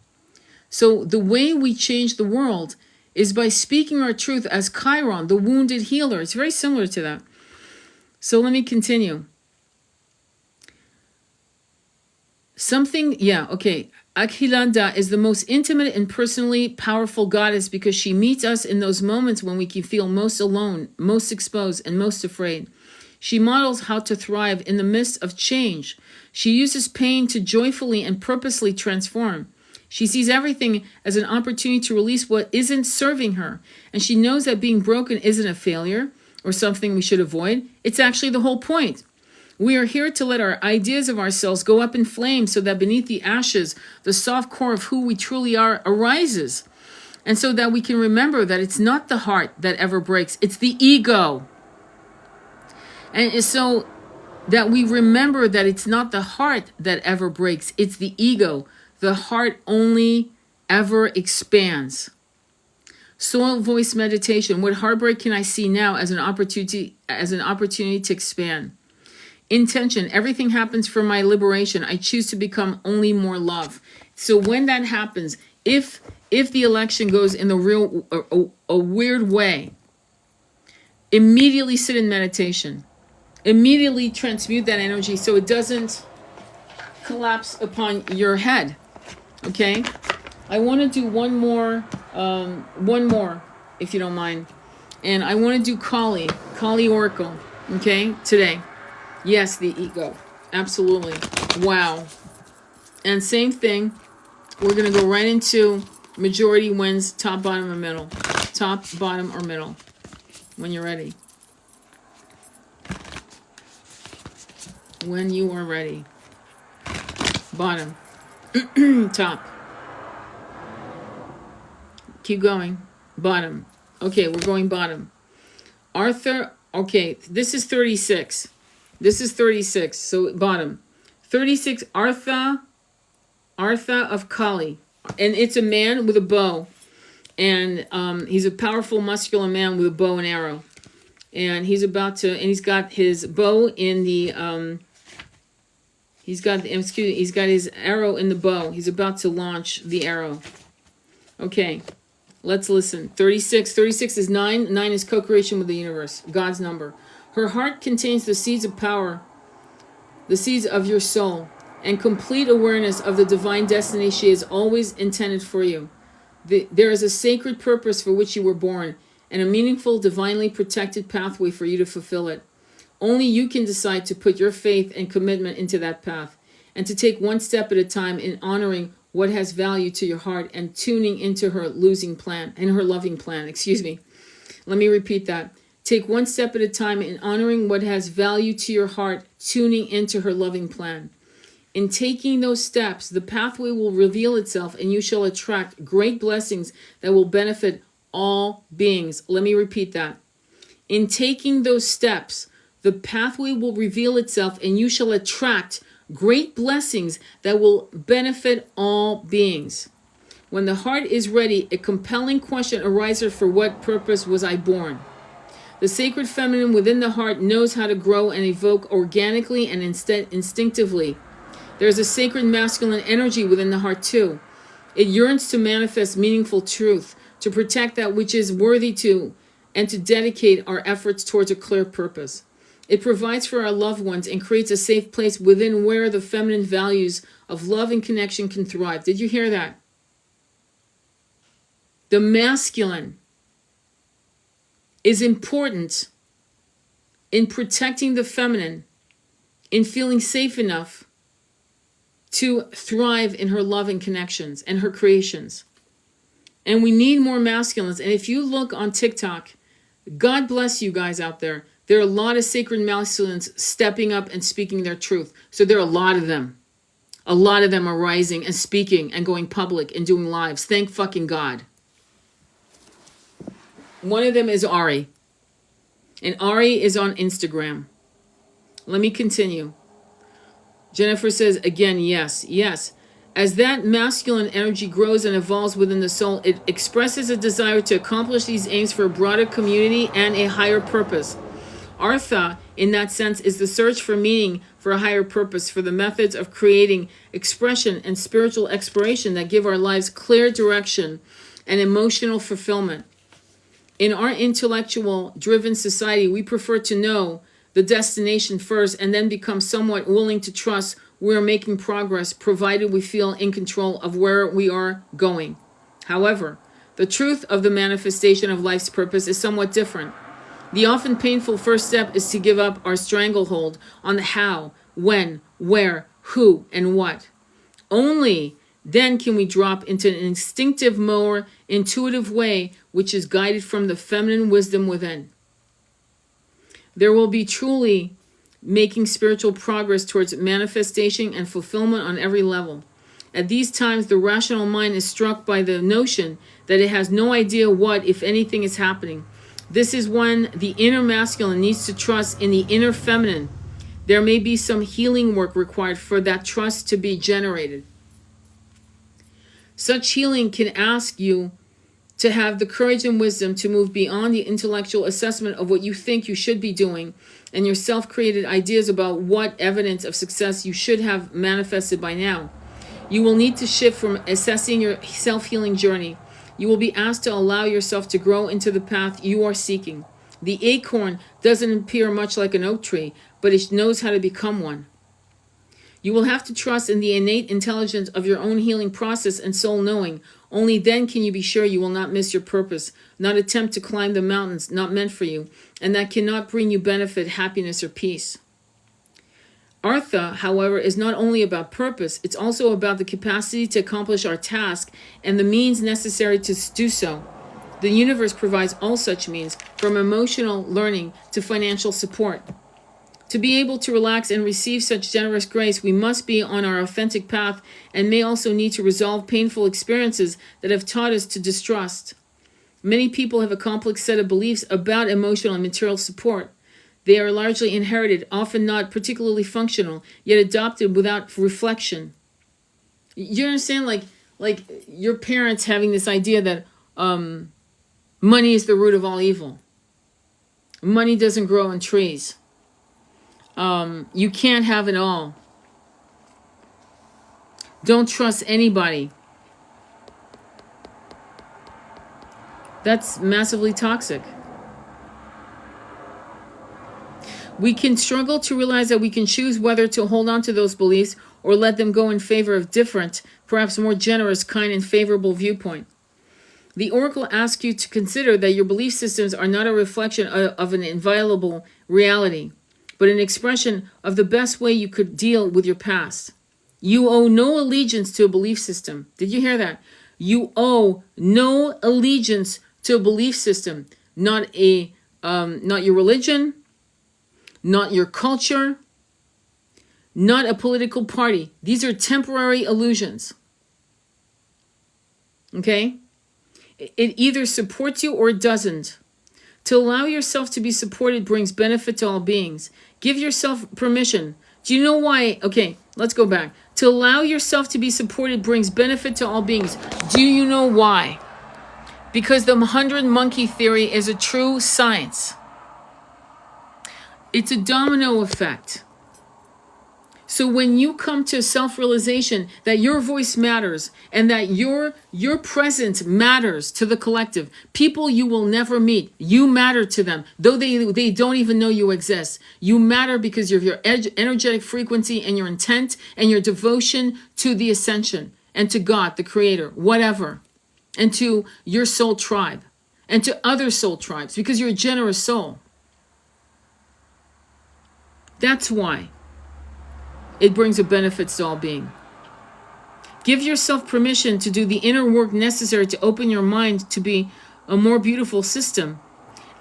So the way we change the world is by speaking our truth as Chiron, the wounded healer. It's very similar to that. So let me continue. Akhilanda is the most intimate and personally powerful goddess because she meets us in those moments when we can feel most alone, most exposed, and most afraid. She models how to thrive in the midst of change. She uses pain to joyfully and purposely transform. She sees everything as an opportunity to release what isn't serving her. And she knows that being broken isn't a failure or something we should avoid. It's actually the whole point. We are here to let our ideas of ourselves go up in flames so that beneath the ashes, the soft core of who we truly are arises. And so that we can remember that it's not the heart that ever breaks, it's the ego. And so that we remember that it's not the heart that ever breaks, it's the ego. The heart only ever expands. Soul voice meditation. What heartbreak can I see now as an opportunity to expand? Intention. Everything happens for my liberation. I choose to become only more love. So when that happens, if the election goes in a weird way, immediately sit in meditation. Immediately transmute that energy so it doesn't collapse upon your head. Okay? I want to do one more, if you don't mind. And I want to do Kali Oracle, okay, today. Yes, the ego. Absolutely. Wow. And same thing, we're going to go right into majority wins, top, bottom, or middle. Top, bottom, or middle. When you're ready. When you are ready. Bottom. Top. Keep going. Bottom. Okay, we're going bottom. Arthur. Okay, this is 36. This is 36. So bottom. 36. Artha of Kali. And it's a man with a bow. And he's a powerful, muscular man with a bow and arrow. And he's got his bow in the He's got his arrow in the bow. He's about to launch the arrow. Okay, let's listen. 36. 36 is 9. 9 is co-creation with the universe, God's number. Her heart contains the seeds of power, the seeds of your soul, and complete awareness of the divine destiny she has always intended for you. There is a sacred purpose for which you were born, and a meaningful, divinely protected pathway for you to fulfill it. Only you can decide to put your faith and commitment into that path, and to take one step at a time in honoring what has value to your heart and tuning into her loving plan. Let me repeat that. Take one step at a time in honoring what has value to your heart, tuning into her loving plan. In taking those steps, the pathway will reveal itself and you shall attract great blessings that will benefit all beings. Let me repeat that. In taking those steps, the pathway will reveal itself and you shall attract great blessings that will benefit all beings. When the heart is ready, a compelling question arises: for what purpose was I born? The sacred feminine within the heart knows how to grow and evoke organically and instinctively. There is a sacred masculine energy within the heart too. It yearns to manifest meaningful truth, to protect that which is worthy to, and to dedicate our efforts towards a clear purpose. It provides for our loved ones and creates a safe place within where the feminine values of love and connection can thrive. Did you hear that? The masculine is important in protecting the feminine, in feeling safe enough to thrive in her love and connections and her creations. And we need more masculines. And if you look on TikTok, God bless you guys out there. There are a lot of sacred masculines stepping up and speaking their truth. So there are a lot of them. A lot of them are rising and speaking and going public and doing lives. Thank fucking God. One of them is Ari. And Ari is on Instagram. Let me continue. Jennifer says, again, yes, yes. As that masculine energy grows and evolves within the soul, it expresses a desire to accomplish these aims for a broader community and a higher purpose. Artha, in that sense, is the search for meaning, for a higher purpose, for the methods of creating expression and spiritual exploration that give our lives clear direction and emotional fulfillment. In our intellectual-driven society, we prefer to know the destination first and then become somewhat willing to trust we're making progress, provided we feel in control of where we are going. However, the truth of the manifestation of life's purpose is somewhat different. The often painful first step is to give up our stranglehold on the how, when, where, who, and what. Only then can we drop into an instinctive, more intuitive way, which is guided from the feminine wisdom within. There will be truly making spiritual progress towards manifestation and fulfillment on every level. At these times, the rational mind is struck by the notion that it has no idea what, if anything, is happening. This is when the inner masculine needs to trust in the inner feminine. There may be some healing work required for that trust to be generated. Such healing can ask you to have the courage and wisdom to move beyond the intellectual assessment of what you think you should be doing and your self-created ideas about what evidence of success you should have manifested by now. You will need to shift from assessing your self-healing journey. You will be asked to allow yourself to grow into the path you are seeking. The acorn doesn't appear much like an oak tree, but it knows how to become one. You will have to trust in the innate intelligence of your own healing process and soul knowing. Only then can you be sure you will not miss your purpose, not attempt to climb the mountains not meant for you, and that cannot bring you benefit, happiness, or peace. Artha, however, is not only about purpose, it's also about the capacity to accomplish our task and the means necessary to do so. The universe provides all such means, from emotional learning to financial support. To be able to relax and receive such generous grace, we must be on our authentic path and may also need to resolve painful experiences that have taught us to distrust. Many people have a complex set of beliefs about emotional and material support. They are largely inherited, often not particularly functional, yet adopted without reflection. You understand, like your parents having this idea that money is the root of all evil. Money doesn't grow on trees. You can't have it all. Don't trust anybody. That's massively toxic. We can struggle to realize that we can choose whether to hold on to those beliefs or let them go in favor of different, perhaps more generous, kind, and favorable viewpoint. The oracle asks you to consider that your belief systems are not a reflection of an inviolable reality, but an expression of the best way you could deal with your past. You owe no allegiance to a belief system. Did you hear that? You owe no allegiance to a belief system, not your religion, not your culture, not a political party. These are temporary illusions. Okay? It either supports you or it doesn't. To allow yourself to be supported brings benefit to all beings. Give yourself permission. Do you know why? Okay, let's go back. To allow yourself to be supported brings benefit to all beings. Do you know why? Because the 100 monkey theory is a true science. It's a domino effect. So when you come to self-realization that your voice matters and that your presence matters to the collective, people you will never meet, you matter to them, though they don't even know you exist. You matter because of your energetic frequency and your intent and your devotion to the ascension and to God, the creator, whatever, and to your soul tribe and to other soul tribes because you're a generous soul. That's why it brings a benefit to all being. Give yourself permission to do the inner work necessary to open your mind to be a more beautiful system.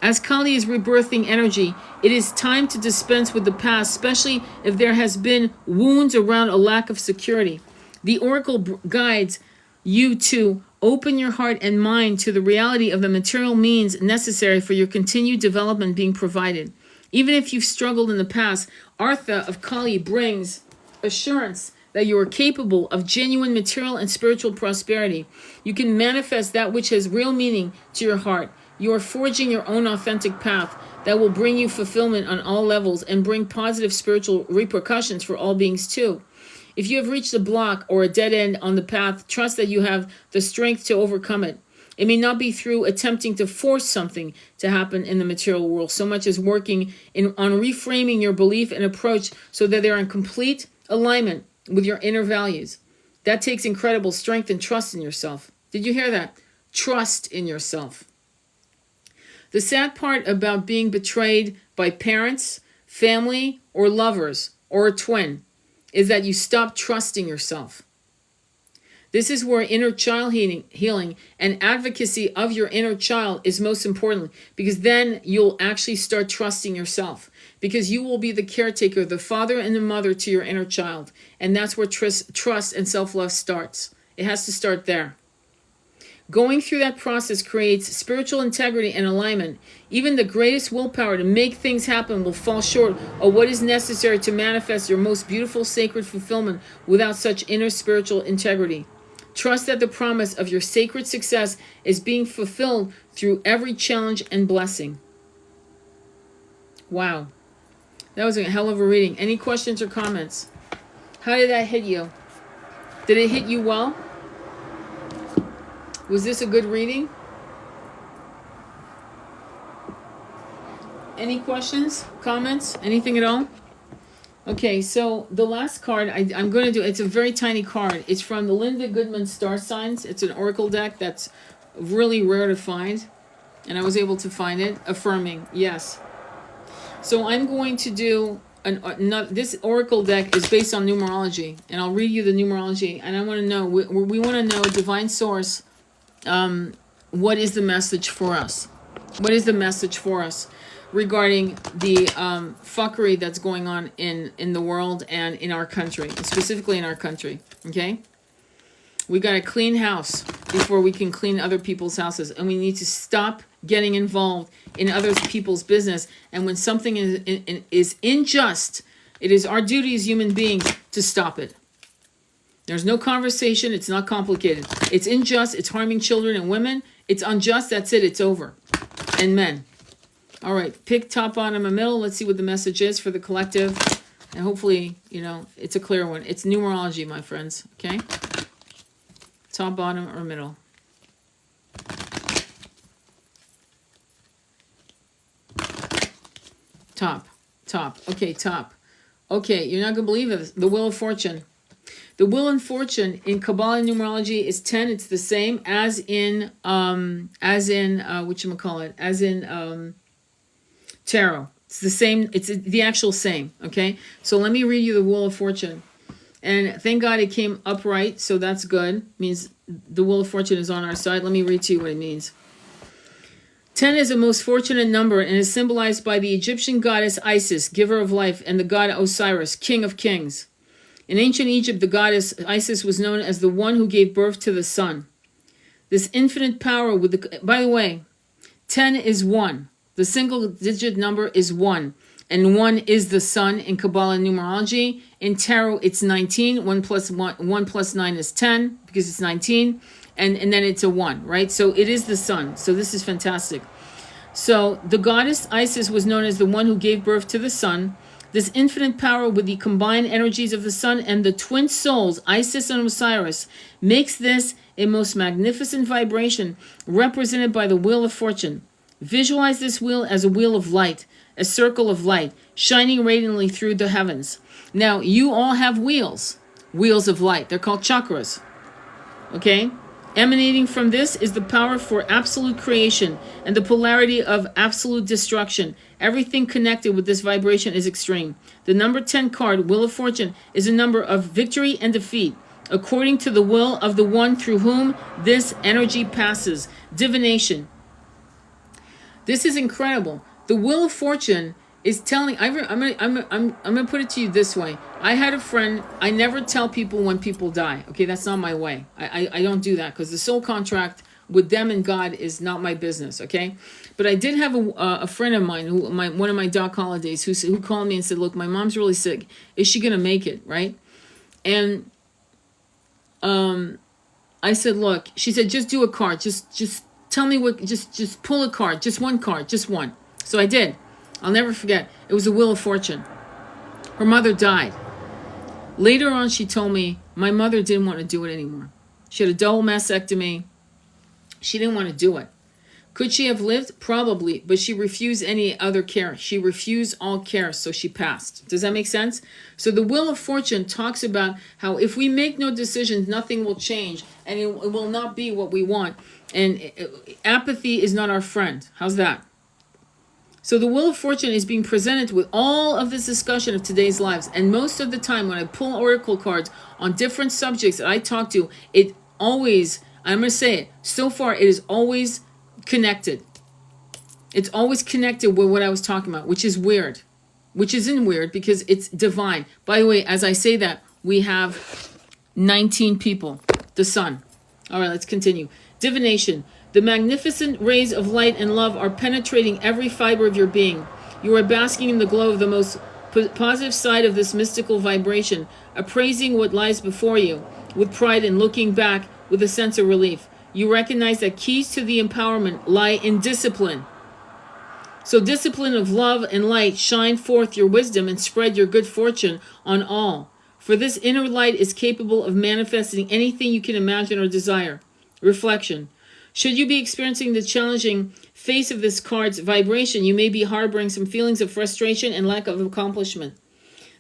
As Kali is rebirthing energy, it is time to dispense with the past, especially if there has been wounds around a lack of security. The oracle guides you to open your heart and mind to the reality of the material means necessary for your continued development being provided. Even if you've struggled in the past, Artha of Kali brings assurance that you are capable of genuine material and spiritual prosperity. You can manifest that which has real meaning to your heart. You are forging your own authentic path that will bring you fulfillment on all levels and bring positive spiritual repercussions for all beings too. If you have reached a block or a dead end on the path, trust that you have the strength to overcome it. It may not be through attempting to force something to happen in the material world, so much as working on reframing your belief and approach so that they're in complete alignment with your inner values. That takes incredible strength and trust in yourself. Did you hear that? Trust in yourself. The sad part about being betrayed by parents, family, or lovers, or a twin, is that you stop trusting yourself. This is where inner child healing and advocacy of your inner child is most important, because then you'll actually start trusting yourself, because you will be the caretaker, the father and the mother to your inner child. And that's where trust and self-love starts. It has to start there. Going through that process creates spiritual integrity and alignment. Even the greatest willpower to make things happen will fall short of what is necessary to manifest your most beautiful sacred fulfillment without such inner spiritual integrity. Trust that the promise of your sacred success is being fulfilled through every challenge and blessing. Wow. That was a hell of a reading. Any questions or comments? How did that hit you? Did it hit you well? Was this a good reading? Any questions, comments, anything at all? Okay, so the last card I'm going to do, it's a very tiny card. It's from the Linda Goodman Star Signs. It's an oracle deck that's really rare to find. And I was able to find it. Affirming, yes. So I'm going to do, this oracle deck is based on numerology. And I'll read you the numerology. And I want to know, we want to know, divine source, what is the message for us? What is the message for us regarding the fuckery that's going on in the world and in our country, specifically in our country, okay? We got to clean house before we can clean other people's houses, and we need to stop getting involved in other people's business. And when something is unjust, it is our duty as human beings to stop it. There's no conversation. It's not complicated. It's unjust. It's harming children and women. It's unjust. That's it. It's over. And men. All right. Pick top, bottom, and middle. Let's see what the message is for the collective. And hopefully, you know, it's a clear one. It's numerology, my friends, okay? Top, bottom, or middle. Top. Okay, top. Okay, you're not going to believe it. The Wheel of Fortune. The Wheel of Fortune in Kabbalah numerology is 10. It's the same as in whatchamacallit, as in tarot. It's the same. It's the actual same. Okay, so let me read you the Wheel of Fortune. And thank God it came upright, so that's good. Means the Wheel of Fortune is on our side. Let me read to you what it means. 10 is a most fortunate number and is symbolized by the Egyptian goddess Isis, giver of life, and the god Osiris, king of kings. In ancient Egypt, the goddess Isis was known as the one who gave birth to the sun. This infinite power with the... By the way, 10 is 1. The single digit number is 1. And 1 is the sun in Kabbalah numerology. In tarot, it's 19. 1 plus 9 is 10 because it's 19. And then it's a 1, right? So it is the sun. So this is fantastic. So the goddess Isis was known as the one who gave birth to the sun. This infinite power with the combined energies of the sun and the twin souls, Isis and Osiris, makes this a most magnificent vibration represented by the Wheel of Fortune. Visualize this wheel as a wheel of light, a circle of light, shining radiantly through the heavens. Now, you all have wheels of light. They're called chakras. Okay? Emanating from this is the power for absolute creation and the polarity of absolute destruction. Everything connected with this vibration is extreme. The number 10 card, Wheel of Fortune, is a number of victory and defeat, according to the will of the one through whom this energy passes. Divination. This is incredible. The Wheel of Fortune is telling... I'm gonna put it to you this way. I had a friend... I never tell people when people die. Okay, that's not my way. I don't do that because the soul contract with them and God is not my business, okay? But I did have a friend of mine, one of my doc holidays, who called me and said, look, my mom's really sick. Is she going to make it, right? And I said, look, she said, just do a card. Just tell me what, just pull a card. Just one card, just one. So I did. I'll never forget. It was a Wheel of Fortune. Her mother died. Later on, she told me my mother didn't want to do it anymore. She had a double mastectomy. She didn't want to do it. Could she have lived? Probably, but she refused any other care. She refused all care, so she passed. Does that make sense? So the Wheel of Fortune talks about how if we make no decisions, nothing will change, and it will not be what we want. And apathy is not our friend. How's that? So the Wheel of Fortune is being presented with all of this discussion of today's lives. And most of the time when I pull oracle cards on different subjects that I talk to, it always... I'm going to say it. So far, it is always connected. It's always connected with what I was talking about, which is weird. Which isn't weird because it's divine. By the way, as I say that, we have 19 people. The sun. All right, let's continue. Divination. The magnificent rays of light and love are penetrating every fiber of your being. You are basking in the glow of the most positive side of this mystical vibration, appraising what lies before you with pride and looking back with a sense of relief. You recognize that keys to the empowerment lie in discipline. So discipline of love and light, shine forth your wisdom and spread your good fortune on all. For this inner light is capable of manifesting anything you can imagine or desire. Reflection. Should you be experiencing the challenging face of this card's vibration, you may be harboring some feelings of frustration and lack of accomplishment.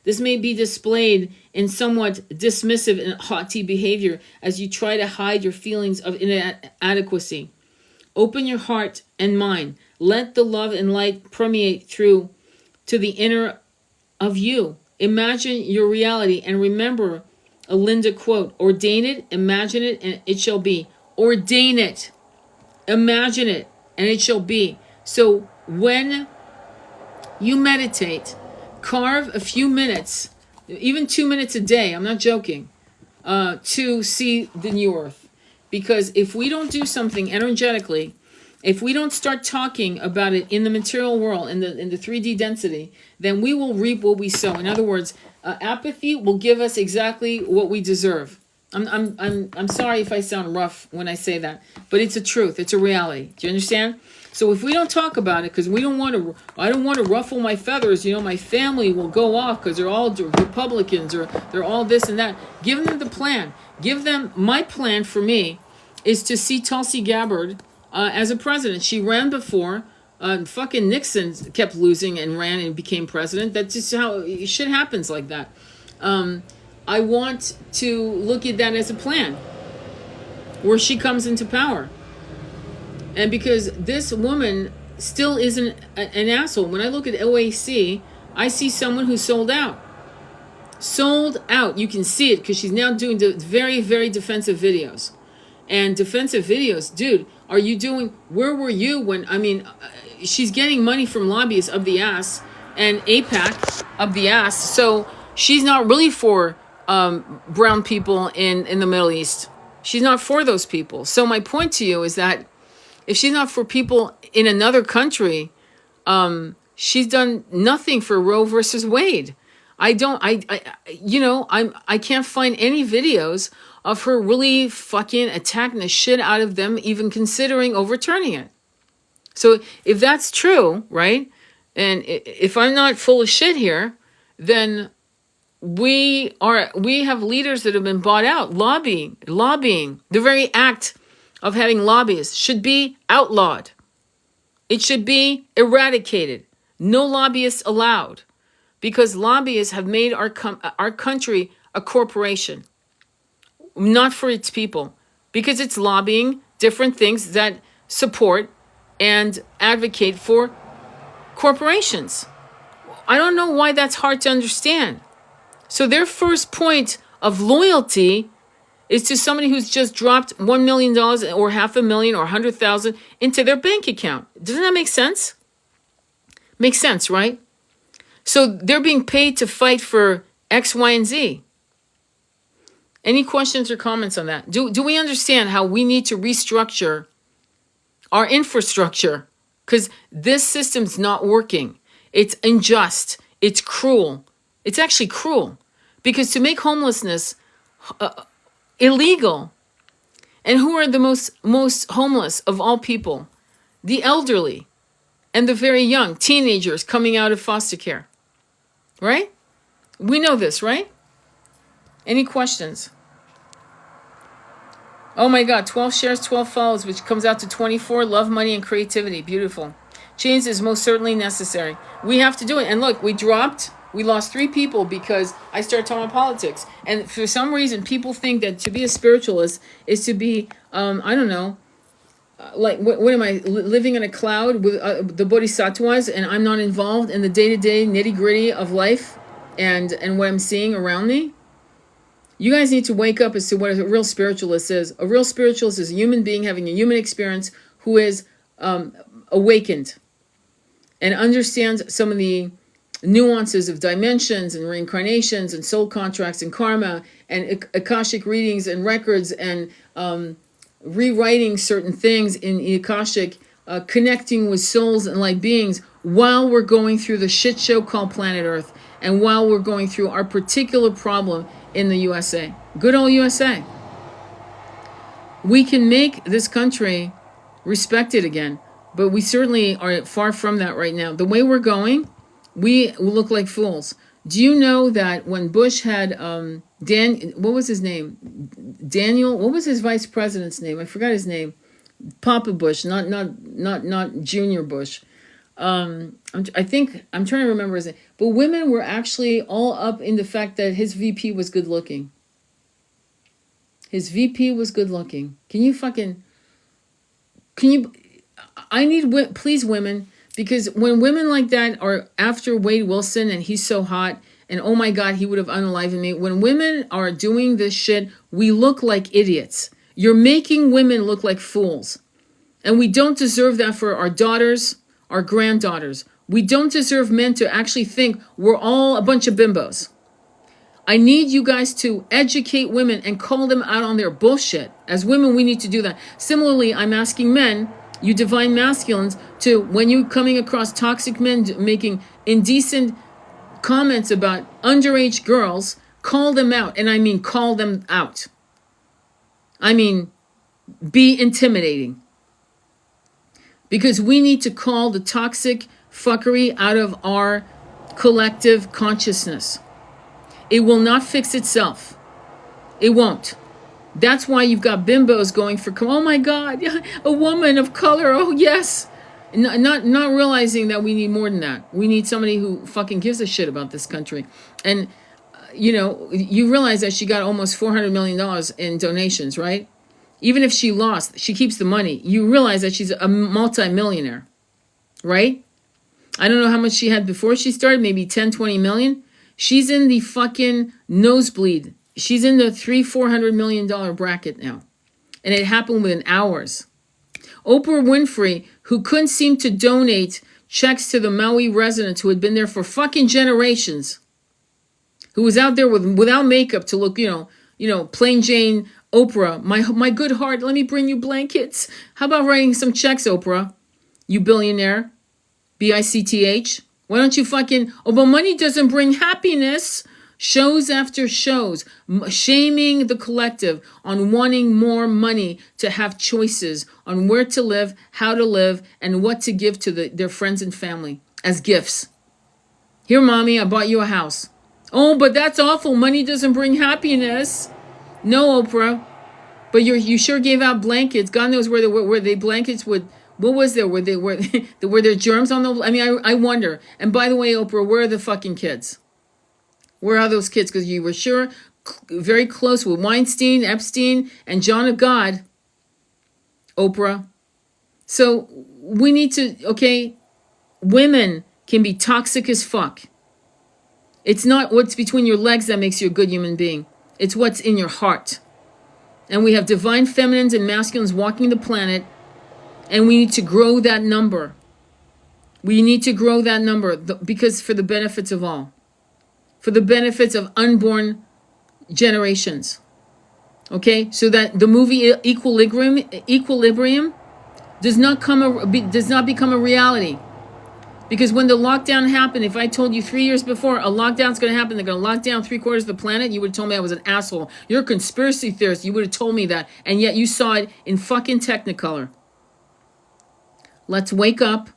This may be displayed in somewhat dismissive and haughty behavior as you try to hide your feelings of inadequacy. Open your heart and mind. Let the love and light permeate through to the inner of you. Imagine your reality and remember a Linda quote, ordain it, imagine it, and it shall be. Ordain it, imagine it, and it shall be. So when you meditate, carve a few minutes, even 2 minutes a day, I'm not joking, to see the new earth. Because if we don't do something energetically, if we don't start talking about it in the material world, in the 3D density, then we will reap what we sow. In other words, apathy will give us exactly what we deserve. I'm sorry if I sound rough when I say that, but it's a truth. It's a reality. Do you understand? So if we don't talk about it, because we don't want to, I don't want to ruffle my feathers. My family will go off because they're all Republicans or they're all this and that. Give them the plan. Give them my plan for me is to see Tulsi Gabbard as a president. She ran before. Fucking Nixon kept losing and ran and became president. That's just how shit happens like that. I want to look at that as a plan where she comes into power. And because this woman still isn't an asshole. When I look at OAC, I see someone who sold out. Sold out. You can see it because she's now doing very, very defensive videos. And defensive videos, dude, are you doing, where were you when, she's getting money from lobbyists of the ass and APAC of the ass. So she's not really for brown people in the Middle East. She's not for those people. So my point to you is that if she's not for people in another country, she's done nothing for Roe versus Wade. I can't find any videos of her really fucking attacking the shit out of them, even considering overturning it. So if that's true, right? And if I'm not full of shit here, then we have leaders that have been bought out, lobbying. The very act of having lobbyists should be outlawed. It should be eradicated. No lobbyists allowed, because lobbyists have made our country a corporation, not for its people, because it's lobbying different things that support and advocate for corporations. I don't know why that's hard to understand. So their first point of loyalty is to somebody who's just dropped $1 million or $500,000 or 100,000 into their bank account. Doesn't that make sense? Makes sense, right? So they're being paid to fight for X, Y, and Z. Any questions or comments on that? Do we understand how we need to restructure our infrastructure? Because this system's not working. It's unjust. It's cruel. It's actually cruel. Because to make homelessness illegal, and who are the most homeless of all people? The elderly and the very young, teenagers coming out of foster care. Right? We know this, right? Any questions? Oh my God, 12 shares, 12 follows, which comes out to 24. Love, money, and creativity. Beautiful. Change is most certainly necessary. We have to do it. And look, we lost 3 people because I started talking about politics. And for some reason, people think that to be a spiritualist is to be, I don't know, what am I, living in a cloud with the bodhisattvas, and I'm not involved in the day-to-day nitty-gritty of life and what I'm seeing around me? You guys need to wake up as to what a real spiritualist is. A real spiritualist is a human being having a human experience who is awakened and understands some of the nuances of dimensions and reincarnations and soul contracts and karma and Akashic readings and records and rewriting certain things in Akashic, connecting with souls and light beings while we're going through the shit show called planet Earth and while we're going through our particular problem in the USA. Good old USA. We can make this country respected again, but we certainly are far from that right now. The way we're going, we look like fools. Do you know that when Bush had what was his name? Daniel, what was his vice president's name? I forgot his name. Papa Bush, not Junior Bush. I'm trying to remember his name. But women were actually all up in the fact that his VP was good looking. His VP was good looking. I need, please women, because when women like that are after Wade Wilson and he's so hot and oh my God, he would have unalivened me. When women are doing this shit, we look like idiots. You're making women look like fools. And we don't deserve that for our daughters, our granddaughters. We don't deserve men to actually think we're all a bunch of bimbos. I need you guys to educate women and call them out on their bullshit. As women, we need to do that. Similarly, I'm asking men, you divine masculines, to, when you're coming across toxic men making indecent comments about underage girls, call them out. And I mean call them out. I mean, be intimidating. Because we need to call the toxic fuckery out of our collective consciousness. It will not fix itself. It won't. That's why you've got bimbos going for, oh my God, a woman of color, oh yes. Not realizing that we need more than that. We need somebody who fucking gives a shit about this country. And, you realize that she got almost $400 million in donations, right? Even if she lost, she keeps the money. You realize that she's a multi-millionaire, right? I don't know how much she had before she started, maybe 10, 20 million. She's in the fucking nosebleed. She's in the $300-400 million bracket now. And it happened within hours. Oprah Winfrey, who couldn't seem to donate checks to the Maui residents who had been there for fucking generations, who was out there without makeup to look, plain Jane Oprah, my good heart, let me bring you blankets. How about writing some checks, Oprah? You billionaire. BICTH. Why don't you fucking, but money doesn't bring happiness. Shows after shows, shaming the collective on wanting more money to have choices on where to live, how to live, and what to give to their friends and family as gifts. Here, mommy, I bought you a house. Oh, but that's awful. Money doesn't bring happiness. No, Oprah. But you sure gave out blankets. God knows where the blankets would. What was there? Were there germs on the? I mean, I wonder. And by the way, Oprah, where are the fucking kids? Where are those kids? Because you were sure very close with Weinstein, Epstein, and John of God, Oprah. So we need to, women can be toxic as fuck. It's not what's between your legs that makes you a good human being. It's what's in your heart. And we have divine feminines and masculines walking the planet, and we need to grow that number. We need to grow that number because for the benefits of all. For the benefits of unborn generations. Okay? So that the movie Equilibrium does not become a reality. Because when the lockdown happened, if I told you 3 years before a lockdown's going to happen, they're going to lock down 3/4 of the planet, you would have told me I was an asshole. You're a conspiracy theorist. You would have told me that. And yet you saw it in fucking Technicolor. Let's wake up.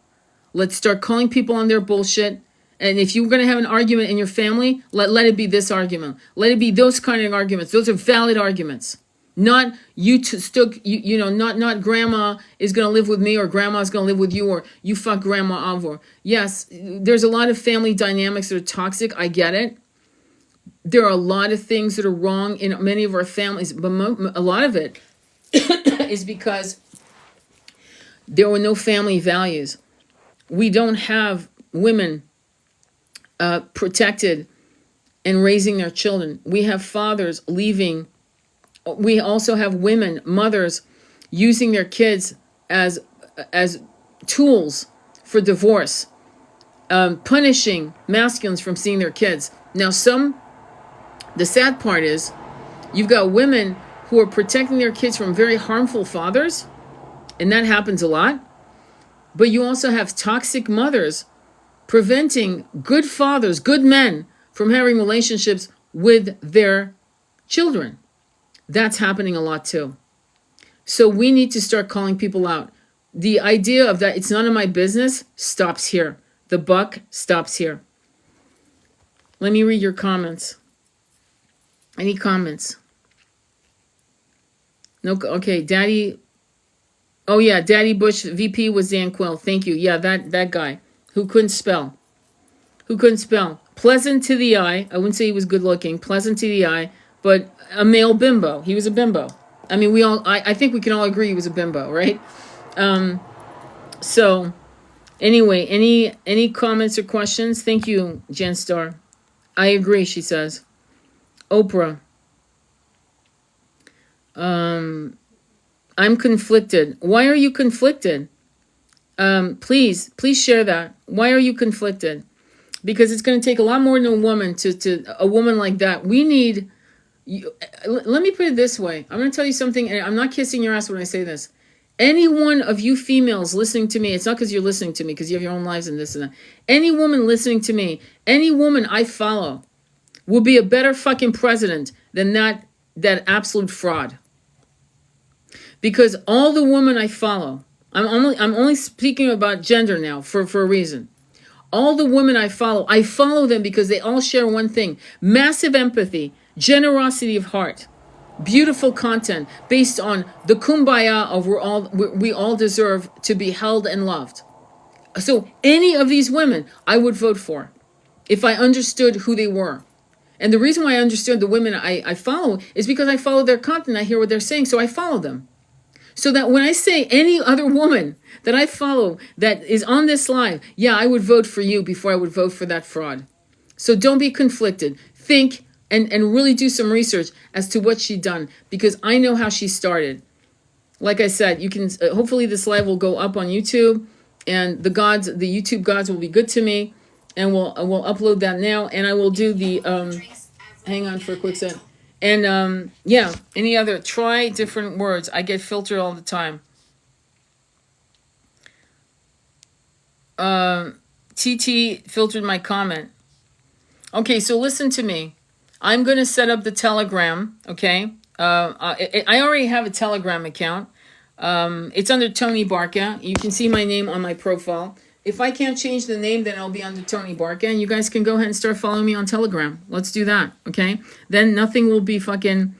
Let's start calling people on their bullshit. And if you're going to have an argument in your family, let it be this argument. Let it be those kind of arguments. Those are valid arguments. Not not grandma is going to live with me or grandma's going to live with you or you fuck grandma Avor. Yes, there's a lot of family dynamics that are toxic. I get it. There are a lot of things that are wrong in many of our families, but a lot of it is because there were no family values. We don't have women protected and raising their children. We have fathers leaving. We also have women, mothers, using their kids as tools for divorce, punishing masculines from seeing their kids. Now, the sad part is, you've got women who are protecting their kids from very harmful fathers, and that happens a lot. But you also have toxic mothers preventing good fathers, good men, from having relationships with their children. That's happening a lot too. So we need to start calling people out. The idea of that it's none of my business stops here. The buck stops here. Let me read your comments. Any comments? No. Okay, Daddy. Oh yeah, Daddy Bush VP was Dan Quill. Thank you. Yeah, that guy who couldn't spell. Pleasant to the eye. I wouldn't say he was good looking. Pleasant to the eye, but a male bimbo. He was a bimbo. I mean, I think we can all agree he was a bimbo, right? So anyway, any comments or questions? Thank you, Jen Star. I agree, she says. Oprah. I'm conflicted. Why are you conflicted? Please share that. Why are you conflicted? Because it's going to take a lot more than a woman a woman like that. We need. Let me put it this way. I'm going to tell you something, and I'm not kissing your ass when I say this. Any one of you females listening to me, it's not because you're listening to me, because you have your own lives and this and that. Any woman listening to me, any woman I follow, will be a better fucking president than that absolute fraud. Because all the women I follow I'm only speaking about gender now for a reason. All the women I follow them because they all share one thing: massive empathy, generosity of heart, beautiful content based on the kumbaya of we all deserve to be held and loved. So any of these women I would vote for if I understood who they were. And the reason why I understood the women I follow is because I follow their content. I hear what they're saying, so I follow them. So that when I say any other woman that I follow that is on this live, yeah, I would vote for you before I would vote for that fraud. So don't be conflicted. Think and really do some research as to what she done, because I know how she started. Like I said, you can hopefully this live will go up on YouTube, and the YouTube gods will be good to me, and we'll upload that now, and I will do the hang on for a quick second. And yeah, any other, try different words. I get filtered all the time. TT filtered my comment. Okay, so listen to me. I'm going to set up the Telegram, okay? I already have a Telegram account. It's under Tony Barca. You can see my name on my profile. If I can't change the name, then I'll be under Tony Barca, and you guys can go ahead and start following me on Telegram. Let's do that, okay? Then nothing will be fucking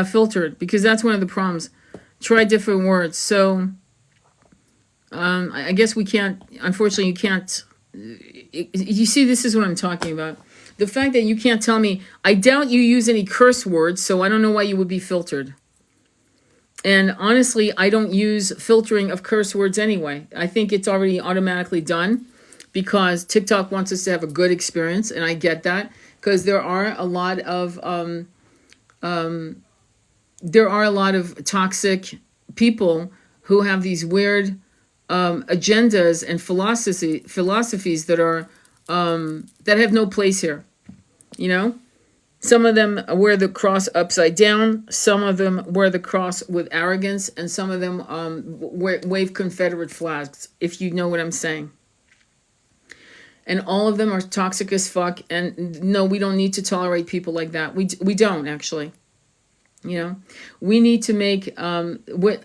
filtered, because that's one of the problems. Try different words. So I guess we can't, unfortunately, you can't. You see, this is what I'm talking about. The fact that you can't tell me, I doubt you use any curse words, so I don't know why you would be filtered. And honestly, I don't use filtering of curse words anyway. I think it's already automatically done because TikTok wants us to have a good experience, and I get that, because there are a lot of toxic people who have these weird agendas and philosophies that are that have no place here. You know, some of them wear the cross upside down. Some of them wear the cross with arrogance, and some of them wave Confederate flags. If you know what I'm saying. And all of them are toxic as fuck. And no, we don't need to tolerate people like that. We don't actually. You know, we need to make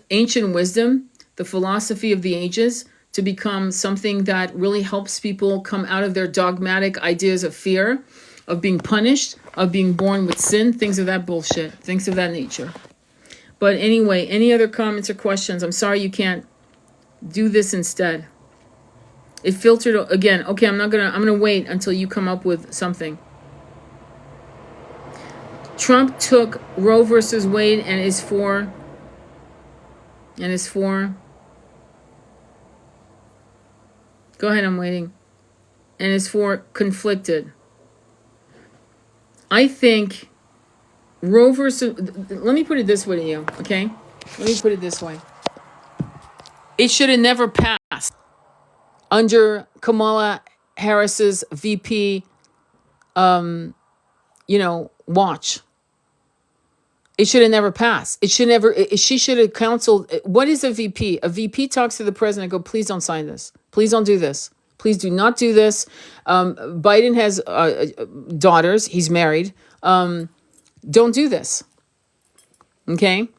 ancient wisdom, the philosophy of the ages, to become something that really helps people come out of their dogmatic ideas of fear, of being punished, of being born with sin, things of that bullshit, things of that nature. But anyway, any other comments or questions? I'm sorry you can't do this instead. It filtered again. Okay, I'm gonna wait until you come up with something. Trump took Roe versus Wade and is for. Go ahead, I'm waiting. And is for conflicted. I think Roe versus. Let me put it this way to you, okay? Let me put it this way. It should have never passed under Kamala Harris's VP, watch. It should have never passed. It should never. She should have counseled. What is a VP? A VP talks to the president and go, please don't sign this. Please don't do this. Please do not do this. Biden has daughters. He's married. Don't do this. Okay.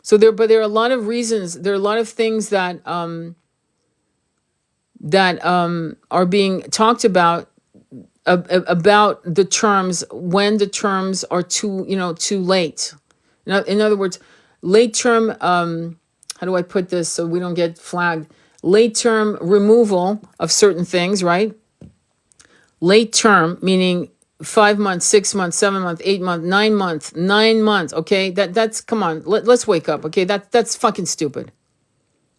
So there are a lot of reasons. There are a lot of things that are being talked about the terms, when the terms are too late. In other words, late term. How do I put this so we don't get flagged? Late term removal of certain things, right? Late term meaning 5 months, 6 months, 7 months, 8 months, 9 months, 9 months. Okay, that's come on. Let's wake up. Okay, that's fucking stupid.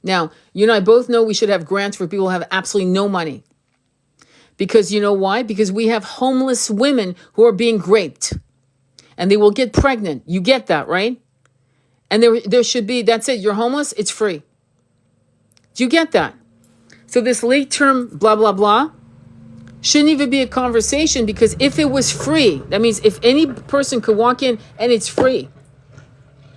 Now, you and I both know we should have grants for people who have absolutely no money. Because you know why? Because we have homeless women who are being raped. And they will get pregnant. You get that, right? And there should be, that's it. You're homeless, it's free. Do you get that? So this late term blah, blah, blah shouldn't even be a conversation, because if it was free, that means if any person could walk in and it's free,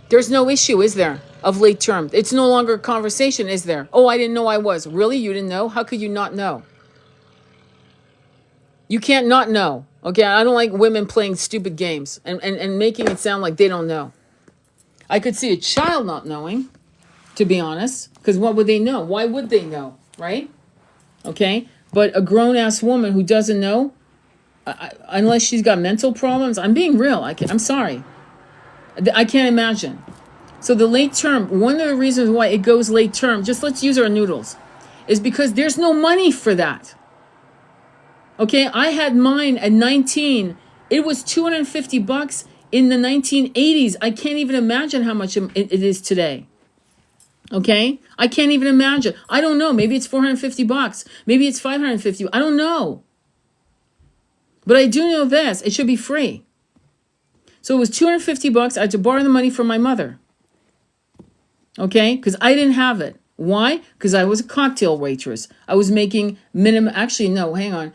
there's no issue, is there, of late term? It's no longer a conversation, is there? Oh, I didn't know I was. Really? You didn't know? How could you not know? You can't not know. Okay, I don't like women playing stupid games and making it sound like they don't know. I could see a child not knowing. to be honest, because what would they know? Why would they know, right? Okay, but a grown-ass woman who doesn't know, unless she's got mental problems, I'm being real. I'm sorry. I can't imagine. So the late term, one of the reasons why it goes late term, just let's use our noodles, is because there's no money for that. Okay, I had mine at 19. It was $250 in the 1980s. I can't even imagine how much it is today. Okay, I can't even imagine. I don't know. Maybe it's $450. Maybe it's $550. I don't know. But I do know this. It should be free. So it was $250. I had to borrow the money from my mother. Okay, because I didn't have it. Why? Because I was a cocktail waitress. I was making minimum. Actually, no, hang on.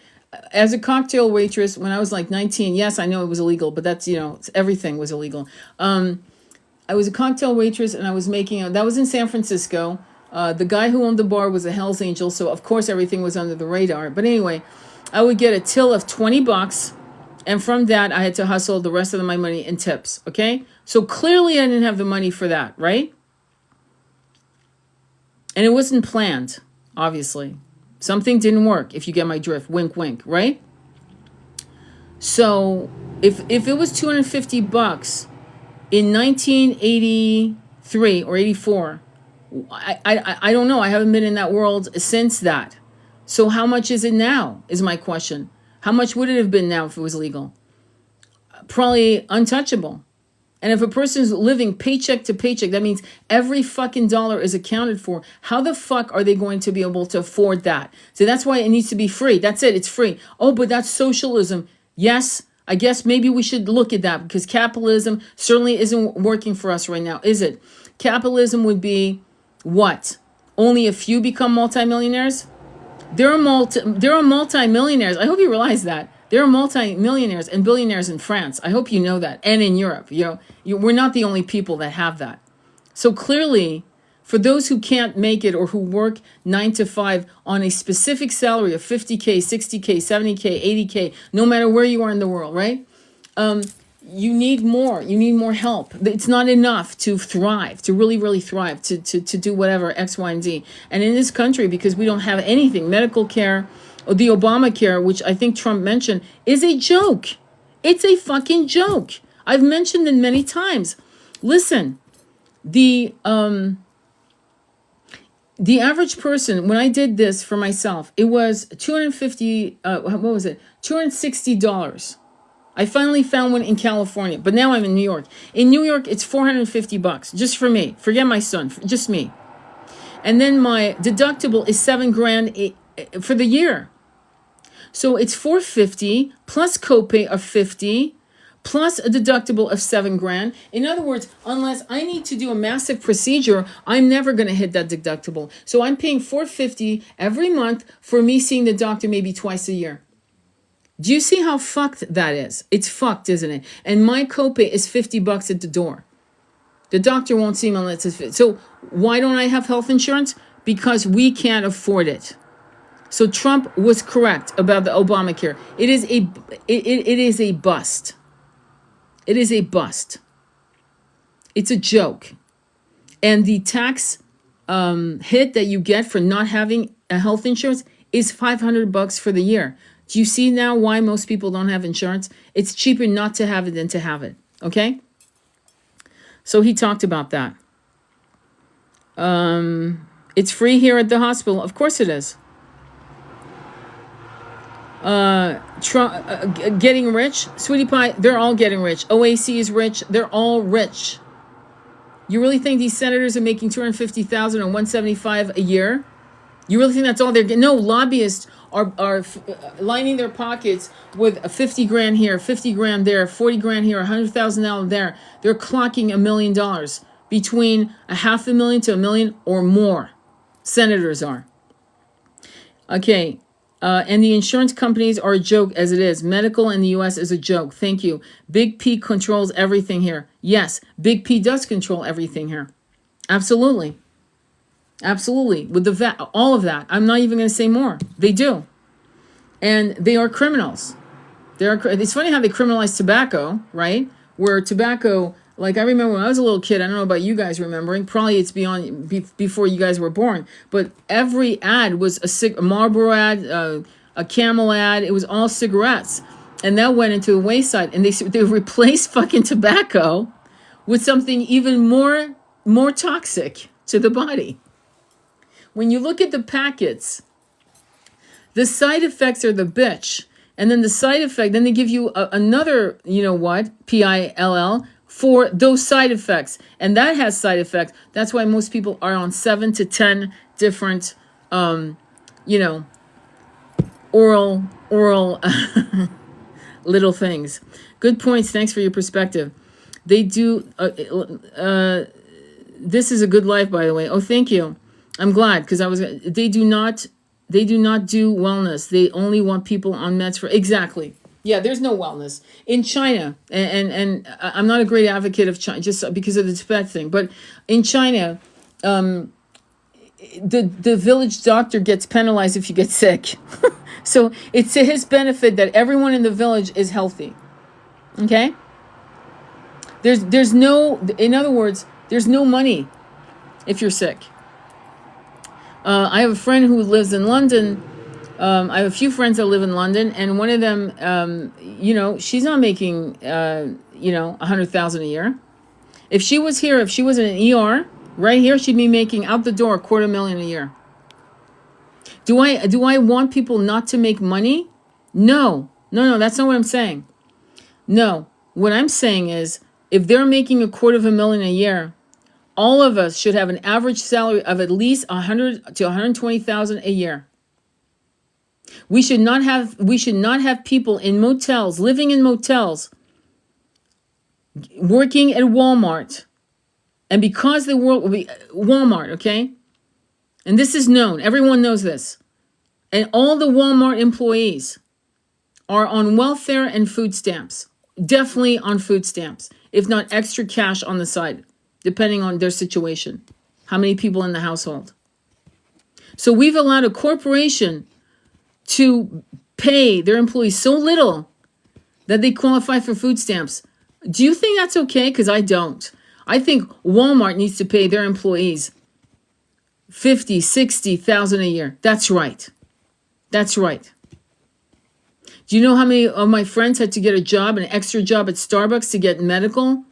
As a cocktail waitress, when I was like 19, yes, I know it was illegal, but that's, everything was illegal. I was a cocktail waitress and I was making, that was in San Francisco. The guy who owned the bar was a Hell's Angel, so of course everything was under the radar. But anyway, I would get a till of $20, and from that I had to hustle the rest of my money in tips, okay? So clearly I didn't have the money for that, right? And it wasn't planned, obviously. Something didn't work, if you get my drift. Wink, wink, right? So if it was $250 in 1983 or 84, I don't know. I haven't been in that world since that. So how much is it now, is my question. How much would it have been now if it was legal? Probably untouchable. And if a person's living paycheck to paycheck, that means every fucking dollar is accounted for. How the fuck are they going to be able to afford that? So that's why it needs to be free. That's it. It's free. Oh, but that's socialism. Yes, I guess maybe we should look at that, because capitalism certainly isn't working for us right now, is it? Capitalism would be what? Only a few become multimillionaires? There are multimillionaires. I hope you realize that. There are multi-millionaires and billionaires in France. I hope you know that. And in Europe. We're not the only people that have that. So clearly, for those who can't make it or who work 9 to 5 on a specific salary of 50K, 60K, 70K, 80K, no matter where you are in the world, right? You need more. You need more help. It's not enough to thrive, to really, really thrive, to do whatever, X, Y, and Z. And in this country, because we don't have anything, medical care, or the Obamacare, which I think Trump mentioned, is a joke. It's a fucking joke. I've mentioned it many times. Listen, the average person, when I did this for myself, it was $260. I finally found one in California, but now I'm in New York. In New York, it's $450 just for me. Forget my son, just me. And then my deductible is $7,000 for the year. So it's $450 plus copay of $50 plus a deductible of $7,000. In other words, unless I need to do a massive procedure, I'm never going to hit that deductible. So I'm paying $450 every month for me seeing the doctor maybe twice a year. Do you see how fucked that is? It's fucked, isn't it? And my copay is $50 at the door. The doctor won't see me unless it's fit. So why don't I have health insurance? Because we can't afford it. So Trump was correct about the Obamacare. It is a bust. It is a bust. It's a joke. And the tax hit that you get for not having a health insurance is $500 for the year. Do you see now why most people don't have insurance? It's cheaper not to have it than to have it. Okay? So he talked about that. It's free here at the hospital. Of course it is. Getting rich, sweetie pie, they're all getting rich. OAC is rich. They're all rich. You really think these senators are making $250,000 or $175,000 a year? You really think that's all they're getting? No, lobbyists are lining their pockets with a $50,000 here, $50,000 there, $40,000 here, $100,000 there. They're clocking $1 million, between $500,000 to $1 million or more. Senators are. Okay. And the insurance companies are a joke as it is. Medical in the U.S. is a joke. Thank you. Big P controls everything here. Yes, Big P does control everything here. Absolutely. Absolutely. With the vet, all of that. I'm not even going to say more. They do. And they are criminals. It's funny how they criminalize tobacco, right? Where tobacco Like I remember when I was a little kid, I don't know about you guys remembering, probably it's before you guys were born, but every ad was a Marlboro ad, a Camel ad. It was all cigarettes. And that went into the wayside, and they replaced fucking tobacco with something even more toxic to the body. When you look at the packets, the side effects are the bitch. And then the side effect, then they give you another, you know what, PILL for those side effects. And that has side effects. That's why most people are on 7 to 10 different, oral little things. Good points. Thanks for your perspective. They do, this is a good life, by the way. Oh, thank you. I'm glad, because they do not do wellness. They only want people on meds for, exactly. Yeah, there's no wellness. In China, and I'm not a great advocate of China, just because of the Tibet thing, but in China, the village doctor gets penalized if you get sick. So it's to his benefit that everyone in the village is healthy. Okay? There's no, in other words, there's no money if you're sick. I have a friend who lives in London. I have a few friends that live in London, and one of them, she's not making, $100,000 a year. If she was here, if she was in an ER, right here, she'd be making out the door $250,000 a year. Do I want people not to make money? No, that's not what I'm saying. No, what I'm saying is, if they're making $250,000 a year, all of us should have an average salary of at least $100,000 to $120,000 a year. We should not have people in motels, living in motels, working at Walmart. And because the world will be Walmart, okay? And this is known. Everyone knows this. And all the Walmart employees are on welfare and food stamps. Definitely on food stamps, if not extra cash on the side, depending on their situation. How many people in the household? So we've allowed a corporation to pay their employees so little that they qualify for food stamps. Do you think that's okay? Because I don't. I think Walmart needs to pay their employees $50,000, $60,000 a year. That's right. That's right. Do you know how many of my friends had to get a job, an extra job at Starbucks to get medical?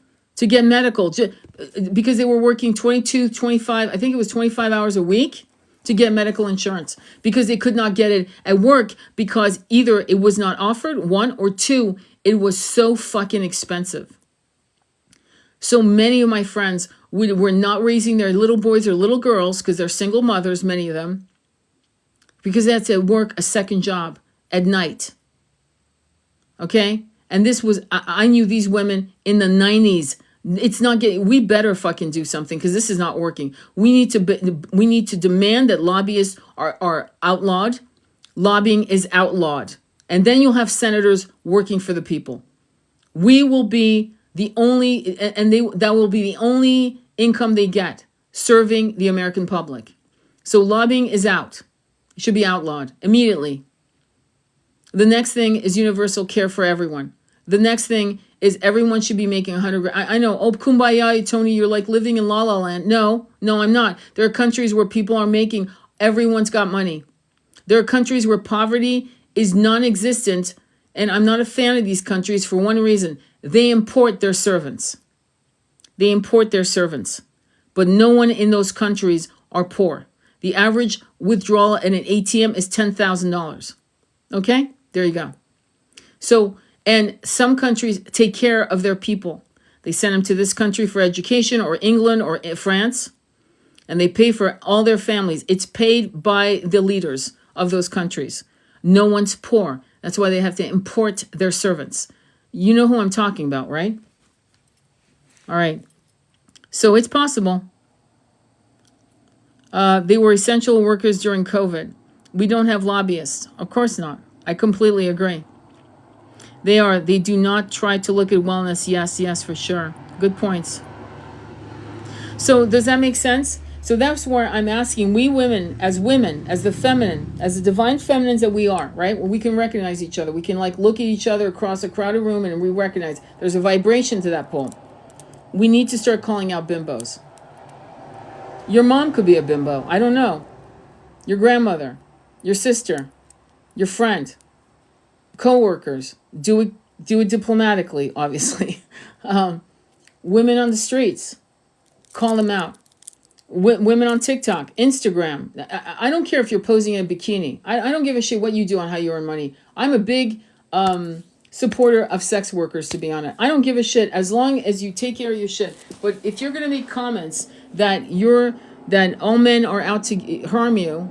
Because they were working 22, 25, I think it was 25 hours a week to get medical insurance, because they could not get it at work because either it was not offered, one, or two, it was so fucking expensive. So many of my friends were not raising their little boys or little girls, because they're single mothers, many of them, because they had to work a second job at night. Okay? And this was, I knew these women in the 90s. It's not getting, we better fucking do something, because this is not working. We need to demand that lobbyists are outlawed. Lobbying is outlawed. And then you'll have senators working for the people. We will be the only, that will be the only income they get, serving the American public. So lobbying is out. It should be outlawed immediately. The next thing is universal care for everyone. The next thing is everyone should be making 100 grand. I know, oh, kumbaya, Tony, you're like living in La La Land. No, I'm not. There are countries where people are making, everyone's got money. There are countries where poverty is non-existent, and I'm not a fan of these countries for one reason. They import their servants. But no one in those countries are poor. The average withdrawal at an ATM is $10,000. Okay? There you go. So, and some countries take care of their people. They send them to this country for education, or England or France, and they pay for all their families. It's paid by the leaders of those countries. No one's poor. That's why they have to import their servants. You know who I'm talking about, right? All right. So it's possible. They were essential workers during COVID. We don't have lobbyists. Of course not. I completely agree. They do not try to look at wellness. Yes, for sure. Good points. So does that make sense? So that's where I'm asking, we women, as the feminine, as the divine feminines that we are, right? Well, we can recognize each other. We can like look at each other across a crowded room and we recognize there's a vibration to that pole. We need to start calling out bimbos. Your mom could be a bimbo. I don't know. Your grandmother, your sister, your friend, co-workers. Do it diplomatically, obviously. Women on the streets, call them out. Women on TikTok, Instagram. I don't care if you're posing in a bikini. I don't give a shit what you do on how you earn money. I'm a big supporter of sex workers, to be honest. I don't give a shit as long as you take care of your shit. But if you're gonna make comments that all men are out to harm you,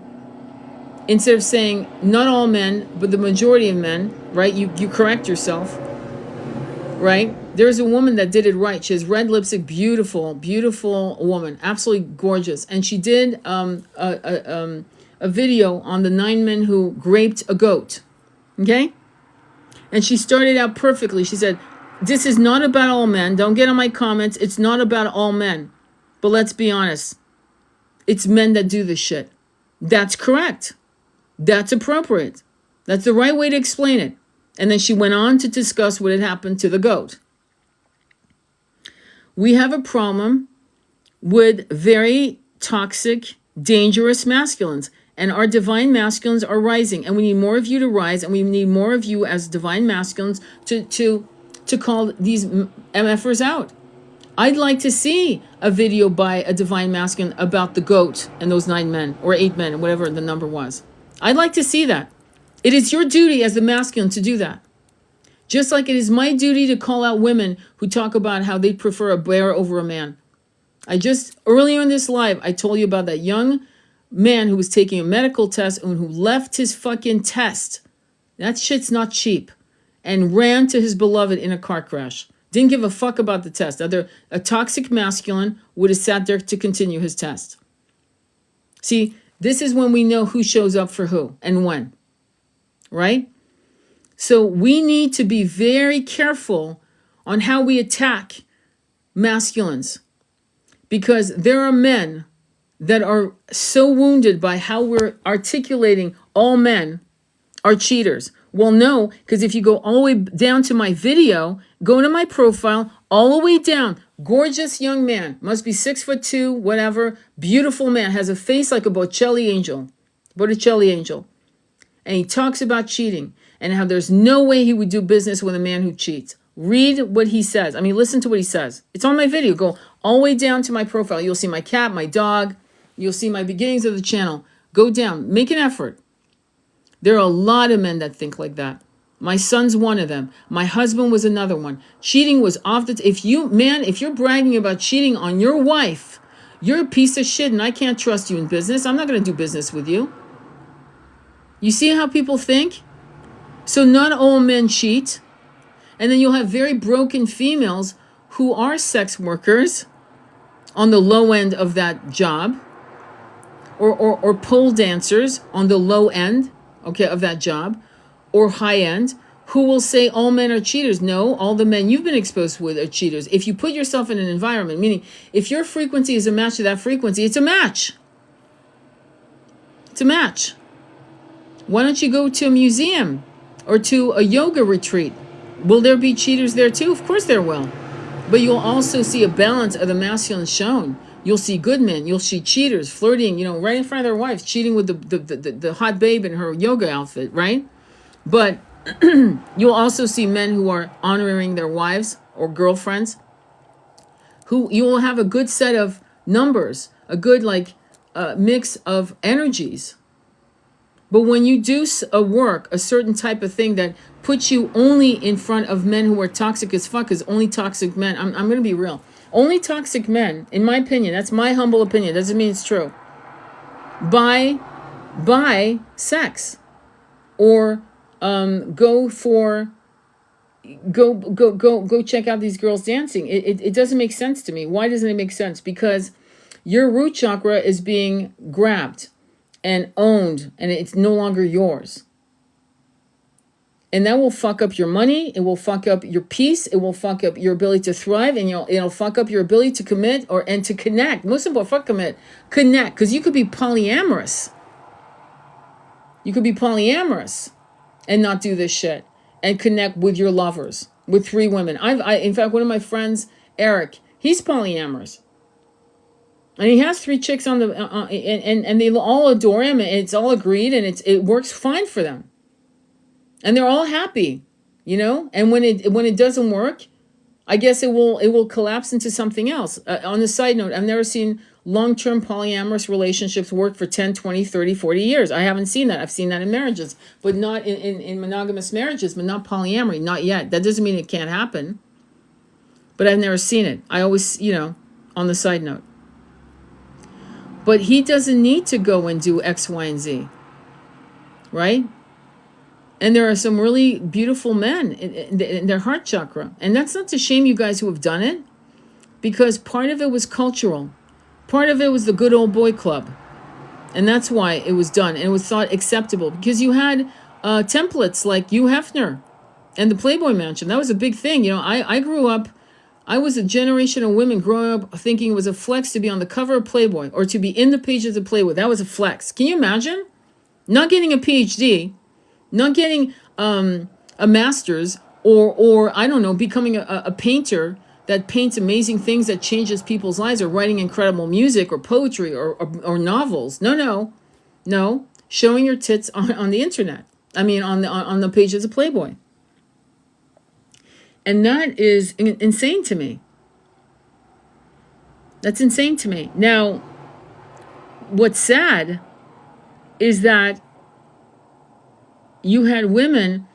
instead of saying not all men, but the majority of men, right? You correct yourself, right? There's a woman that did it right. She has red lipstick, beautiful, beautiful woman, absolutely gorgeous. And she did a video on the 9 men who raped a goat, okay? And she started out perfectly. She said, this is not about all men. Don't get on my comments. It's not about all men. But let's be honest. It's men that do this shit. That's correct. That's appropriate. That's the right way to explain it. And then she went on to discuss what had happened to the goat. We have a problem with very toxic, dangerous masculines. And our divine masculines are rising. And we need more of you to rise. And we need more of you as divine masculines to call these MFers out. I'd like to see a video by a divine masculine about the goat and those 9 men or 8 men, whatever the number was. I'd like to see that. It is your duty as the masculine to do that. Just like it is my duty to call out women who talk about how they prefer a bear over a man. Earlier in this live, I told you about that young man who was taking a medical test and who left his fucking test. That shit's not cheap. And ran to his beloved in a car crash. Didn't give a fuck about the test. A toxic masculine would have sat there to continue his test. See, this is when we know who shows up for who and when. Right? So we need to be very careful on how we attack masculines. Because there are men that are so wounded by how we're articulating all men are cheaters. Well, no, because if you go all the way down to my video, go to my profile, all the way down, gorgeous young man, must be 6'2", whatever, beautiful man, has a face like a Botticelli angel. And he talks about cheating and how there's no way he would do business with a man who cheats. Read what he says. I mean, listen to what he says. It's on my video. Go all the way down to my profile. You'll see my cat, my dog. You'll see my beginnings of the channel. Go down. Make an effort. There are a lot of men that think like that. My son's one of them. My husband was another one. Cheating was off the... If you're bragging about cheating on your wife, you're a piece of shit and I can't trust you in business. I'm not going to do business with you. You see how people think? So not all men cheat. And then you'll have very broken females who are sex workers on the low end of that job. Or pole dancers on the low end, okay, of that job, or high end, who will say all men are cheaters. No, all the men you've been exposed with are cheaters. If you put yourself in an environment, meaning if your frequency is a match to that frequency, it's a match. It's a match. Why don't you go to a museum or to a yoga retreat? Will there be cheaters there too? Of course there will. But you'll also see a balance of the masculine shown. You'll see good men. You'll see cheaters flirting, right in front of their wives, cheating with the hot babe in her yoga outfit, right? But you'll also see men who are honoring their wives or girlfriends, who you will have a good set of numbers, a good mix of energies. But when you do a certain type of thing that puts you only in front of men who are toxic as fuck, is only toxic men. I'm going to be real. Only toxic men, in my opinion, that's my humble opinion, doesn't mean it's true, buy sex or go check out these girls dancing. It doesn't make sense to me. Why doesn't it make sense? Because your root chakra is being grabbed and owned, and it's no longer yours. And that will fuck up your money. It will fuck up your peace. It will fuck up your ability to thrive, and it'll fuck up your ability to commit and to connect. Most important, fuck commit, connect, because you could be polyamorous. You could be polyamorous and not do this shit and connect with your lovers, with 3 women. In fact, one of my friends, Eric, He's polyamorous. And he has 3 chicks on the, and they all adore him, and it's all agreed, and it works fine for them. And they're all happy, you know? And when it doesn't work, I guess it will collapse into something else. On the side note, I've never seen long-term polyamorous relationships work for 10, 20, 30, 40 years. I haven't seen that. I've seen that in marriages, but not in monogamous marriages, but not polyamory, not yet. That doesn't mean it can't happen, but I've never seen it. I always, on the side note. But he doesn't need to go and do X, Y, and Z, right? And there are some really beautiful men in their heart chakra. And that's not to shame you guys who have done it, because part of it was cultural. Part of it was the good old boy club. And that's why it was done. And it was thought acceptable, because you had templates like Hugh Hefner and the Playboy Mansion. That was a big thing. I grew up, I was a generation of women growing up thinking it was a flex to be on the cover of Playboy or to be in the pages of Playboy. That was a flex. Can you imagine? Not getting a PhD, not getting a master's, or I don't know, becoming a painter that paints amazing things that changes people's lives, or writing incredible music or poetry or novels. No. Showing your tits on the internet. I mean, on the pages of Playboy. And that is insane to me. That's insane to me. Now, what's sad is that you had women,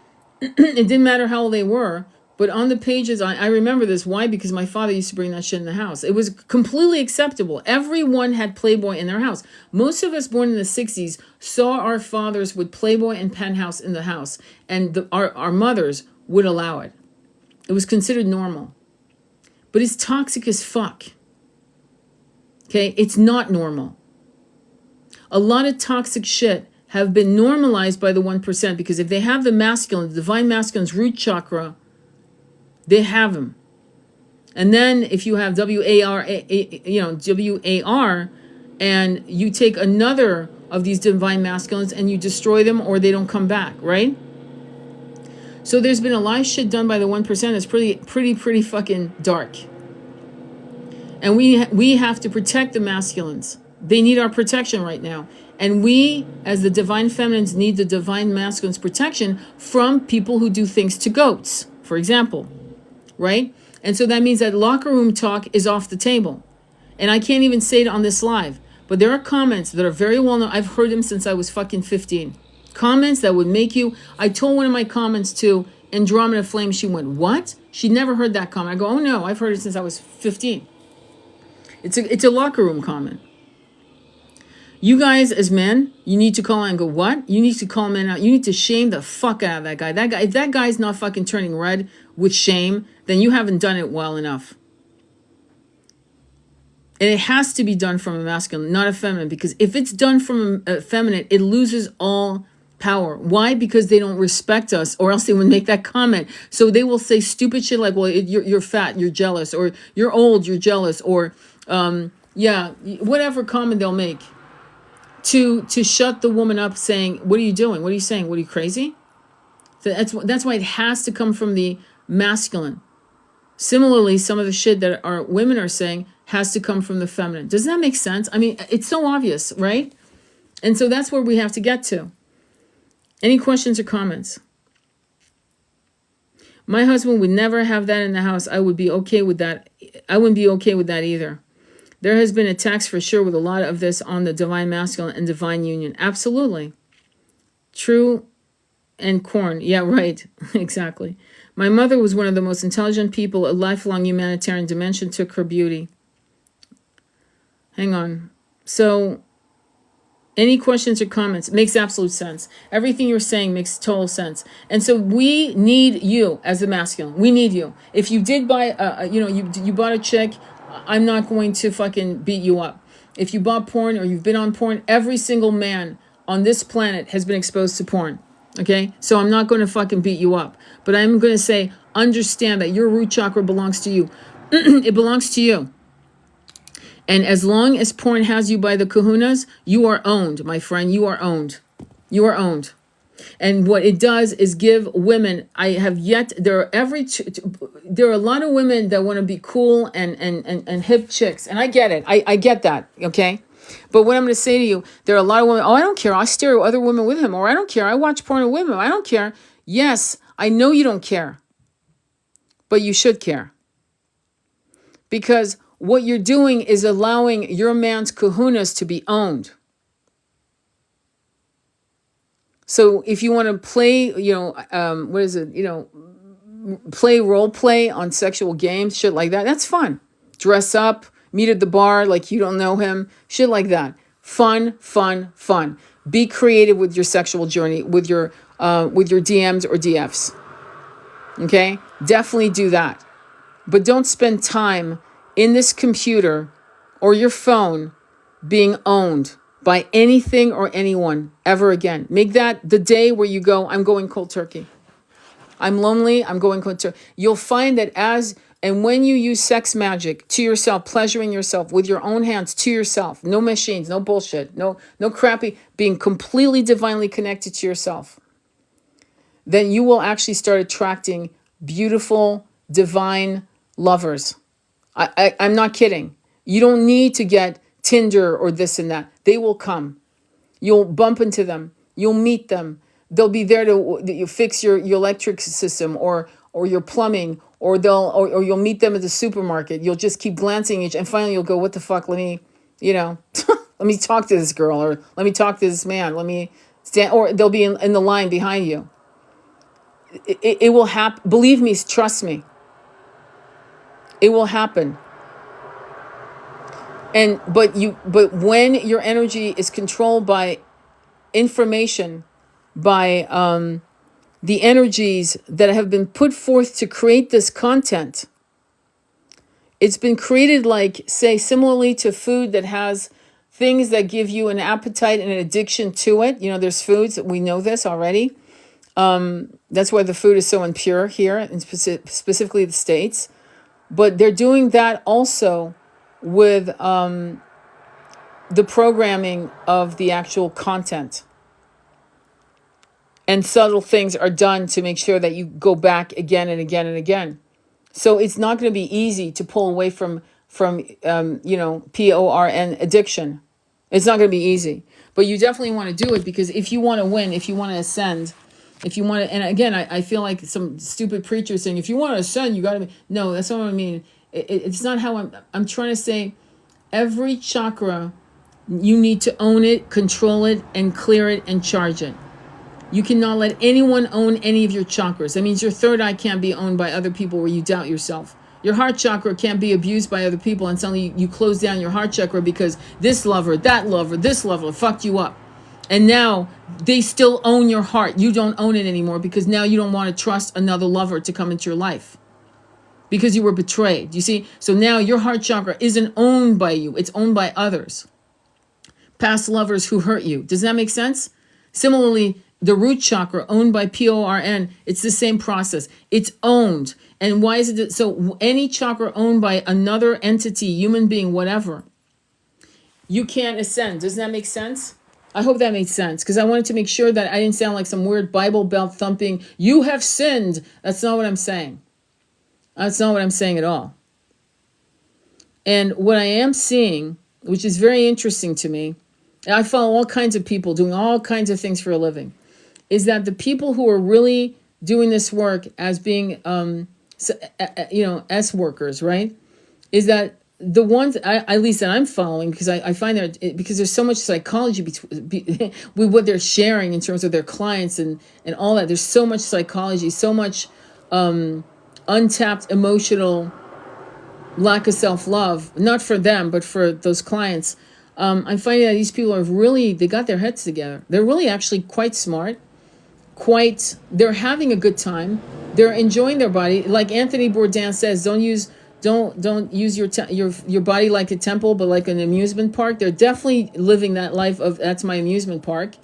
it didn't matter how old they were, but on the pages, I remember this. Why? Because my father used to bring that shit in the house. It was completely acceptable. Everyone had Playboy in their house. Most of us born in the 60s saw our fathers with Playboy and Penthouse in the house, and our mothers would allow it. It was considered normal. But it's toxic as fuck. Okay? It's not normal. A lot of toxic shit have been normalized by the 1%, because if they have the masculine, the divine masculine's root chakra, they have them. And then if you have WAR, and you take another of these divine masculines and you destroy them, or they don't come back, right? So there's been a lot of shit done by the 1% that's pretty fucking dark. And we have to protect the masculines. They need our protection right now. And we, as the divine feminines, need the divine masculine's protection from people who do things to goats, for example, right? And so that means that locker room talk is off the table. And I can't even say it on this live, but there are comments that are very well known. I've heard them since I was fucking 15. Comments that would make you... I told one of my comments to Andromeda Flame, she went, what? She never heard that comment. I go, oh no, I've heard it since I was 15. It's a locker room comment. You guys as men, you need to call out and go, what? You need to call men out. You need to shame the fuck out of that guy. If that guy's not fucking turning red with shame, then you haven't done it well enough. And it has to be done from a masculine, not a feminine, because if it's done from a feminine, it loses all power. Why? Because they don't respect us, or else they would make that comment. So they will say stupid shit like, well, you're fat, you're jealous, or you're old, you're jealous, or whatever comment they'll make to shut the woman up, saying, what are you doing? What are you saying? What, are you crazy? So that's why it has to come from the masculine. Similarly, some of the shit that our women are saying has to come from the feminine. Does that make sense? I mean, it's so obvious, right? And so that's where we have to get to. Any questions or comments? My husband would never have that in the house. I would be okay with that. I wouldn't be okay with that either. There has been attacks for sure with a lot of this on the divine masculine and divine union. Absolutely. True and corn. Yeah, right. Exactly. My mother was one of the most intelligent people. A lifelong humanitarian dimension took her beauty. Hang on. So, any questions or comments? Makes absolute sense. Everything you're saying makes total sense. And so we need you as the masculine. We need you. If you did buy, you bought a chick, I'm not going to fucking beat you up. If you bought porn or you've been on porn, every single man on this planet has been exposed to porn. Okay? So I'm not going to fucking beat you up. But I'm going to say, understand that your root chakra belongs to you. It belongs to you. And as long as porn has you by the kahunas, you are owned, my friend. You are owned. You are owned. And what it does is give women, there are a lot of women that want to be cool and hip chicks. And I get it. I get that. Okay. But what I'm going to say to you, there are a lot of women, oh, I don't care. I stare at other women with him, or I don't care. I watch porn with him. I don't care. Yes, I know you don't care, but you should care. Because what you're doing is allowing your man's kahunas to be owned. So if you want to play, play role play on sexual games, shit like that, that's fun. Dress up, meet at the bar like you don't know him, shit like that. Fun, fun, fun. Be creative with your sexual journey, with your DMs or DFs. Okay? Definitely do that. But don't spend time in this computer or your phone being owned by anything or anyone ever again. Make that the day where you go, I'm going cold turkey. I'm lonely, I'm going cold turkey. You'll find that when you use sex magic to yourself, pleasuring yourself with your own hands to yourself, no machines, no bullshit, no crappy, being completely divinely connected to yourself, then you will actually start attracting beautiful, divine lovers. I'm not kidding. You don't need to get Tinder or this and that. They will come. You'll bump into them. You'll meet them. They'll be there to fix your electric system or your plumbing, or you'll meet them at the supermarket. You'll just keep glancing at each, and finally you'll go, what the fuck? Let me, let me talk to this girl, or let me talk to this man. Let me stand, or they'll be in the line behind you. It will happen. Believe me, trust me. It will happen. But when your energy is controlled by information, by the energies that have been put forth to create this content, it's been created similarly to food that has things that give you an appetite and an addiction to it. There's foods, we know this already. That's why the food is so impure here, and specifically the States. But they're doing that also with the programming of the actual content. And subtle things are done to make sure that you go back again and again and again. So it's not going to be easy to pull away from PORN addiction. It's not going to be easy. But you definitely want to do it, because if you want to win, if you want to ascend, if you want to, and again, I feel like some stupid preacher saying, if you want to ascend, you got to be, no, that's not what I mean. It's not how I'm trying to say. Every chakra, you need to own it, control it, and clear it and charge it. You cannot let anyone own any of your chakras. That means your third eye can't be owned by other people where you doubt yourself. Your heart chakra can't be abused by other people, and suddenly you close down your heart chakra because this lover, that lover, this lover fucked you up. And now they still own your heart. You don't own it anymore, because now you don't want to trust another lover to come into your life, because you were betrayed. You see? So now your heart chakra isn't owned by you. It's owned by others. Past lovers who hurt you. Does that make sense? Similarly, the root chakra, owned by PORN, it's the same process. It's owned. And why is it so? Any chakra owned by another entity, human being, whatever, you can't ascend. Doesn't that make sense? I hope that made sense, because I wanted to make sure that I didn't sound like some weird Bible belt thumping, you have sinned. That's not what I'm saying. That's not what I'm saying at all. And what I am seeing, which is very interesting to me, and I follow all kinds of people doing all kinds of things for a living, is that the people who are really doing this work as being, S workers, right? Is that the ones, at least that I'm following, because I find that because there's so much psychology with what they're sharing in terms of their clients and all that. There's so much psychology, so much untapped emotional lack of self-love, not for them, but for those clients. I'm finding that these people are really, they got their heads together. They're really actually quite smart. They're having a good time. They're enjoying their body. Like Anthony Bourdain says, don't use your body like a temple, but like an amusement park. They're definitely living that life of, that's my amusement park.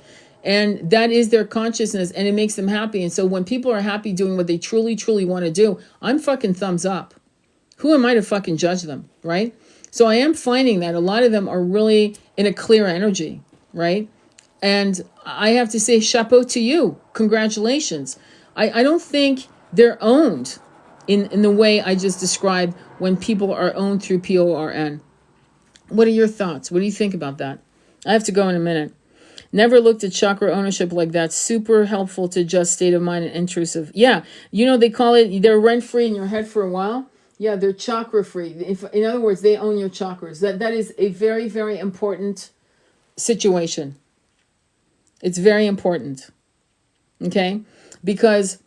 And that is their consciousness, and it makes them happy. And so when people are happy doing what they truly, truly want to do, I'm fucking thumbs up. Who am I to fucking judge them, right? So I am finding that a lot of them are really in a clear energy, right? And I have to say, chapeau to you. Congratulations. I don't think they're owned in the way I just described when people are owned through PORN. What are your thoughts? What do you think about that? I have to go in a minute. Never looked at chakra ownership like that. Super helpful to adjust state of mind and intrusive. Yeah, they call it, they're rent-free in your head for a while. Yeah, they're chakra-free. In other words, they own your chakras. That is a very, very important situation. It's very important. Okay? Because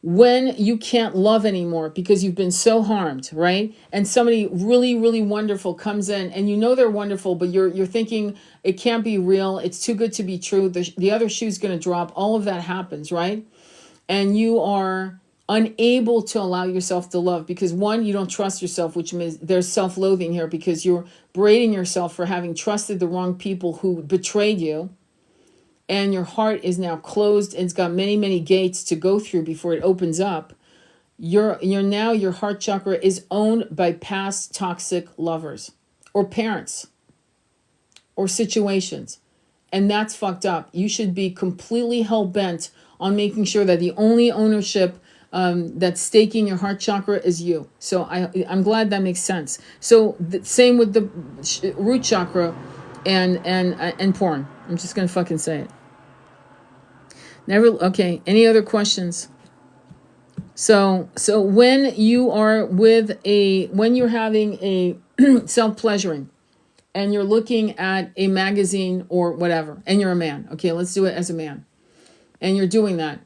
when you can't love anymore because you've been so harmed, right? And somebody really, really wonderful comes in and they're wonderful, but you're thinking it can't be real. It's too good to be true. The other shoe's going to drop. All of that happens, right? And you are unable to allow yourself to love because one, you don't trust yourself, which means there's self-loathing here because you're berating yourself for having trusted the wrong people who betrayed you. And your heart is now closed and it's got many, many gates to go through before it opens up. Your heart chakra is owned by past toxic lovers or parents or situations. And that's fucked up. You should be completely hell-bent on making sure that the only ownership that's staking your heart chakra is you. So I'm glad that makes sense. So same with the root chakra and porn. I'm just going to fucking say it. Okay, any other questions? So when you are when you're having a self-pleasuring and you're looking at a magazine or whatever, and you're a man, okay, let's do it as a man, and you're doing that,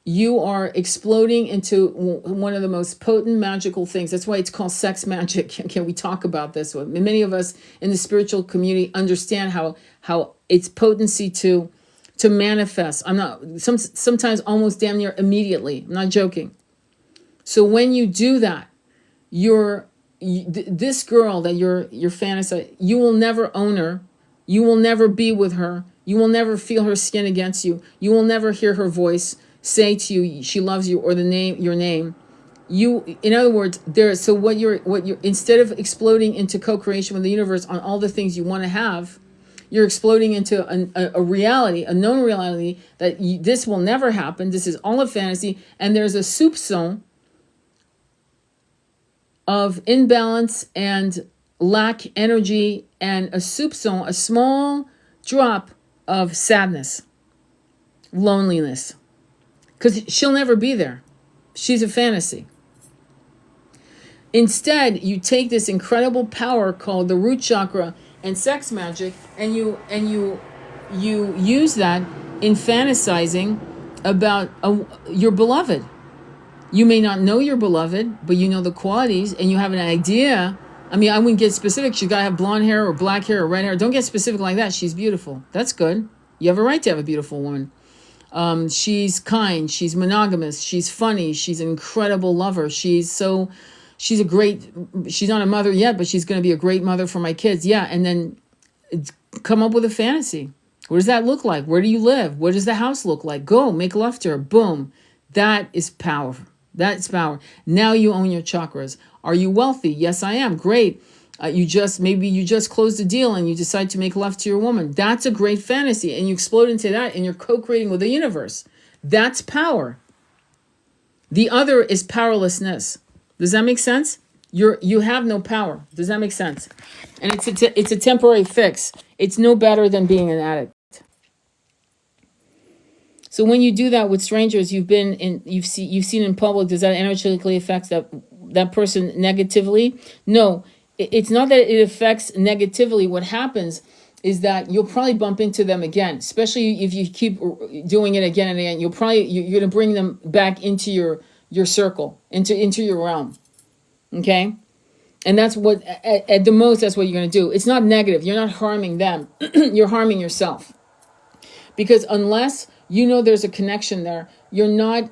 you are exploding into one of the most potent magical things. That's why it's called sex magic. Okay, we talk about this. Many of us in the spiritual community understand how its potency to manifest. Sometimes almost damn near immediately. I'm not joking. So when you do that, this girl that you're fantasizing, you will never own her. You will never be with her. You will never feel her skin against you. You will never hear her voice say to you she loves you or your name. In other words, what you're instead of exploding into co-creation with the universe on all the things you want to have, you're exploding into a reality, a known reality that this will never happen. This is all a fantasy, and there's a soupçon of imbalance and lack energy, and a soupçon, a small drop of sadness, loneliness. Because she'll never be there. She's a fantasy. Instead, you take this incredible power called the root chakra and sex magic, and you use that in fantasizing about your beloved. You may not know your beloved, but you know the qualities, and you have an idea. I mean, I wouldn't get specific. She's got to have blonde hair or black hair or red hair. Don't get specific like that. She's beautiful. That's good. You have a right to have a beautiful woman. She's kind, she's monogamous, she's funny, she's an incredible lover, she's not a mother yet, but she's going to be a great mother for my kids. Yeah. And then come up with a fantasy. What does that look like? Where do you live? What does the house look like? Go make love to her. Boom. That is power. That's power. Now you own your chakras. Are you wealthy? Yes, I am. Great. Maybe you just closed a deal and you decide to make love to your woman. That's a great fantasy. And you explode into that and you're co-creating with the universe. That's power. The other is powerlessness. Does that make sense? You have no power. Does that make sense? And it's a temporary fix. It's no better than being an addict. So when you do that with strangers you've seen in public, does that energetically affect that person negatively? No. It's not that it affects negatively. What happens is that you'll probably bump into them again, especially if you keep doing it again and again. You're going to bring them back into your circle, into your realm. Okay? And that's what, at the most, that's what you're going to do. It's not negative. You're not harming them. You're harming yourself. Because unless you know there's a connection there, you're not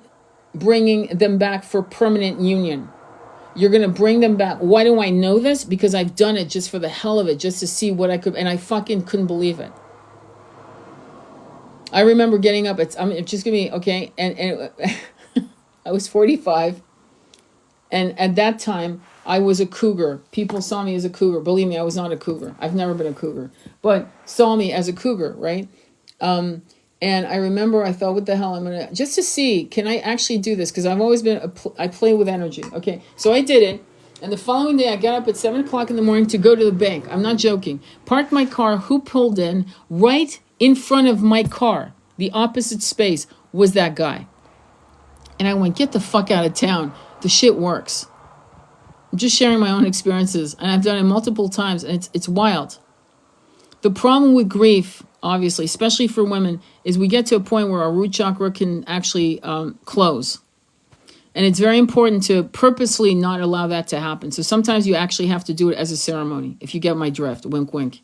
bringing them back for permanent union. You're going to bring them back. Why do I know this? Because I've done it just for the hell of it, just to see what I could, and I fucking couldn't believe it. I remember getting up, it's just going to be, okay, and I was 45, and at that time, I was a cougar. People saw me as a cougar. Believe me, I was not a cougar. I've never been a cougar, but saw me as a cougar, right? And I remember I thought, what the hell, I'm going to, just to see, can I actually do this? Because I've always been, I play with energy. Okay, so I did it. And the following day, I got up at 7 o'clock in the morning to go to the bank. I'm not joking. Parked my car. Who pulled in? Right in front of my car, the opposite space, was that guy. And I went, get the fuck out of town. The shit works. I'm just sharing my own experiences. And I've done it multiple times. And it's wild. The problem with grief, obviously, especially for women, is we get to a point where our root chakra can actually close. And it's very important to purposely not allow that to happen. So sometimes you actually have to do it as a ceremony, if you get my drift, wink, wink.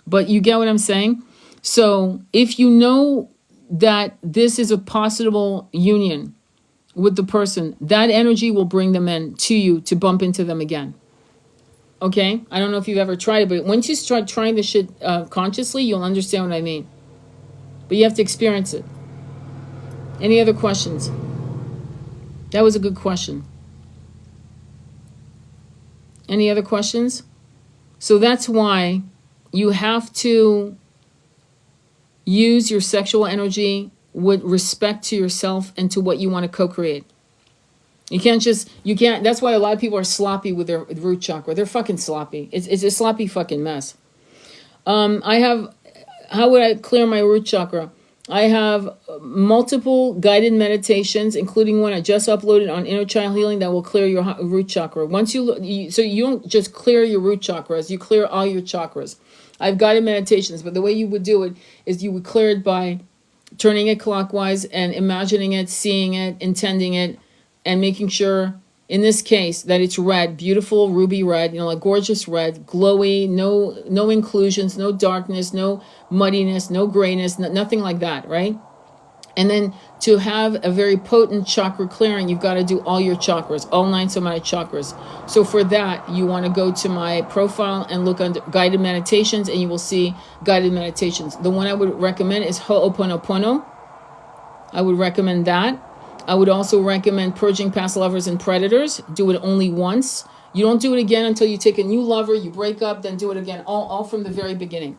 But you get what I'm saying? So if you know that this is a possible union with the person, that energy will bring them in to you to bump into them again. Okay? I don't know if you've ever tried it, but once you start trying this shit consciously, you'll understand what I mean. But you have to experience it. Any other questions? That was a good question. Any other questions? So that's why you have to use your sexual energy with respect to yourself and to what you want to co-create. You can't, that's why a lot of people are sloppy with their root chakra. They're fucking sloppy. It's a sloppy fucking mess. How would I clear my root chakra? I have multiple guided meditations, including one I just uploaded on inner child healing that will clear your root chakra. So you don't just clear your root chakras, you clear all your chakras. I have guided meditations, but the way you would do it is you would clear it by turning it clockwise and imagining it, seeing it, intending it, and making sure, in this case, that it's red, beautiful ruby red, like gorgeous red, glowy, no inclusions, no darkness, no muddiness, no grayness, nothing like that, right? And then to have a very potent chakra clearing, you've got to do all your chakras, all 9 somatic chakras. So for that, you want to go to my profile and look under guided meditations, and you will see guided meditations. The one I would recommend is Ho'oponopono. I would recommend that. I would also recommend purging past lovers and predators. Do it only once. You don't do it again until you take a new lover, you break up, then do it again, all from the very beginning.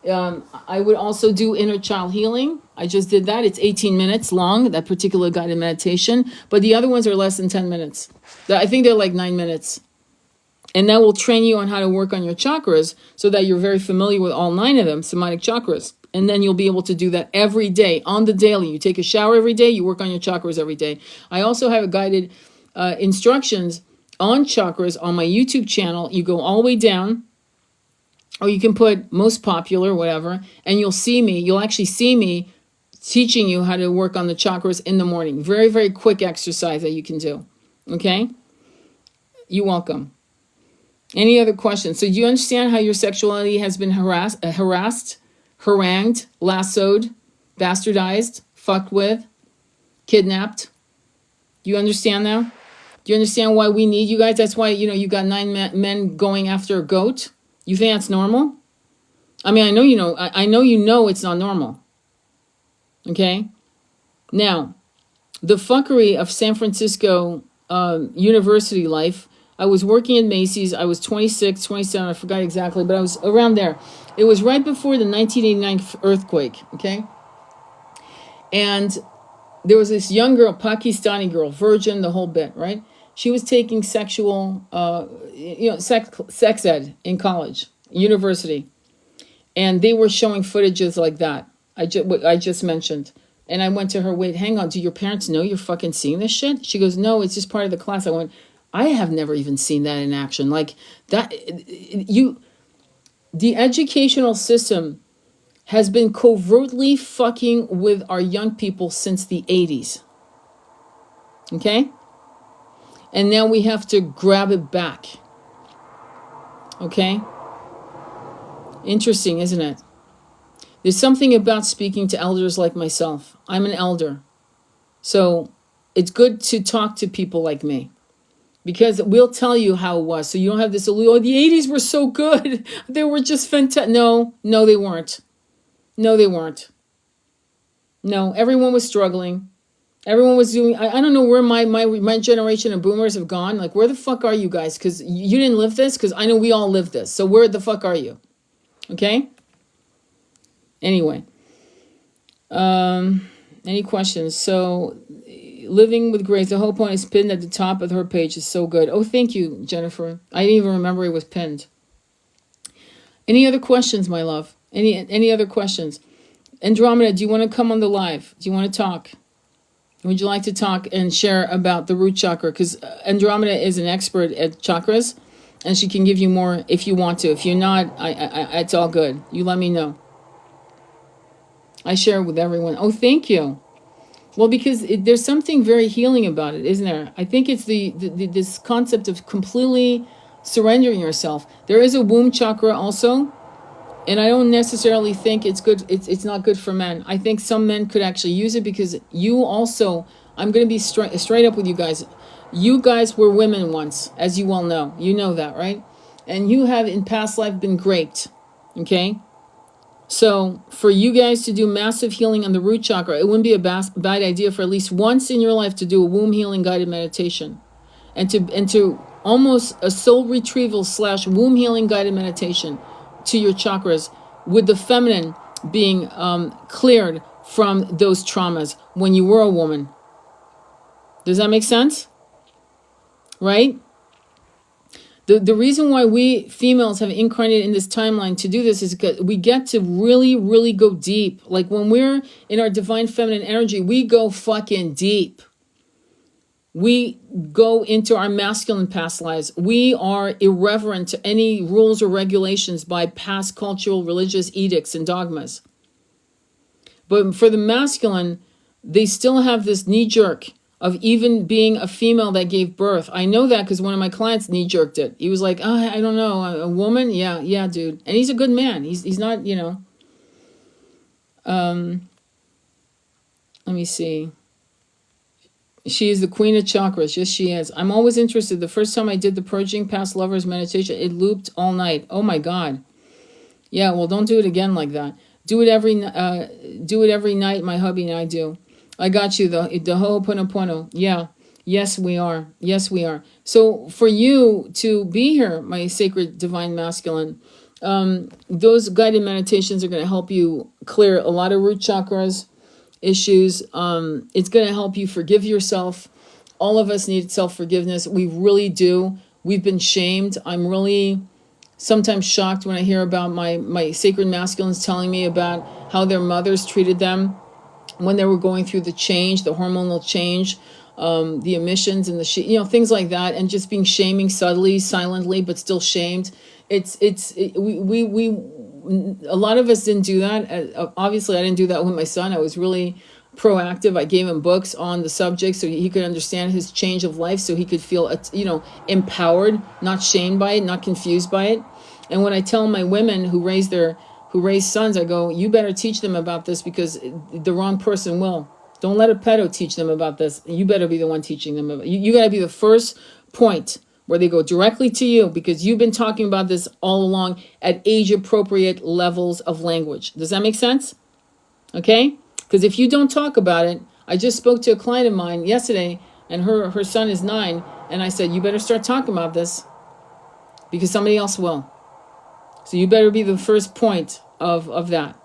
I would also do inner child healing. I just did that. It's 18 minutes long, that particular guided meditation. But the other ones are less than 10 minutes. I think they're like 9 minutes. And that will train you on how to work on your chakras so that you're very familiar with all 9 of them, somatic chakras. And then you'll be able to do that every day, on the daily. You take a shower every day, you work on your chakras every day. I also have a guided instructions on chakras on my YouTube channel. You go all the way down, or you can put most popular, whatever, and you'll actually see me teaching you how to work on the chakras in the morning. Very, very quick exercise that you can do. Okay? You're welcome. Any other questions? So do you understand how your sexuality has been harassed, harangued, lassoed, bastardized, fucked with, kidnapped? Do you understand now? Do you understand why we need you guys? That's why, you got 9 men going after a goat. You think that's normal? I mean, I know you know it's not normal. Okay? Now, the fuckery of San Francisco university life. I was working at Macy's. I was 26, 27, I forgot exactly, but I was around there. It was right before the 1989 earthquake, okay? And there was this young girl, Pakistani girl, virgin, the whole bit, right? She was taking sexual, sex ed in college, university. And they were showing footages like that, what I just mentioned. And I went to her, wait, hang on, do your parents know you're fucking seeing this shit? She goes, no, it's just part of the class. I went, I have never even seen that in action. Like that, the educational system has been covertly fucking with our young people since the 80s. Okay? And now we have to grab it back. Okay? Interesting, isn't it? There's something about speaking to elders like myself. I'm an elder. So it's good to talk to people like me. Because we'll tell you how it was. So you don't have this, the 80s were so good. They were just fantastic. No, they weren't. No, they weren't. No, everyone was struggling. Everyone was doing, I don't know where my generation of boomers have gone. Like, where the fuck are you guys? Because you didn't live this, because I know we all lived this. So where the fuck are you? Okay? Anyway. Any questions? So, Living with Grace, the whole point is pinned at the top of her page. Is so good. Oh, thank you, Jennifer. I didn't even remember it was pinned. Any other questions, my love? Any other questions? Andromeda, do you want to come on the live? Do you want to talk? Would you like to talk and share about the root chakra? Because Andromeda is an expert at chakras, and she can give you more if you want to. If you're not, it's all good. You let me know. I share with everyone. Oh, thank you. Well, because there's something very healing about it, isn't there? I think it's this concept of completely surrendering yourself. There is a womb chakra also, and I don't necessarily think it's good. It's not good for men. I think some men could actually use it, because you also, I'm going to be straight up with you guys. You guys were women once, as you all know. You know that, right? And you have in past life been raped, okay? So for you guys to do massive healing on the root chakra, it wouldn't be a bad idea for at least once in your life to do a womb healing guided meditation, and to almost a soul retrieval / womb healing guided meditation to your chakras, with the feminine being cleared from those traumas when you were a woman. Does that make sense? Right? The reason why we females have incarnated in this timeline to do this is because we get to really, really go deep. Like when we're in our divine feminine energy, we go fucking deep. We go into our masculine past lives. We are irreverent to any rules or regulations by past cultural, religious edicts and dogmas. But for the masculine, they still have this knee-jerk of even being a female that gave birth. I know that because one of my clients knee-jerked it. He was like, oh, I don't know, a woman? Yeah, dude. And he's a good man. He's not, you know. Let me see. She is the queen of chakras. Yes, she is. I'm always interested. The first time I did the purging past lovers meditation, it looped all night. Oh my God. Yeah, well, don't do it again like that. Do it every night. My hubby and I do. I got you, the Ho'oponopono. Yeah. Yes, we are. Yes, we are. So for you to be here, my sacred divine masculine, those guided meditations are going to help you clear a lot of root chakras issues. It's going to help you forgive yourself. All of us need self-forgiveness. We really do. We've been shamed. I'm really sometimes shocked when I hear about my sacred masculines telling me about how their mothers treated them when they were going through the change, the hormonal change, the emissions and things like that, and just being shaming subtly, silently, but still shamed. We a lot of us didn't do that. Obviously, I didn't do that with my son. I was really proactive. I gave him books on the subject so he could understand his change of life, so he could feel, empowered, not shamed by it, not confused by it. And when I tell my women who raise sons, I go, you better teach them about this, because the wrong person will. Don't let a pedo teach them about this. You better be the one teaching them about it. You got to be the first point where they go directly to you, because you've been talking about this all along at age-appropriate levels of language. Does that make sense? Okay? Because if you don't talk about it, I just spoke to a client of mine yesterday, and her son is 9, and I said, you better start talking about this, because somebody else will. So you better be the first point of that.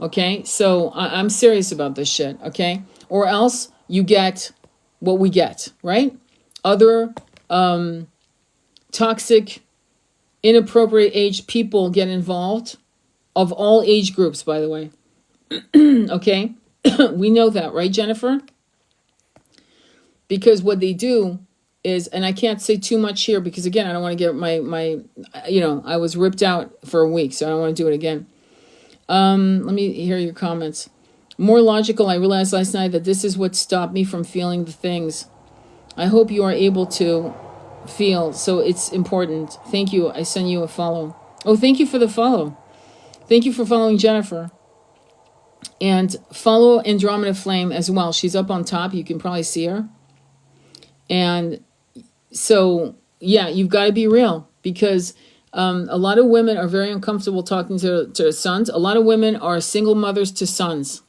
Okay? So I'm serious about this shit, okay? Or else you get what we get, right? Other toxic, inappropriate age people get involved, of all age groups, by the way. Okay? We know that, right, Jennifer? Because what they do is, and I can't say too much here, because again, I don't want to get I was ripped out for a week, so I don't want to do it again. Let me hear your comments. More logical, I realized last night that this is what stopped me from feeling the things. I hope you are able to feel, so it's important. Thank you. I send you a follow. Oh, thank you for the follow. Thank you for following Jennifer. And follow Andromeda Flame as well. She's up on top. You can probably see her. And so, yeah, you've got to be real, because a lot of women are very uncomfortable talking to their sons. A lot of women are single mothers to sons.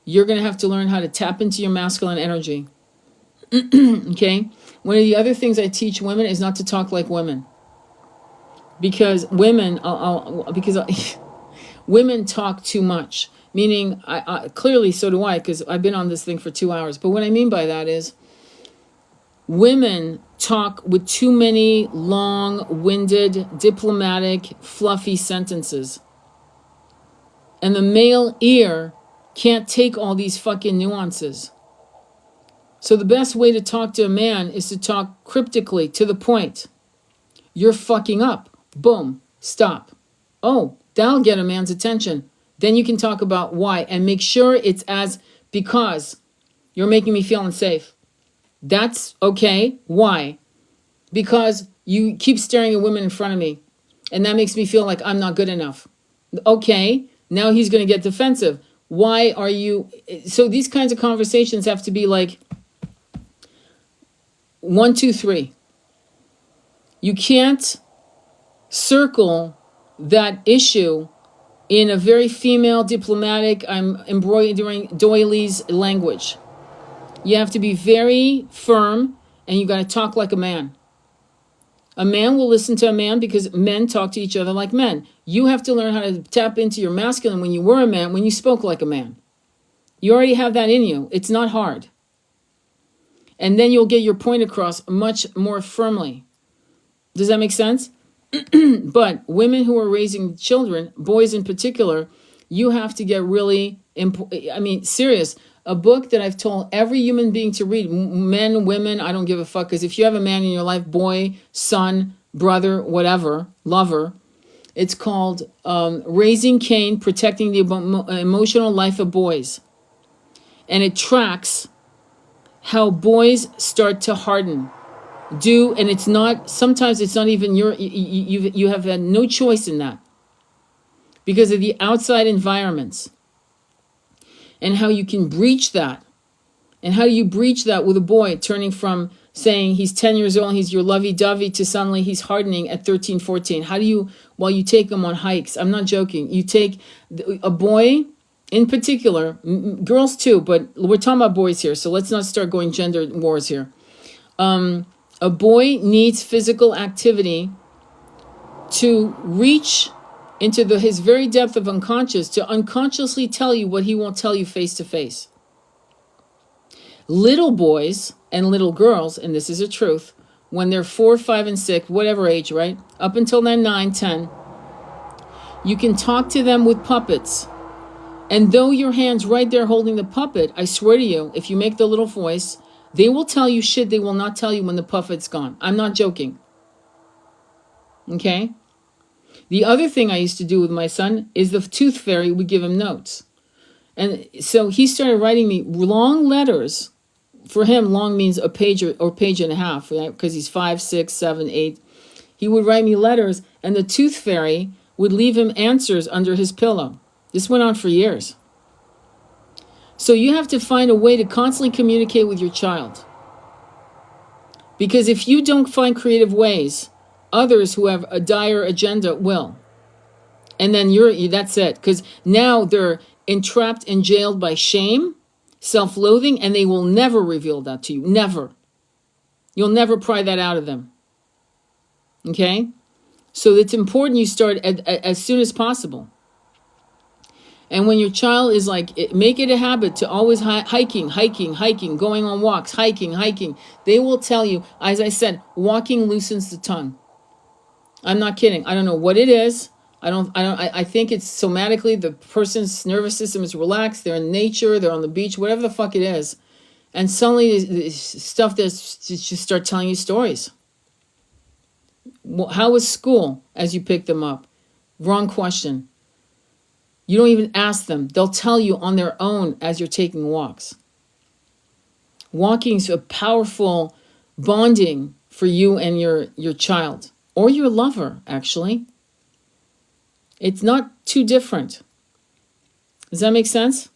you're going to have to learn how to tap into your masculine energy. Okay? One of the other things I teach women is not to talk like women. Because women, women talk too much. Meaning, I clearly so do I, because I've been on this thing for 2 hours. But what I mean by that is, women talk with too many long-winded, diplomatic, fluffy sentences. And the male ear can't take all these fucking nuances. So the best way to talk to a man is to talk cryptically, to the point. You're fucking up. Boom. Stop. Oh, that'll get a man's attention. Then you can talk about why, and make sure it's as because you're making me feel unsafe. That's okay. Why? Because you keep staring at women in front of me, and that makes me feel like I'm not good enough. Okay, now he's going to get defensive. Why are you... So these kinds of conversations have to be like 1, 2, 3. You can't circle that issue in a very female, diplomatic, I'm embroidering doilies language. You have to be very firm, and you got to talk like a man. A man will listen to a man because men talk to each other like men. You have to learn how to tap into your masculine when you were a man, when you spoke like a man. You already have that in you. It's not hard. And then you'll get your point across much more firmly. Does that make sense? But women who are raising children, boys in particular, you have to get really, serious. A book that I've told every human being to read, men, women, I don't give a fuck. Because if you have a man in your life, boy, son, brother, whatever, lover, it's called Raising Cain, Protecting the Emotional Life of Boys. And it tracks how boys start to harden. And it's not, sometimes it's not even you have had no choice in that. Because of the outside environments. And how you can breach that. And how do you breach that with a boy turning from saying he's 10 years old, he's your lovey-dovey, to suddenly he's hardening at 13, 14. How do you, while you take him on hikes, I'm not joking, you take a boy in particular, girls too, but we're talking about boys here, so let's not start going gender wars here. A boy needs physical activity to reach into his very depth of unconscious, to unconsciously tell you what he won't tell you face to face. Little boys and little girls, and this is a truth, when they're 4, 5, and 6, whatever age, right? Up until they're 9, 10, you can talk to them with puppets. And though your hand's right there holding the puppet, I swear to you, if you make the little voice, they will tell you shit they will not tell you when the puppet's gone. I'm not joking. Okay? The other thing I used to do with my son is the tooth fairy would give him notes. And so he started writing me long letters. For him, long means a page or page and a half, right? Because he's 5, 6, 7, 8. He would write me letters, and the tooth fairy would leave him answers under his pillow. This went on for years. So you have to find a way to constantly communicate with your child. Because if you don't find creative ways, others who have a dire agenda will. And then that's it. Because now they're entrapped and jailed by shame, self-loathing, and they will never reveal that to you. Never. You'll never pry that out of them. Okay? So it's important you start as soon as possible. And when your child is like, make it a habit to always hiking, going on walks, hiking. They will tell you, as I said, walking loosens the tongue. I'm not kidding. I don't know what it is. I think it's somatically the person's nervous system is relaxed. They're in nature. They're on the beach, whatever the fuck it is. And suddenly stuff that's just start telling you stories. How was school as you pick them up? Wrong question. You don't even ask them. They'll tell you on their own as you're taking walks. Walking is a powerful bonding for you and your child. Or your lover, actually. It's not too different. Does that make sense?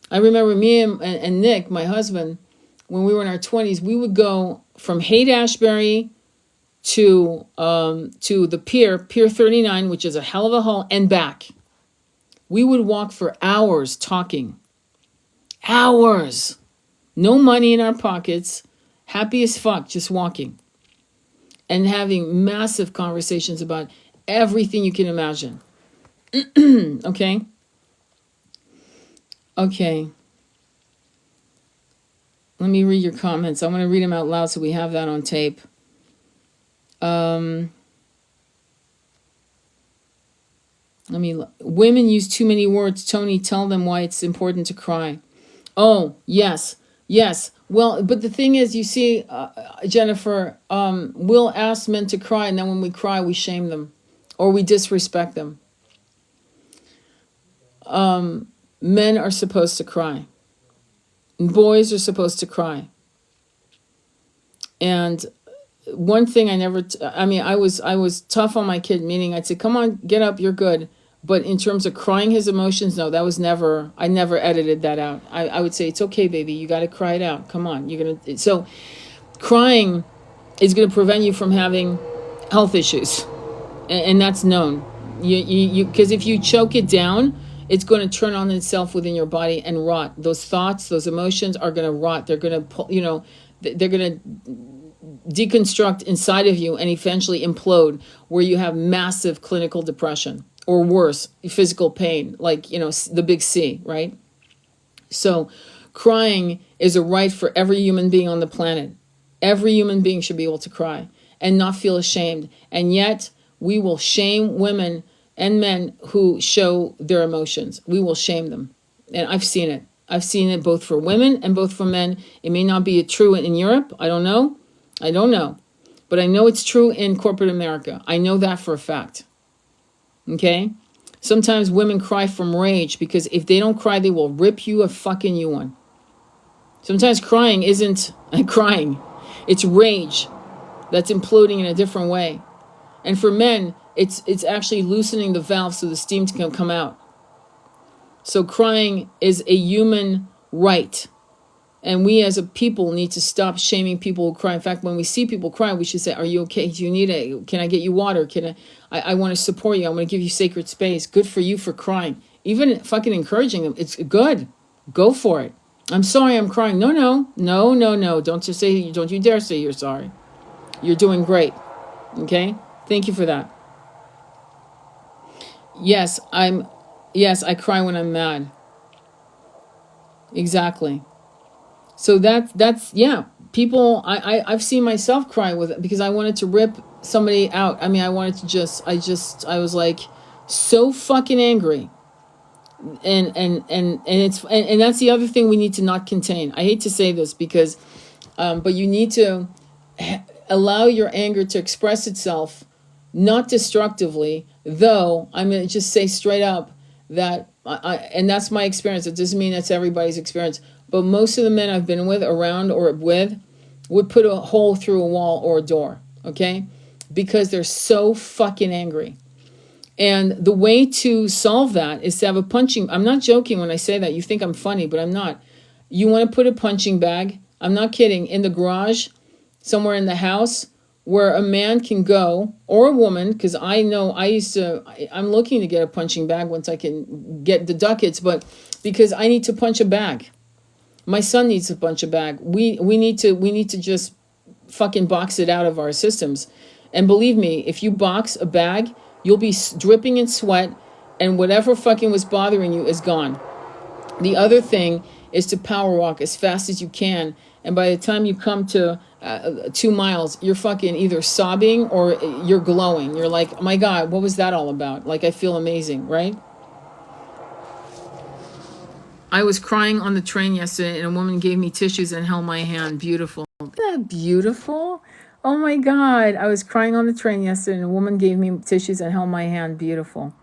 I remember me and Nick, my husband, when we were in our 20s, we would go from Haight-Ashbury to the Pier 39, which is a hell of a haul, and back. We would walk for hours talking. Hours. No money in our pockets. Happy as fuck, just walking. And having massive conversations about everything you can imagine. Okay? Okay. Let me read your comments. I want to read them out loud so we have that on tape. Women use too many words. Tony, tell them why it's important to cry. Oh, yes. Yes. Well, but the thing is, you see, Jennifer, we'll ask men to cry, and then when we cry, we shame them or we disrespect them. Men are supposed to cry. Boys are supposed to cry. And one thing I was tough on my kid, meaning I'd say, come on, get up, you're good. But in terms of crying his emotions, no, that was never, I never edited that out. I would say, it's okay, baby, you got to cry it out. Come on, so crying is going to prevent you from having health issues. And that's known. Because if you choke it down, it's going to turn on itself within your body and rot. Those thoughts, those emotions are going to rot. They're going to, they're going to deconstruct inside of you and eventually implode, where you have massive clinical depression or worse, physical pain, like, the big C, right? So crying is a right for every human being on the planet. Every human being should be able to cry and not feel ashamed. And yet we will shame women and men who show their emotions. We will shame them. And I've seen it. I've seen it both for women and both for men. It may not be true in Europe. I don't know. But I know it's true in corporate America. I know that for a fact. Okay? Sometimes women cry from rage because if they don't cry, they will rip you a fucking new one. Sometimes crying isn't crying. It's rage that's imploding in a different way. And for men, it's actually loosening the valve so the steam can come out. So crying is a human right. And we as a people need to stop shaming people who cry. In fact, when we see people cry, we should say, are you okay? Do you need it? Can I get you water? I want to support you. I want to give you sacred space. Good for you for crying. Even fucking encouraging them. It's good. Go for it. I'm sorry I'm crying. No. Don't you dare say you're sorry. You're doing great. Okay? Thank you for that. Yes, I cry when I'm mad. Exactly. So that's people, I've seen myself cry with it because I wanted to rip somebody out. I mean, I wanted to I was like so fucking angry. And that's the other thing we need to not contain. I hate to say this because, but you need to allow your anger to express itself, not destructively, though I'm going to just say straight up that, and that's my experience. It doesn't mean that's everybody's experience. But most of the men I've been with, around or with, would put a hole through a wall or a door, okay? Because they're so fucking angry. And the way to solve that is to have a punching... I'm not joking when I say that. You think I'm funny, but I'm not. You want to put a punching bag, I'm not kidding, in the garage, somewhere in the house, where a man can go, or a woman, because I know I'm looking to get a punching bag once I can get the ducats, but because I need to punch a bag. My son needs to punch a bag. We need to just fucking box it out of our systems. And believe me, if you box a bag, you'll be dripping in sweat, and whatever fucking was bothering you is gone. The other thing is to power walk as fast as you can. And by the time you come to 2 miles, you're fucking either sobbing or you're glowing. You're like, oh my God, what was that all about? Like, I feel amazing, right? I was crying on the train yesterday and a woman gave me tissues and held my hand. Beautiful. Isn't that beautiful? Oh my God. I was crying on the train yesterday and a woman gave me tissues and held my hand. Beautiful.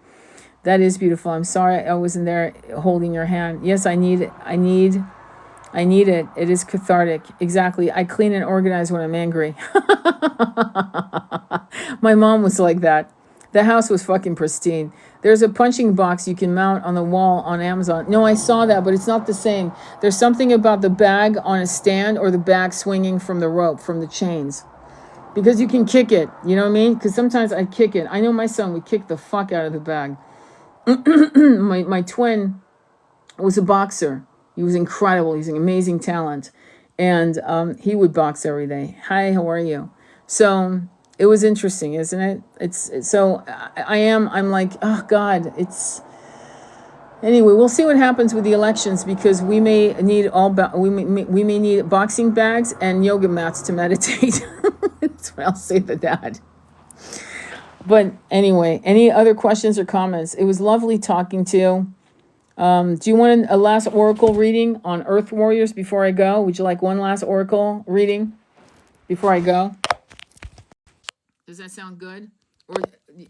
That is beautiful. I'm sorry I wasn't there holding your hand. Yes, I need it. I need it. It is cathartic. Exactly. I clean and organize when I'm angry. My mom was like that. The house was fucking pristine. There's a punching box you can mount on the wall on Amazon. No, I saw that, but it's not the same. There's something about the bag on a stand or the bag swinging from the rope, from the chains. Because you can kick it. You know what I mean? Because sometimes I kick it. I know my son would kick the fuck out of the bag. My twin was a boxer. He was incredible. He's an amazing talent. And he would box every day. Hi, how are you? So it was interesting, isn't it? I'm like, oh God, anyway, we'll see what happens with the elections, because we may need we may need boxing bags and yoga mats to meditate. That's what I'll say to that. But anyway, any other questions or comments? It was lovely talking to you. Do you want a last oracle reading on Earth Warriors before I go? Would you like one last oracle reading before I go? Does that sound good? Or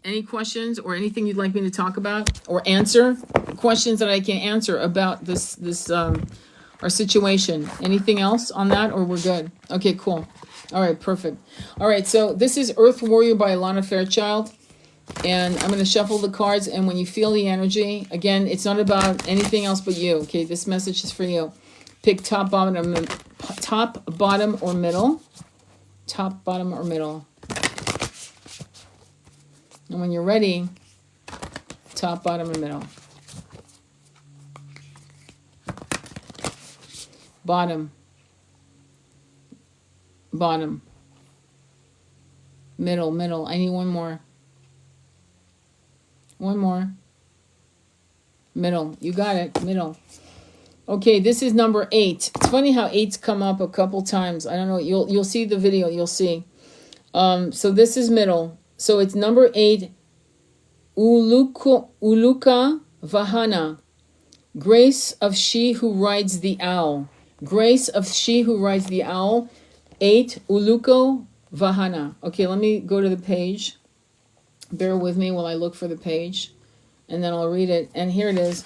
any questions or anything you'd like me to talk about or answer? Questions that I can answer about this our situation. Anything else on that, or we're good? Okay, cool. All right, perfect. All right, so this is Earth Warrior by Alana Fairchild. And I'm going to shuffle the cards, and when you feel the energy, again, it's not about anything else but you, okay? This message is for you. Pick top, bottom, or middle. Top, bottom, or middle. Top, bottom, or middle. And when you're ready, top, bottom, or middle. Bottom. Bottom. Middle, middle. I need one more. One more. Middle. You got it. Middle. Okay, this is number 8. It's funny how 8s come up a couple times. I don't know. You'll see the video. You'll see. So this is middle. So it's number 8. Uluka Vahana. Grace of she who rides the owl. Grace of she who rides the owl. 8. Uluko Vahana. Okay, let me go to the page. Bear with me while I look for the page, and then I'll read it. And here it is.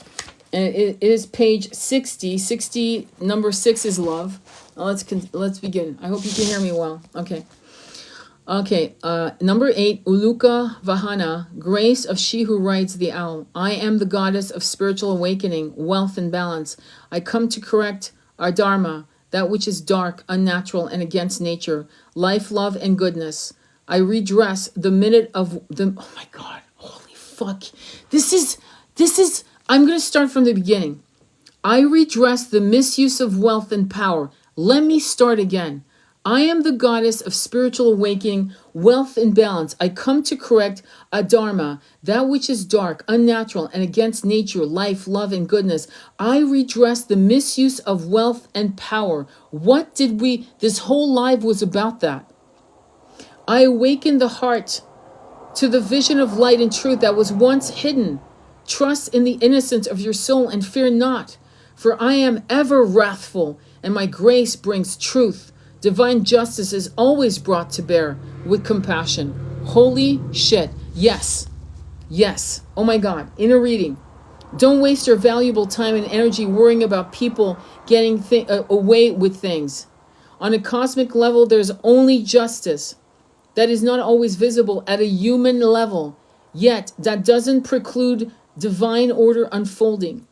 And it is page 60. 60, number 6 is love. Now let's begin. I hope you can hear me well. Okay. Okay. Number 8, Uluka Vahana, grace of she who rides the owl. I am the goddess of spiritual awakening, wealth, and balance. I come to correct our dharma, that which is dark, unnatural, and against nature, life, love, and goodness. I redress the minute of the, oh my God, holy fuck. This is, I'm going to start from the beginning. I redress the misuse of wealth and power. Let me start again. I am the goddess of spiritual awakening, wealth, and balance. I come to correct adharma, that which is dark, unnatural, and against nature, life, love, and goodness. I redress the misuse of wealth and power. This whole life was about that. I awaken the heart to the vision of light and truth that was once hidden. Trust in the innocence of your soul and fear not, for I am ever wrathful, and my grace brings truth. Divine justice is always brought to bear with compassion. Holy shit. Yes. Yes. Oh my God. Inner reading. Don't waste your valuable time and energy worrying about people getting away with things. On a cosmic level, there's only justice. That is not always visible at a human level, yet that doesn't preclude divine order unfolding.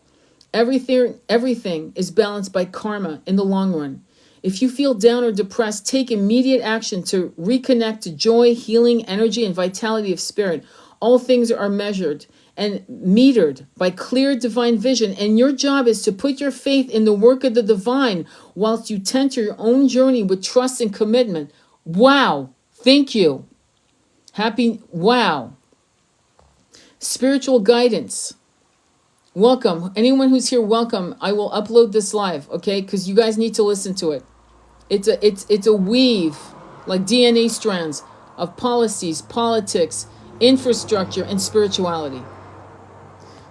Everything is balanced by karma in the long run. If you feel down or depressed, take immediate action to reconnect to joy, healing, energy, and vitality of spirit. All things are measured and metered by clear divine vision, and your job is to put your faith in the work of the divine whilst you tend to your own journey with trust and commitment. Wow. Thank you. Wow. Spiritual guidance. Welcome. Anyone who's here, welcome. I will upload this live, okay? Because you guys need to listen to it. It's a weave, like DNA strands, of policies, politics, infrastructure, and spirituality.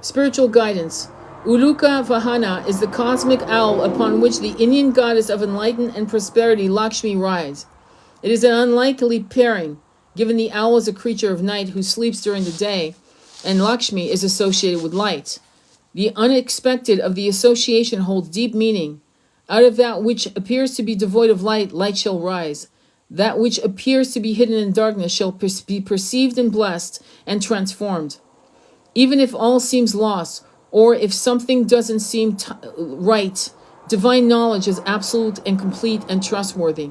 Spiritual guidance. Uluka Vahana is the cosmic owl upon which the Indian goddess of enlightenment and prosperity, Lakshmi, rides. It is an unlikely pairing, given the owl is a creature of night who sleeps during the day, and Lakshmi is associated with light. The unexpected of the association holds deep meaning. Out of that which appears to be devoid of light, light shall rise. That which appears to be hidden in darkness shall be perceived and blessed and transformed. Even if all seems lost, or if something doesn't seem right, divine knowledge is absolute and complete and trustworthy.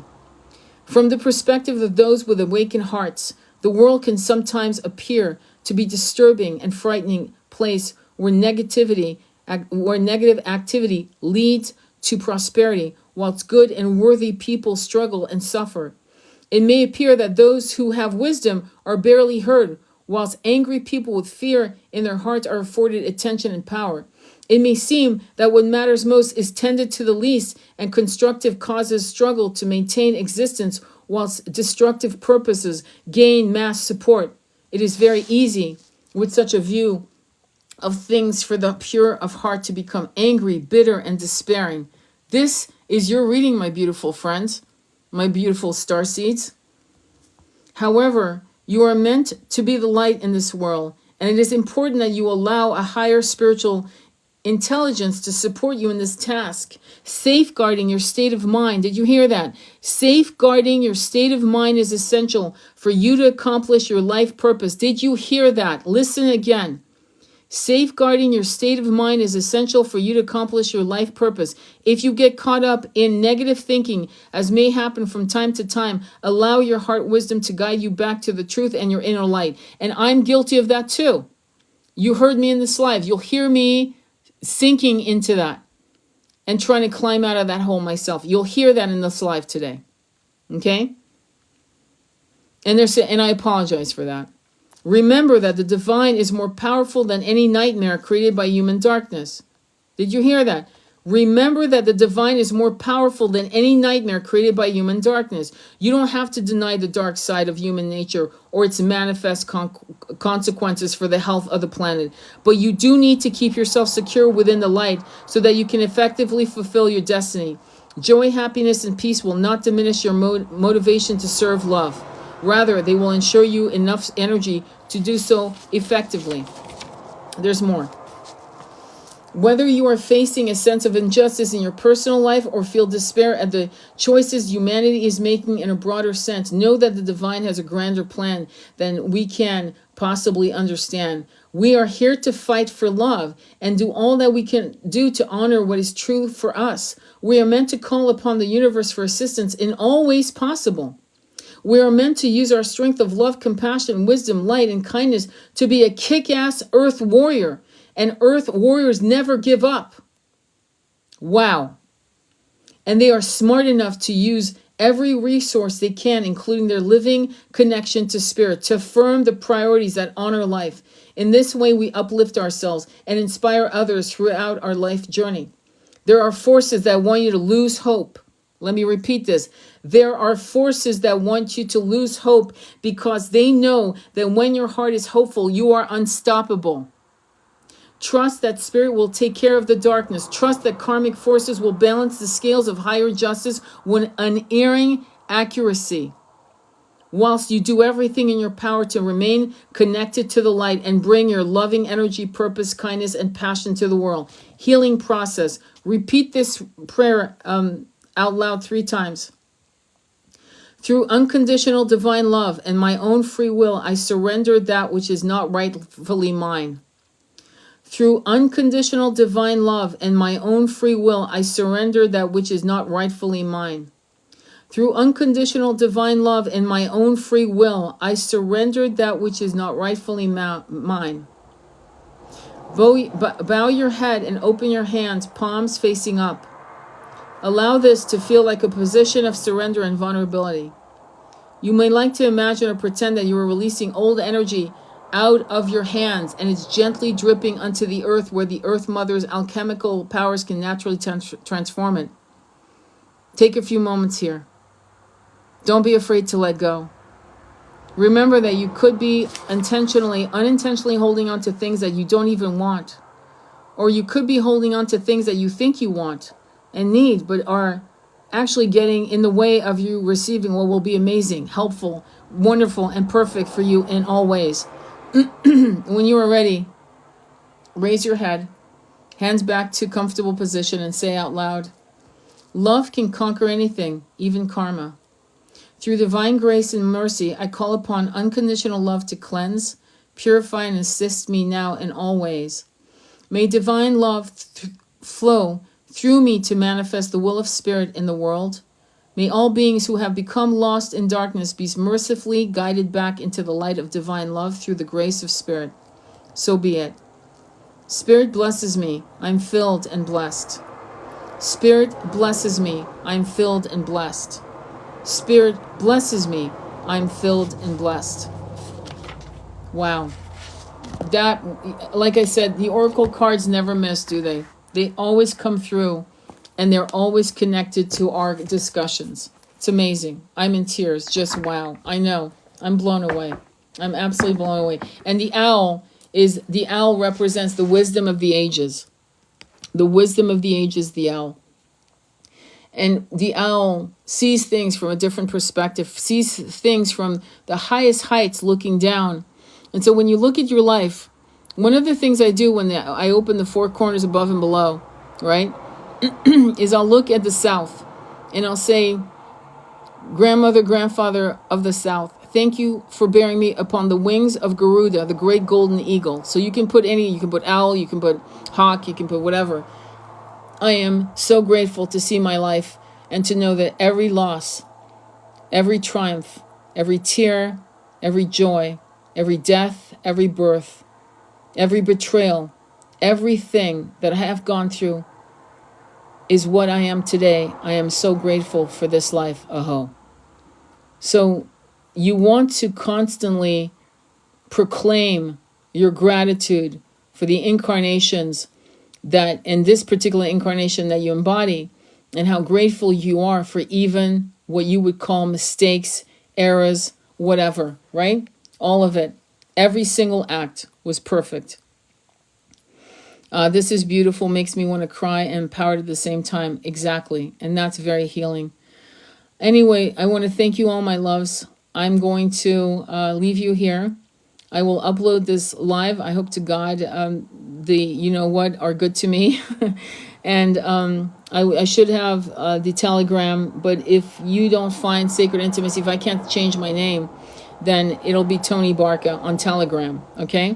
From the perspective of those with awakened hearts, the world can sometimes appear to be disturbing and frightening place where negativity activity leads to prosperity, whilst good and worthy people struggle and suffer. It may appear that those who have wisdom are barely heard, whilst angry people with fear in their hearts are afforded attention and power. It may seem that what matters most is tended to the least, and constructive causes struggle to maintain existence, whilst destructive purposes gain mass support. It is very easy, with such a view of things, for the pure of heart to become angry, bitter, and despairing. This is your reading, my beautiful friends, my beautiful starseeds. However, you are meant to be the light in this world, and it is important that you allow a higher spiritual intelligence to support you in this task. Safeguarding your state of mind. Did you hear that? Safeguarding your state of mind is essential for you to accomplish your life purpose. Did you hear that? Listen again. Safeguarding your state of mind is essential for you to accomplish your life purpose. If you get caught up in negative thinking, as may happen from time to time, allow your heart wisdom to guide you back to the truth and your inner light. And I'm guilty of that too. You heard me in this live. You'll hear me sinking into that and trying to climb out of that hole myself. You'll hear that in this live today. Okay? And I apologize for that. Remember that the divine is more powerful than any nightmare created by human darkness. Did you hear that? Remember that the divine is more powerful than any nightmare created by human darkness. You don't have to deny the dark side of human nature or its manifest consequences for the health of the planet. But you do need to keep yourself secure within the light so that you can effectively fulfill your destiny. Joy, happiness, and peace will not diminish your motivation to serve love. Rather, they will ensure you enough energy to do so effectively. There's more. Whether you are facing a sense of injustice in your personal life or feel despair at the choices humanity is making in a broader sense, know that the divine has a grander plan than we can possibly understand. We are here to fight for love and do all that we can do to honor what is true for us. We are meant to call upon the universe for assistance in all ways possible. We are meant to use our strength of love, compassion, wisdom, light, and kindness to be a kick-ass earth warrior. And earth warriors never give up. Wow. And they are smart enough to use every resource they can, including their living connection to spirit, to affirm the priorities that honor life. In this way, we uplift ourselves and inspire others throughout our life journey. There are forces that want you to lose hope. Let me repeat this. There are forces that want you to lose hope because they know that when your heart is hopeful, you are unstoppable. Trust that spirit will take care of the darkness. Trust that karmic forces will balance the scales of higher justice with unerring accuracy. Whilst you do everything in your power to remain connected to the light and bring your loving energy, purpose, kindness, and passion to the world. Healing process. Repeat this prayer out loud 3 times. Through unconditional divine love and my own free will, I surrender that which is not rightfully mine. Through unconditional divine love and my own free will, I surrender that which is not rightfully mine. Through unconditional divine love and my own free will, I surrender that which is not rightfully mine. Bow your head and open your hands, palms facing up. Allow this to feel like a position of surrender and vulnerability. You may like to imagine or pretend that you are releasing old energy out of your hands and it's gently dripping onto the earth where the earth mother's alchemical powers can naturally transform it. Take a few moments here. Don't be afraid to let go. Remember that you could be unintentionally holding on to things that you don't even want. Or you could be holding on to things that you think you want and need, but are actually getting in the way of you receiving what will be amazing, helpful, wonderful, and perfect for you in all ways. When you are ready, raise your head, hands back to comfortable position, and say out loud, love can conquer anything, even karma. Through divine grace and mercy, I call upon unconditional love to cleanse, purify, and assist me now in all ways. May divine love flow through me to manifest the will of spirit in the world. May all beings who have become lost in darkness be mercifully guided back into the light of divine love through the grace of spirit. So be it. Spirit blesses me. I'm filled and blessed. Spirit blesses me. I'm filled and blessed. Spirit blesses me. I'm filled and blessed. Wow. That, like I said, the oracle cards never miss, do they? They always come through, and they're always connected to our discussions. It's amazing. I'm in tears. Just wow. I know. I'm blown away. I'm absolutely blown away. And the owl represents the wisdom of the ages. The wisdom of the ages, the owl. And the owl sees things from a different perspective, sees things from the highest heights looking down. And so when you look at your life, one of the things I do when I open the four corners above and below, right, is I'll look at the south and I'll say, grandmother, grandfather of the south, thank you for bearing me upon the wings of Garuda, the great golden eagle. So you can put you can put owl, you can put hawk, you can put whatever. I am so grateful to see my life and to know that every loss, every triumph, every tear, every joy, every death, every birth, every betrayal, everything that I have gone through is what I am today. I am so grateful for this life. Aho. So you want to constantly proclaim your gratitude for the incarnations that, in this particular incarnation that you embody, and how grateful you are for even what you would call mistakes, errors, whatever, right? All of it. Every single act was perfect. This is beautiful, makes me want to cry and empowered at the same time. Exactly. And that's very healing. Anyway, I want to thank you all, my loves. I'm going to leave you here. I will upload this live. I hope to God the you know what are good to me. And I should have the Telegram, but if you don't find Sacred Intimacy, if I can't change my name, then it'll be Tony Barca on Telegram, okay?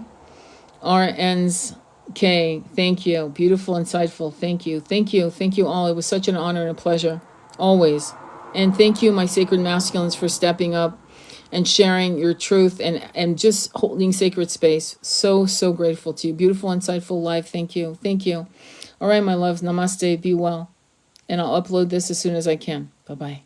RNK, thank you. Beautiful, insightful, thank you. Thank you, thank you all. It was such an honor and a pleasure, always. And thank you, my sacred masculines, for stepping up and sharing your truth and just holding sacred space. So, so grateful to you. Beautiful, insightful life. Thank you. Thank you. All right, my loves. Namaste. Be well. And I'll upload this as soon as I can. Bye-bye.